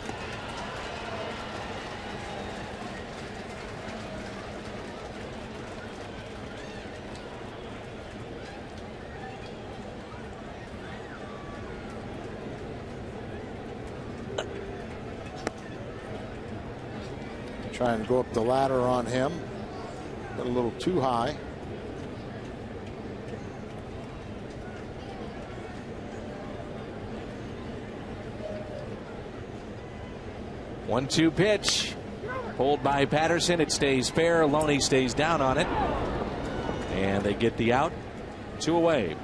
Trying to go up the ladder on him. Got a little too high. One-two pitch. Pulled by Patterson. It stays fair. Loney stays down on it. And they get the out. 2 away.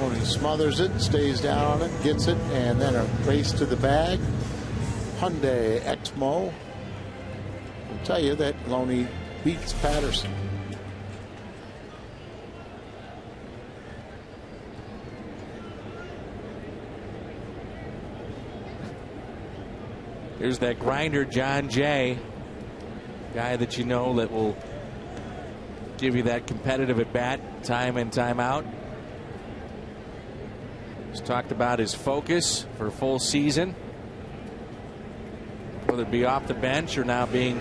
Loney smothers it, stays down on it, gets it, and then a race to the bag. Hyundai Exmo. I'll tell you that Loney beats Patterson. Here's that grinder, John Jay. Guy that you know that will give you that competitive at bat time in, time out. He's talked about his focus for a full season, whether it be off the bench or now being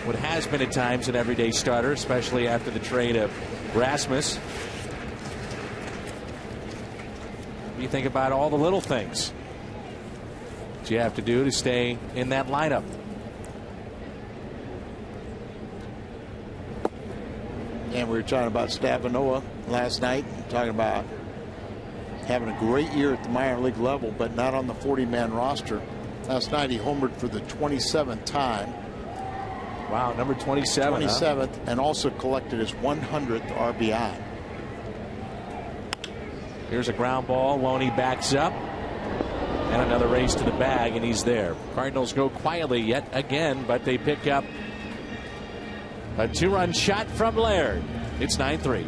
what has been at times an everyday starter, especially after the trade of Rasmus. You think about all the little things that you have to do to stay in that lineup. And we were talking about Stavanoa last night, talking about having a great year at the minor league level, but not on the 40-man roster. Last night he homered for the 27th time. Wow, number 27. 27th, huh? And also collected his 100th RBI. Here's a ground ball. Loney backs up. And another race to the bag, and he's there. Cardinals go quietly yet again, but they pick up a 2-run shot from Laird. It's 9-3.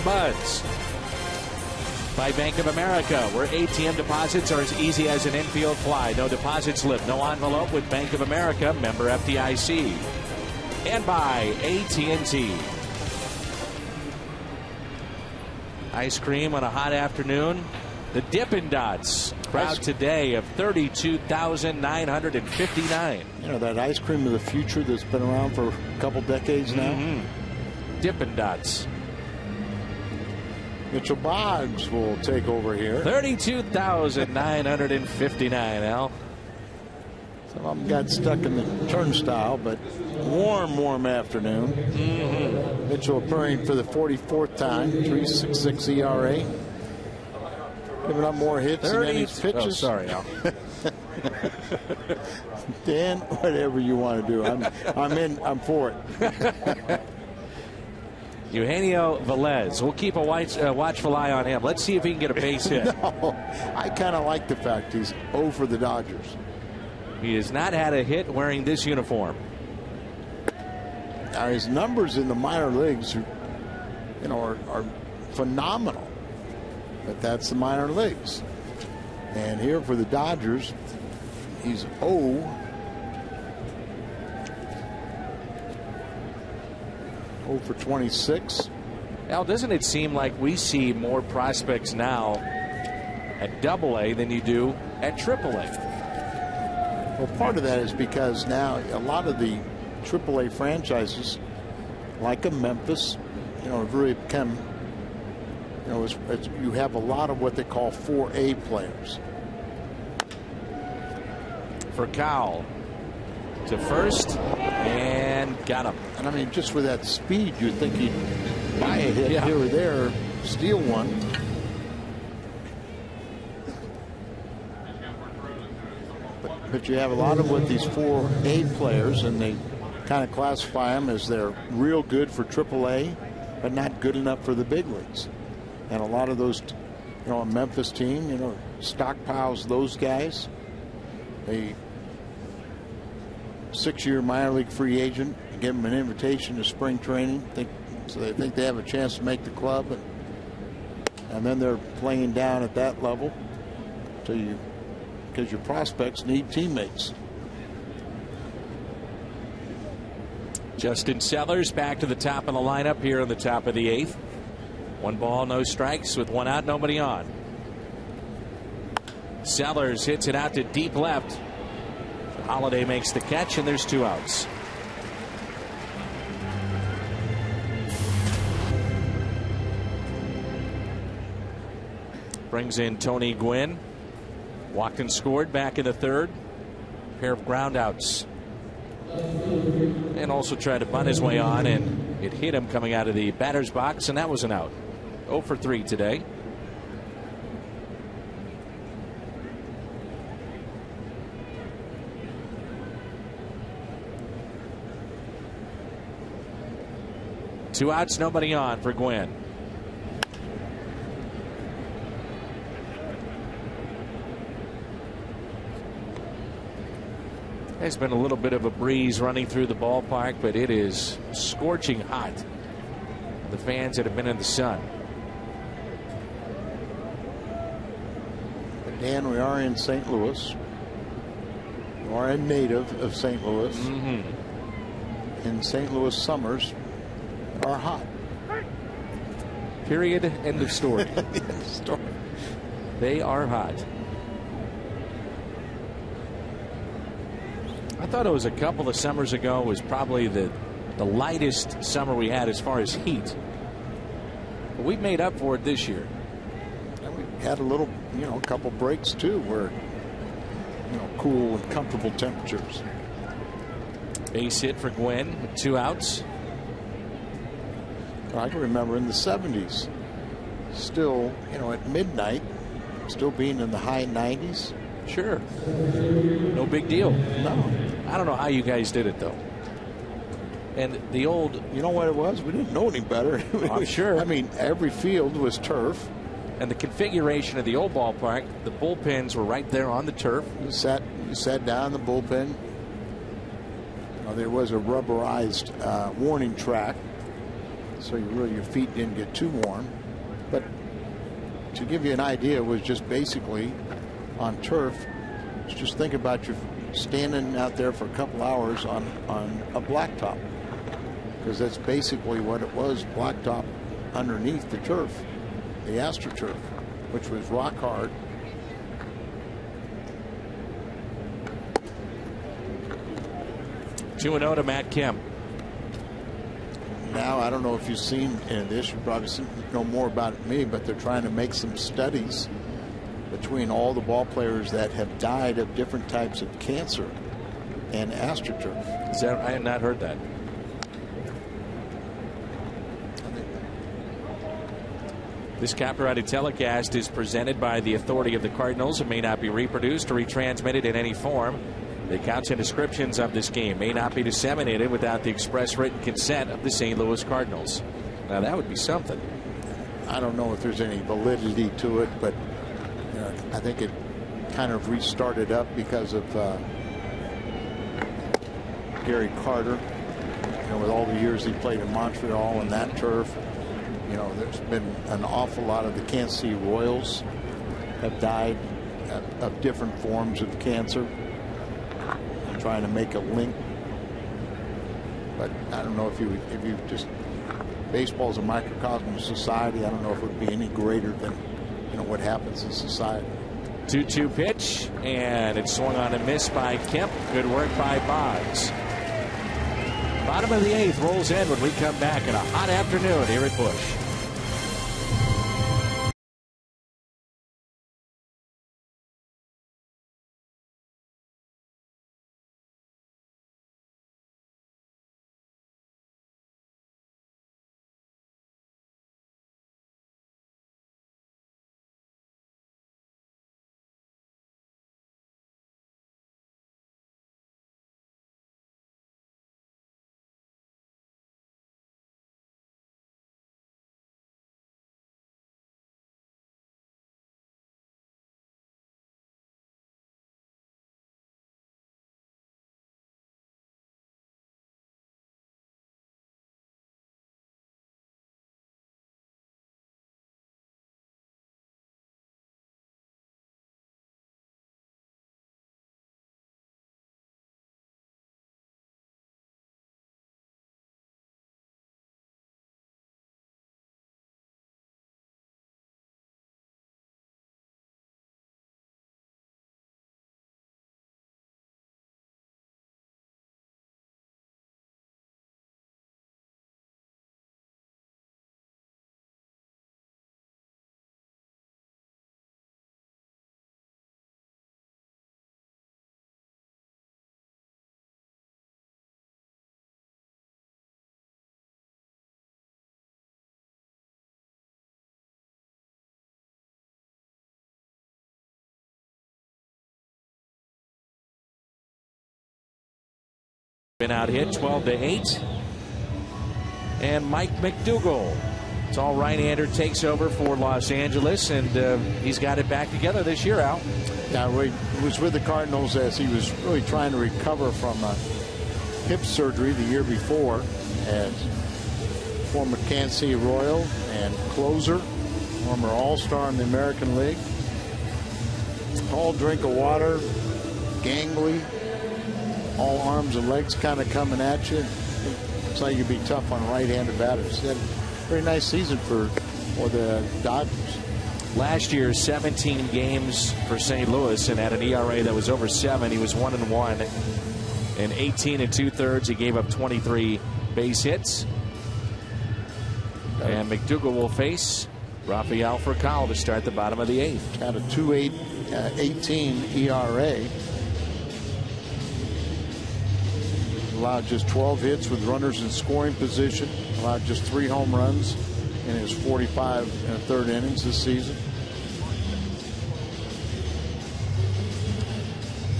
Buds by Bank of America, where ATM deposits are as easy as an infield fly. No deposit slip, no envelope with Bank of America, member FDIC. And by AT&T. Ice cream on a hot afternoon. The Dippin' Dots crowd today of 32,959. You know, that ice cream of the future that's been around for a couple decades now. Dippin' Dots. Mitchell Boggs will take over here. 32,959, Al. Some of them got stuck in the turnstile, but warm afternoon. Mitchell appearing for the 44th time, 3.66 ERA. Giving up more hits than any pitches. Oh, sorry, Al. Dan, whatever you want to do, I'm for it. Eugenio Velez. We'll keep a watchful eye on him. Let's see if he can get a base hit. No, I kind of like the fact he's 0 for the Dodgers. He has not had a hit wearing this uniform. Now his numbers in the minor leagues, are phenomenal. But that's the minor leagues. And here for the Dodgers, he's 0 for 26. Al, doesn't it seem like we see more prospects now at Double-A than you do at Triple-A? Well, part of that is because now a lot of the Triple-A franchises, like a Memphis, have really become, you have a lot of what they call 4A players. For Cowell to first, and got him. And I mean, just with that speed, you'd think he'd buy a hit here or there, steal one. But you have a lot of what these 4A players, and they kind of classify them as they're real good for AAA, but not good enough for the big leagues. And a lot of those, a Memphis team, stockpiles those guys. They 6-year minor league free agent, give them an invitation to spring training, so they think they have a chance to make the club, and then they're playing down at that level because your prospects need teammates. Justin Sellers back to the top of the lineup here in the top of the 8th. 1 ball, no strikes with 1 out, nobody on. Sellers hits it out to deep left. Holiday makes the catch, and there's 2 outs. Brings in Tony Gwynn. Walked and scored back in the 3rd. Pair of ground outs. And also tried to bunt his way on, and it hit him coming out of the batter's box, and that was an out. 0 for 3 today. Two outs, nobody on for Gwynn. There's been a little bit of a breeze running through the ballpark, but it is scorching hot. The fans that have been in the sun. But Dan, we are in St. Louis. You are a native of St. Louis. And St. Louis summers are hot. Period. End of story. End of story. They are hot. I thought it was a couple of summers ago was probably the lightest summer we had as far as heat. But we've made up for it this year. And we had a little, a couple breaks too where, cool and comfortable temperatures. Base hit for Gwynn with 2 outs. I can remember in the 70s, still, at midnight, still being in the high 90s. Sure. No big deal. No. I don't know how you guys did it, though. And the old... You know what it was? We didn't know any better. I'm sure. I mean, every field was turf. And the configuration of the old ballpark, the bullpens were right there on the turf. You sat down in the bullpen. There was a rubberized warning track, so your feet didn't get too warm. But to give you an idea, it was just basically on turf. Just think about you standing out there for a couple hours on a blacktop, because that's basically what it was, blacktop underneath the turf, the AstroTurf, which was rock hard. Two and 0 to Matt Kemp. Now, I don't know if you've seen this, you probably know more about it than me, but they're trying to make some studies between all the ball players that have died of different types of cancer and AstroTurf. Is that, I had not heard that. This copyrighted telecast is presented by the authority of the Cardinals and may not be reproduced or retransmitted in any form. The accounts and descriptions of this game may not be disseminated without the express written consent of the St. Louis Cardinals. Now, that would be something. I don't know if there's any validity to it, but I think it kind of restarted up because of Gary Carter. With all the years he played in Montreal and that turf, there's been an awful lot of the Kansas City Royals have died of different forms of cancer. I'm trying to make a link, but I don't know if you just, baseball is a microcosm of society. I don't know if it would be any greater than what happens in society. 2-2 pitch, and it's swung on and missed by Kemp. Good work by Boggs. Bottom of the 8th rolls in when we come back in a hot afternoon here at Busch. Been out hit 12-8. And Mike McDougall, tall right-hander, takes over for Los Angeles, and he's got it back together this year, Al. Yeah, he was with the Cardinals as he was really trying to recover from hip surgery the year before, as former Kansas City Royal and closer, former All-Star in the American League. Tall drink of water, gangly, all arms and legs kind of coming at you. Looks like you'd be tough on right-handed batters. He had a very nice season for the Dodgers. Last year, 17 games for St. Louis and had an ERA that was over 7. He was 1-1 in 18 2/3. He gave up 23 base hits. And McDougall will face Rafael Furcal to start the bottom of the 8th. Had a 2.18 ERA. Allowed just 12 hits with runners in scoring position. Allowed just 3 home runs in his 45 1/3 innings this season.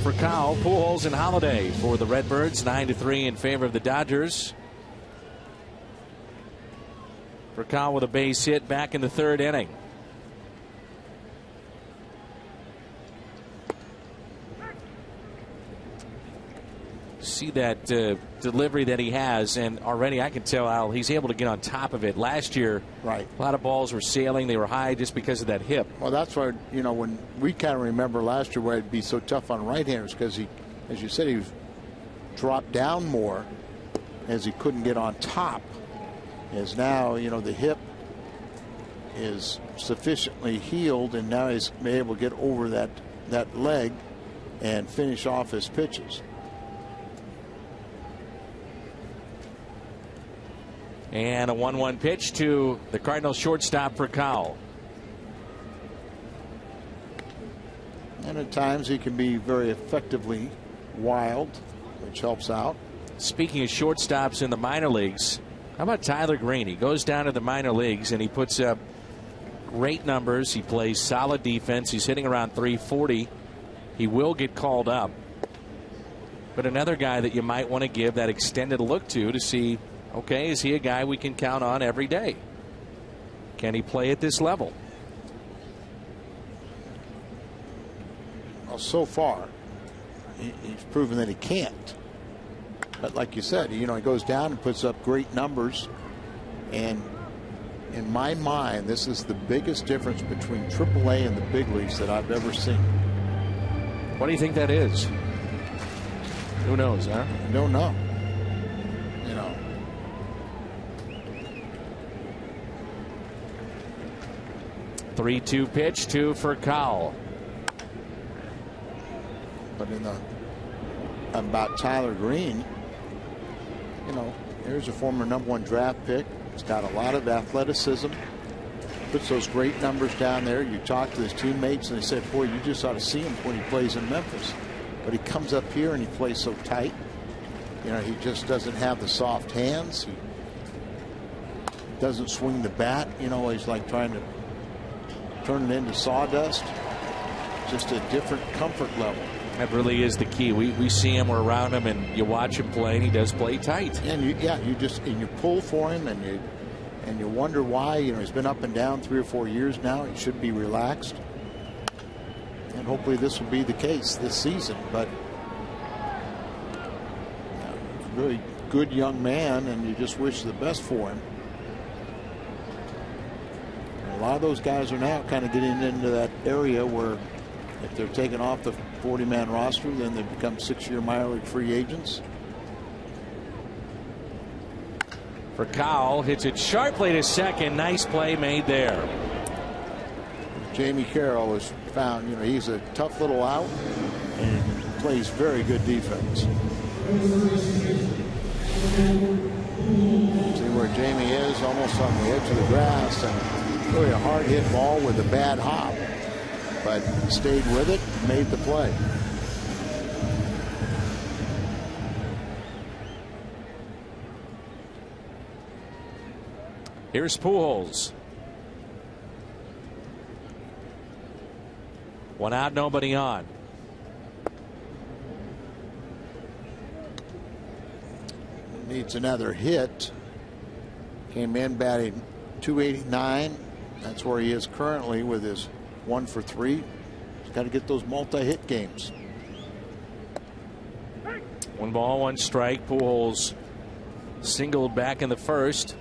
Furcal, Pujols, and Holiday for the Redbirds, 9-3 in favor of the Dodgers. Furcal with a base hit back in the 3rd inning. See that delivery that he has, and already I can tell, Al, he's able to get on top of it. Last year, right, a lot of balls were sailing. They were high just because of that hip. Well, that's why, when we kind of remember last year why it'd be so tough on right-handers, because he, as you said, he was dropped down more as he couldn't get on top. As now, the hip is sufficiently healed, and now he's able to get over that leg and finish off his pitches. And a 1-1 pitch to the Cardinals shortstop Furcal. And at times he can be very effectively wild, which helps out. Speaking of shortstops in the minor leagues, how about Tyler Green? He goes down to the minor leagues and he puts up great numbers. He plays solid defense. He's hitting around 340. He will get called up. But another guy that you might want to give that extended look to see, okay, is he a guy we can count on every day? Can he play at this level? Well, so far, he's proven that he can't. But like you said, he goes down and puts up great numbers. And in my mind, this is the biggest difference between AAA and the big leagues that I've ever seen. What do you think that is? Who knows, huh? I don't know. 3-2 pitch, 2 for Cowell. But about Tyler Green, here's a former #1 draft pick. He's got a lot of athleticism. Puts those great numbers down there. You talk to his teammates and they say, boy, you just ought to see him when he plays in Memphis. But he comes up here and he plays so tight. He just doesn't have the soft hands. He doesn't swing the bat. He's like trying to turn it into sawdust. Just a different comfort level. That really is the key. We see him, we're around him, and you watch him play, and he does play tight. And you pull for him, and you wonder why. He's been up and down 3 or 4 years now. He should be relaxed, and hopefully this will be the case this season. But he's a really good young man, and you just wish the best for him. And a lot of those guys are now kind of getting into that area where, if they're taken off the 40-man roster, then they become 6-year minor league free agents. For Cowell, hits it sharply to second. Nice play made there. Jamie Carroll has found, he's a tough little out and plays very good defense. See where Jamie is, almost on the edge of the grass, and really a hard hit ball with a bad hop. But stayed with it, made the play. Here's Pujols. 1 out, nobody on. Needs another hit. Came in batting .289. That's where he is currently with his 1 for 3. He's got to get those multi-hit games. 1 ball, 1 strike. Pujols singled back in the first,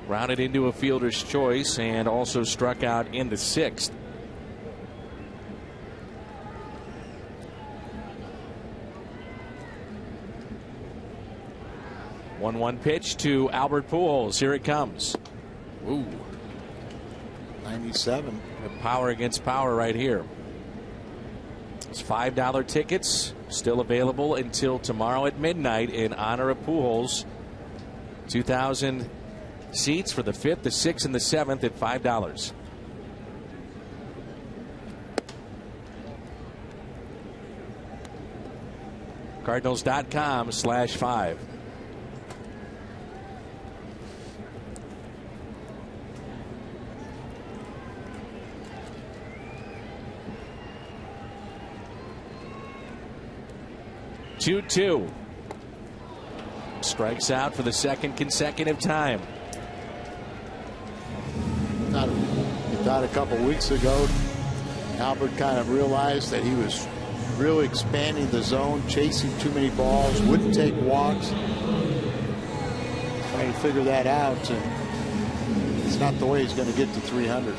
rounded into a fielder's choice, and also struck out in the 6th. One pitch to Albert Pujols. Here it comes. Ooh. 97. Power against power right here. It's $5 tickets still available until tomorrow at midnight in honor of Pujols. 2,000 seats for the 5th, the 6th, and the 7th at $5. Cardinals.com/5. Two. Strikes out for the 2nd consecutive time. You thought a couple weeks ago Albert kind of realized that he was really expanding the zone, chasing too many balls, wouldn't take walks. Trying to figure that out, and it's not the way he's going to get to 300.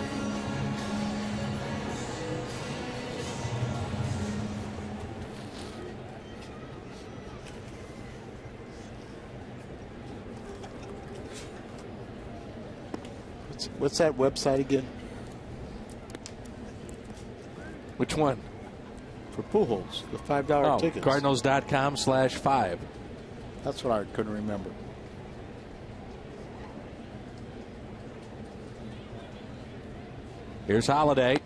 What's that website again? Which one? For Pujols, the $5 tickets. Cardinals.com/5. That's what I couldn't remember. Here's Holiday.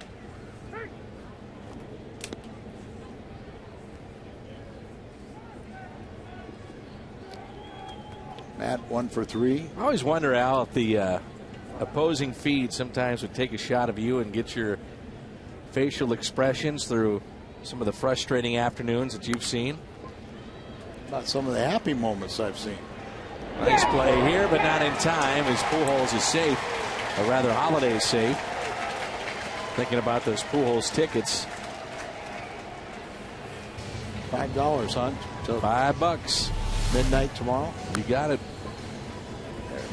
Matt 1 for 3. I always wonder, Al, if the opposing feed sometimes would take a shot of you and get your facial expressions through some of the frustrating afternoons that you've seen. About some of the happy moments I've seen. Nice play here, but not in time as Pujols is safe, or rather Holiday is safe. Thinking about those Pujols tickets. $5, huh? So $5. Midnight tomorrow. You got it.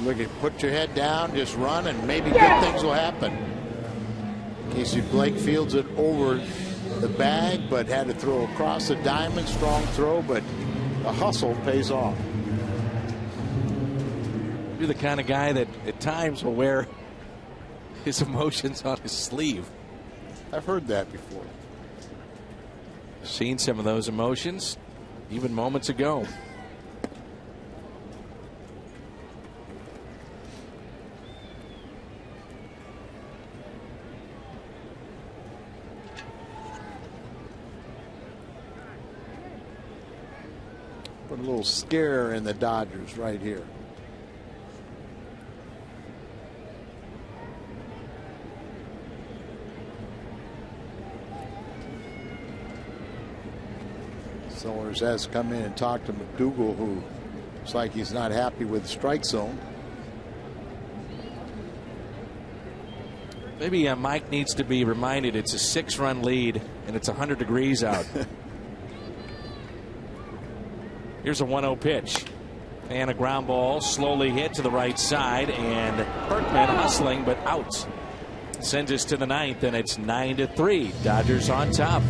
Look at, put your head down, just run, and maybe good things will happen. Casey Blake fields it over the bag, but had to throw across the diamond. Strong throw, but the hustle pays off. You're the kind of guy that at times will wear his emotions on his sleeve. I've heard that before. Seen some of those emotions even moments ago. Put a little scare in the Dodgers right here. Sellers has come in and talked to McDougal, who looks like he's not happy with the strike zone. Maybe Mike needs to be reminded it's a 6-run lead and it's 100 degrees out. Here's a 1-0 pitch. And a ground ball slowly hit to the right side, and Berkman hustling but out. Sends us to the 9th, and it's 9-3. Dodgers on top.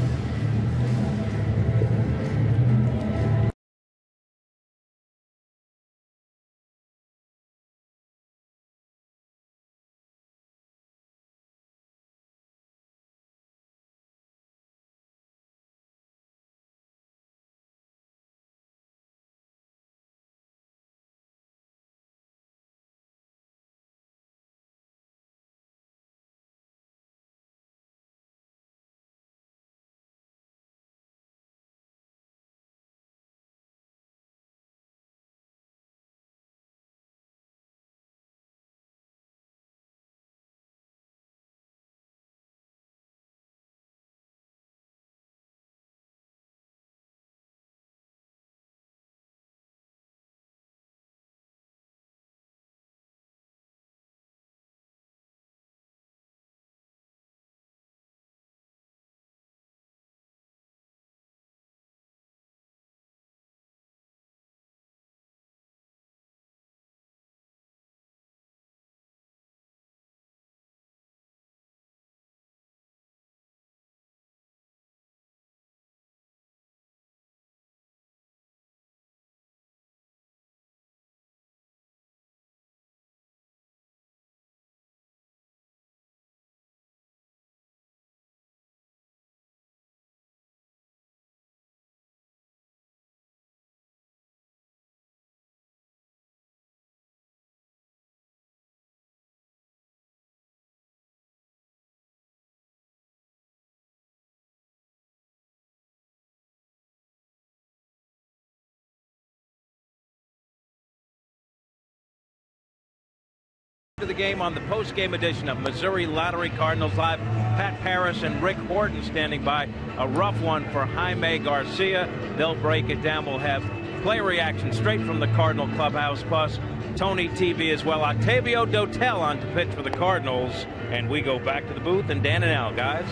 To the game on the post-game edition of Missouri Lottery Cardinals Live. Pat Parris and Rick Horton standing by. A rough one for Jaime Garcia. They'll break it down. We'll have player reaction straight from the Cardinal clubhouse, plus Tony TV as well. Octavio Dotel on to pitch for the Cardinals, and we go back to the booth and Dan and Al, guys.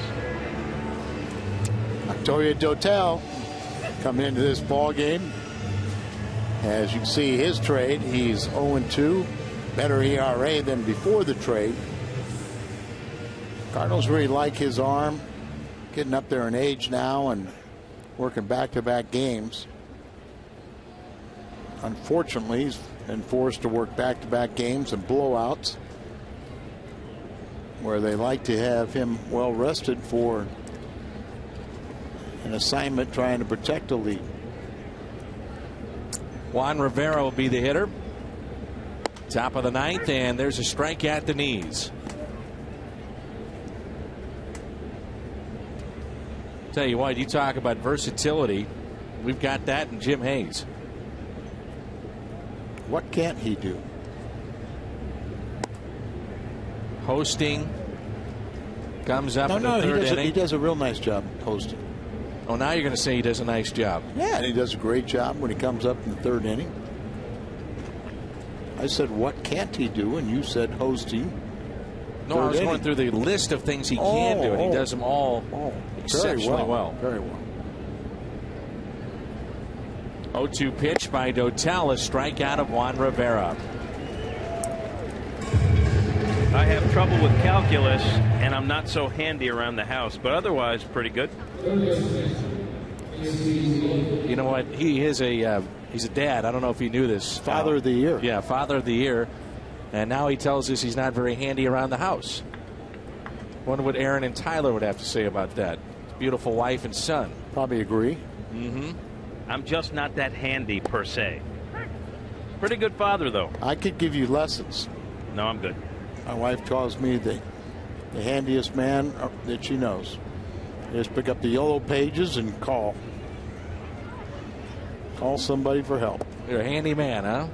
Octavio Dotel coming into this ball game. As you can see, his trade, he's 0-2. Better ERA than before the trade. Cardinals really like his arm, getting up there in age now and working back-to-back games. Unfortunately, he's been forced to work back-to-back games and blowouts, where they like to have him well rested for an assignment trying to protect a lead. Juan Rivera will be the hitter. Top of the 9th, and there's a strike at the knees. Tell you what, you talk about versatility. We've got that in Jim Hayes. What can't he do? hosting. Comes up in the No, third inning. he does a real nice job hosting. Oh, now you're going to say he does a nice job. Yeah, and he does a great job when he comes up in the third inning. I said, what can't he do? And you said hosting. No, I was going through the list of things he can do, and he does them all exceptionally well. Very well. 0-2 pitch by Dotel, a strikeout of Juan Rivera. I have trouble with calculus, and I'm not so handy around the house, but otherwise pretty good. You know what? He is he's a dad. I don't know if you knew this. Father of the year. Yeah, father of the year. And now he tells us he's not very handy around the house. Wonder what Aaron and Tyler would have to say about that. Beautiful wife and son. Probably agree. Mm-hmm. I'm just not that handy per se. Pretty good father, though. I could give you lessons. No, I'm good. My wife calls me the handiest man that she knows. Just pick up the yellow pages and call. Call somebody for help. You're a handy man, huh?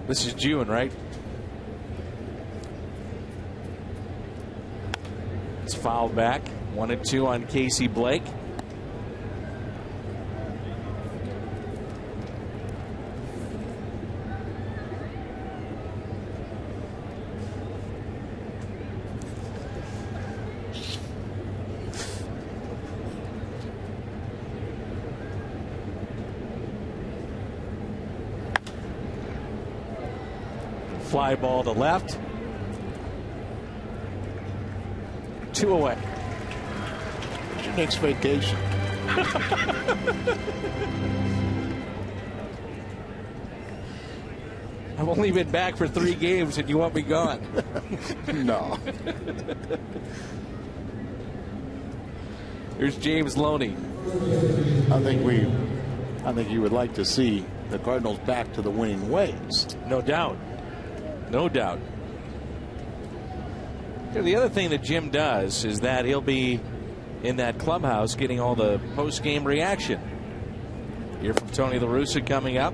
This is June, right? It's fouled back. 1-2 on Casey Blake. Fly ball to left. 2 away. What's your next vacation? I've only been back for 3 games and you want me gone. No. Here's James Loney. I think you would like to see the Cardinals back to the winning ways. No doubt. No doubt. The other thing that Jim does is that he'll be in that clubhouse getting all the post-game reaction. Hear from Tony La Russa coming up.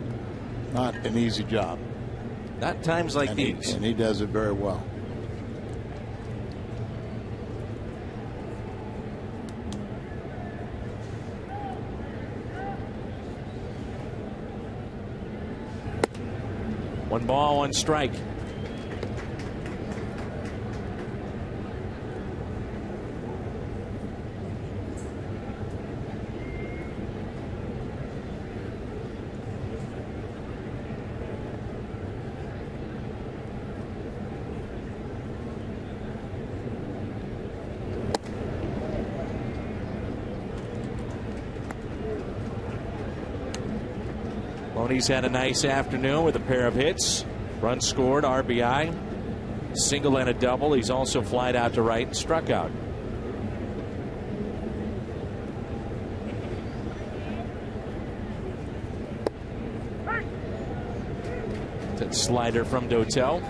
Not an easy job. Not times like these. And he does it very well. One ball, one strike. Loney's had a nice afternoon with a pair of hits. Run scored, RBI, single and a double. He's also flied out to right and struck out. That slider from Dotel.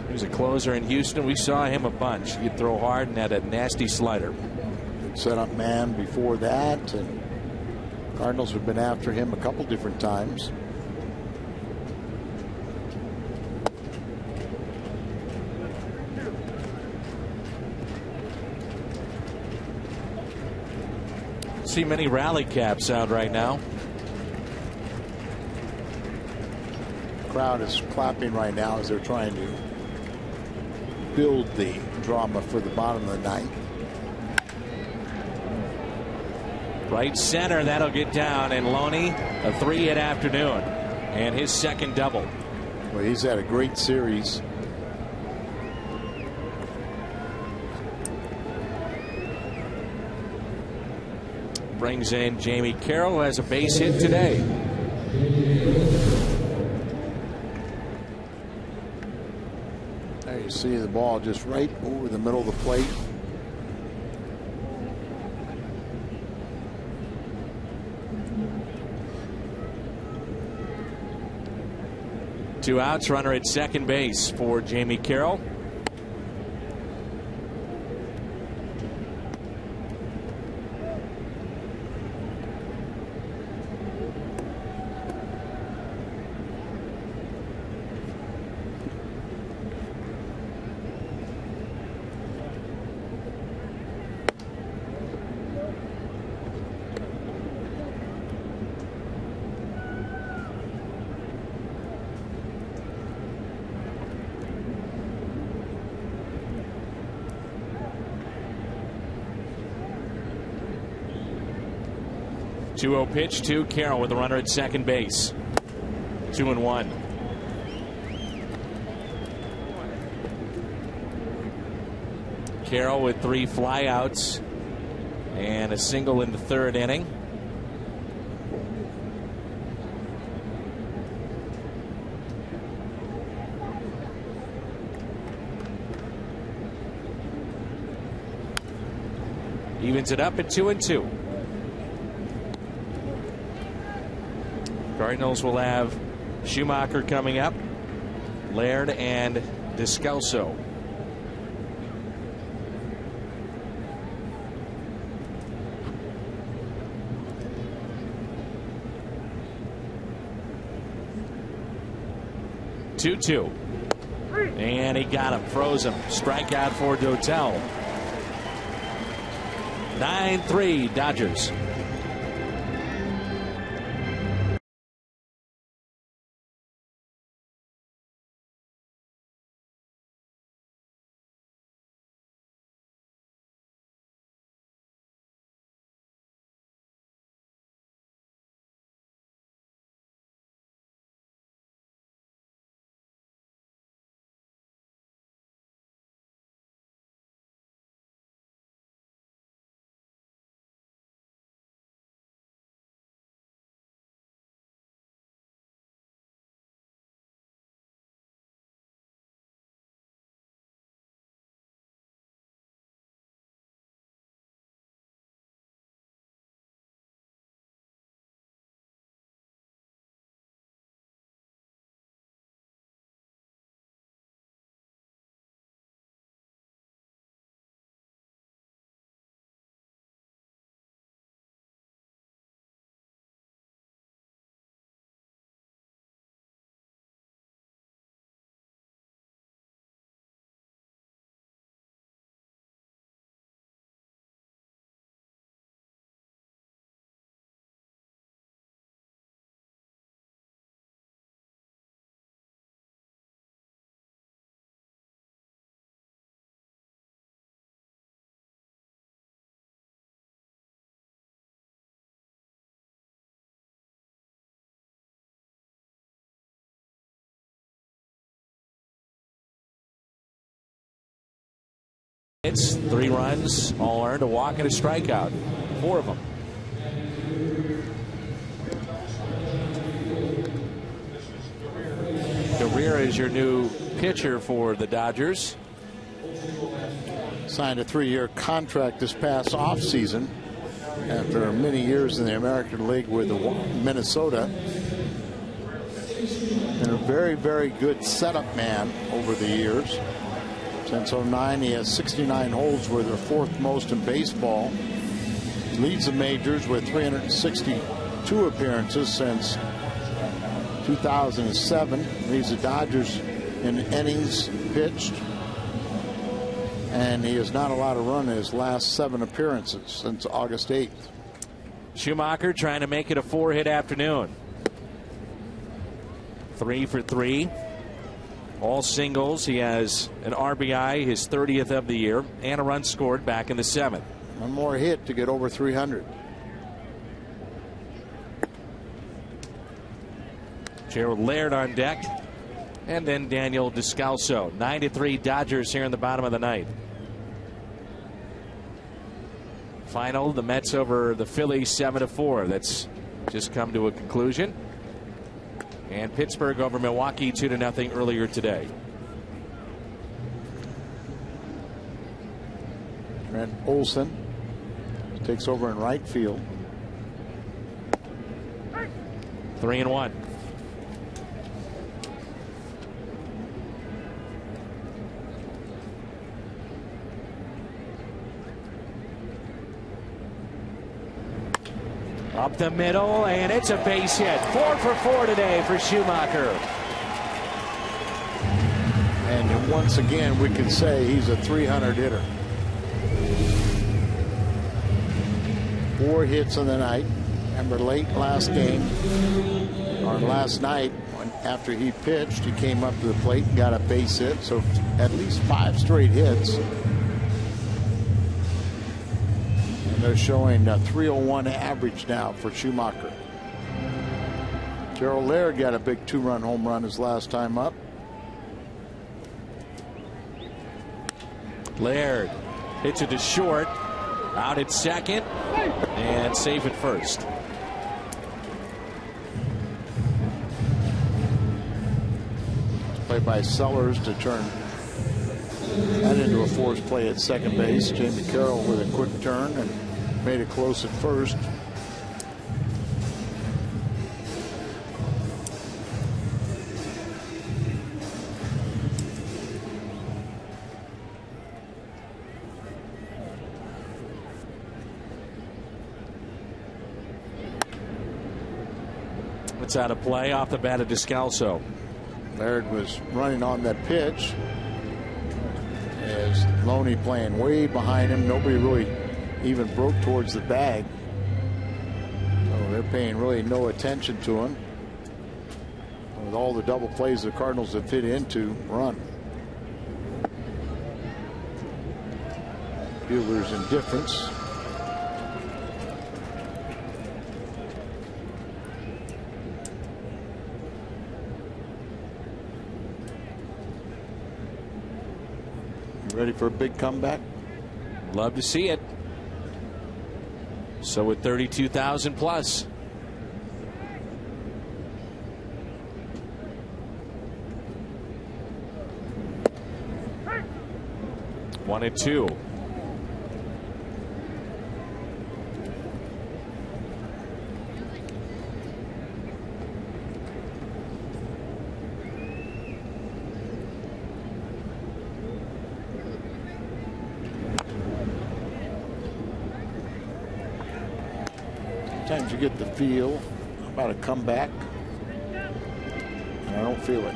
He was a closer in Houston. We saw him a bunch. He'd throw hard and had a nasty slider. Set up man before that, and Cardinals have been after him a couple different times. See many rally caps out right now. Crowd is clapping right now as they're trying to build the drama for the bottom of the ninth. Right center, that'll get down, and Loney, a 3-hit afternoon, and his second double. Well, he's had a great series. Brings in Jamie Carroll, who has a base hit today. There you see the ball just right over the middle of the plate. Two outs, runner at second base for Jamie Carroll. 2-0 pitch to Carroll with a runner at second base. 2-1. Carroll with 3 flyouts and a single in the third inning. Evens it up at 2-2. Cardinals will have Schumacher coming up, Laird and Descalso. Two. And he got him, froze him. Strikeout for Dotel. 9-3 Dodgers. Hits, 3 runs, all earned, a walk and a strikeout. 4 of them. Guerrero is your new pitcher for the Dodgers. Signed a 3-year contract this past offseason after many years in the American League with Minnesota. And a very, very good setup man over the years. Since 09, he has 69 holds, where they're 4th most in baseball. He leads the majors with 362 appearances since 2007. Leads the Dodgers in innings pitched. And he has not allowed a run in his last 7 appearances since August 8th. Schumacher trying to make it a 4-hit afternoon. 3 for 3. All singles. He has an RBI, his 30th of the year, and a run scored back in the 7th. One more hit to get over 300. Gerald Laird on deck, and then Daniel Descalso. 9-3 Dodgers here in the bottom of the ninth. Final, the Mets over the Phillies 7-4. That's just come to a conclusion. And Pittsburgh over Milwaukee 2-0 earlier today. Trent Olson takes over in right field. 3-1. Up the middle, and it's a base hit. 4 for 4 today for Schumacher. And once again, we can say he's a 300 hitter. 4 hits in the night. Remember, late last game, or last night, after he pitched, he came up to the plate and got a base hit. So at least 5 straight hits. They're showing a 301 average now for Schumacher. Gerald Laird got a big 2-run home run his last time up. Laird hits it to short. Out at second. And safe at first. Play by Sellers to turn that into a forced play at second base. Jamie Carroll with a quick turn and made it close at first. It's out of play off the bat of Descalso. Laird was running on that pitch as Loney playing way behind him. Nobody really even broke towards the bag. So they're paying really no attention to him. With all the double plays the Cardinals have fit into, run. Buehler's indifference. Ready for a big comeback? Love to see it. So with 32,000 plus. One and two. Sometimes you get the feel about a comeback, and I don't feel it.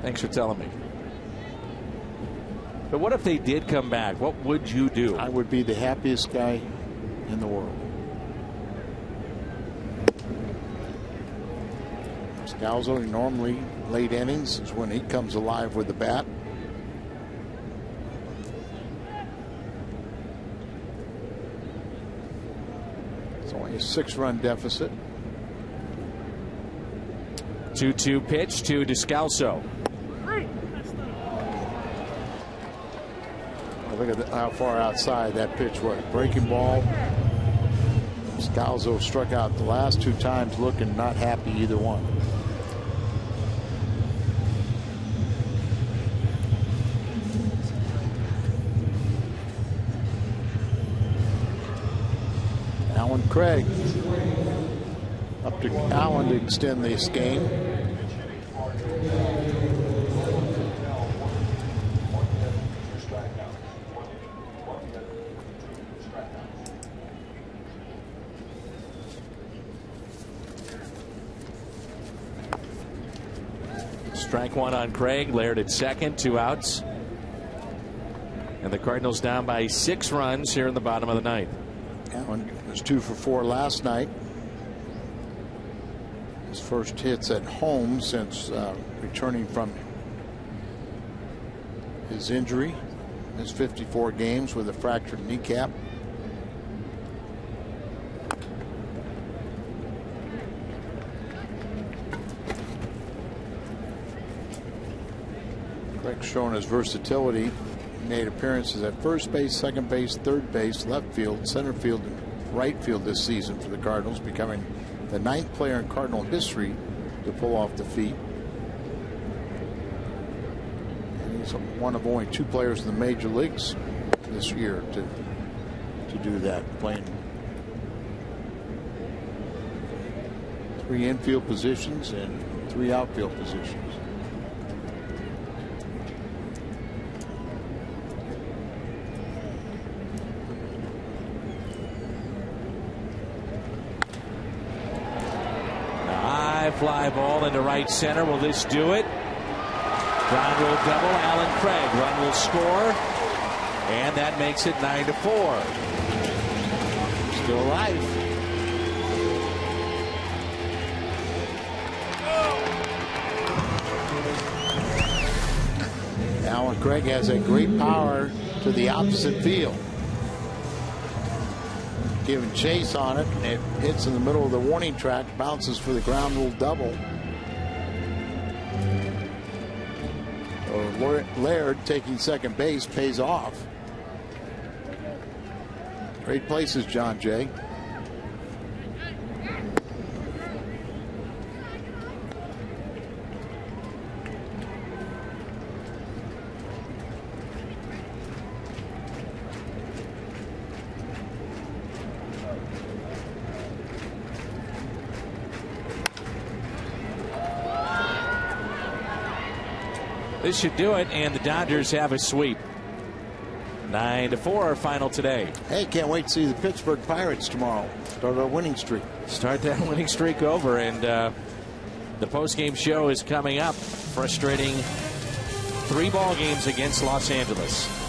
Thanks for telling me. But what if they did come back? What would you do? I would be the happiest guy in the world. Scalzo, normally late innings is when he comes alive with the bat. It's only a 6-run deficit. 2-2 pitch to Descalso. Look at how far outside that pitch was. Breaking ball. Scalzo struck out the last 2 times, looking not happy either one. Alan Craig up to Allen to extend this game. Strike one on Craig. Laird at second, 2 outs. And the Cardinals down by 6 runs here in the bottom of the 9th. Allen was 2 for 4 last night. His first hits at home since returning from his injury. His 54 games with a fractured kneecap. Craig's showing his versatility. He made appearances at first base, second base, third base, left field, center field, and right field this season for the Cardinals, becoming the 9th player in Cardinal history to pull off the feet. And he's one of only 2 players in the major leagues this year to do that, playing 3 infield positions and 3 outfield positions. Fly ball into right center. Will this do it? Ground rule double. Alan Craig. Run will score. And that makes it 9-4. Still alive. Alan Craig has a great power to the opposite field. Giving chase on it, and it hits in the middle of the warning track, bounces for the ground rule double. Laird taking second base pays off. Great places, John Jay. This should do it, and the Dodgers have a sweep. 9-4 our final today. Hey, can't wait to see the Pittsburgh Pirates tomorrow. Start our winning streak. Start that winning streak over, and the postgame show is coming up. Frustrating 3 ball games against Los Angeles.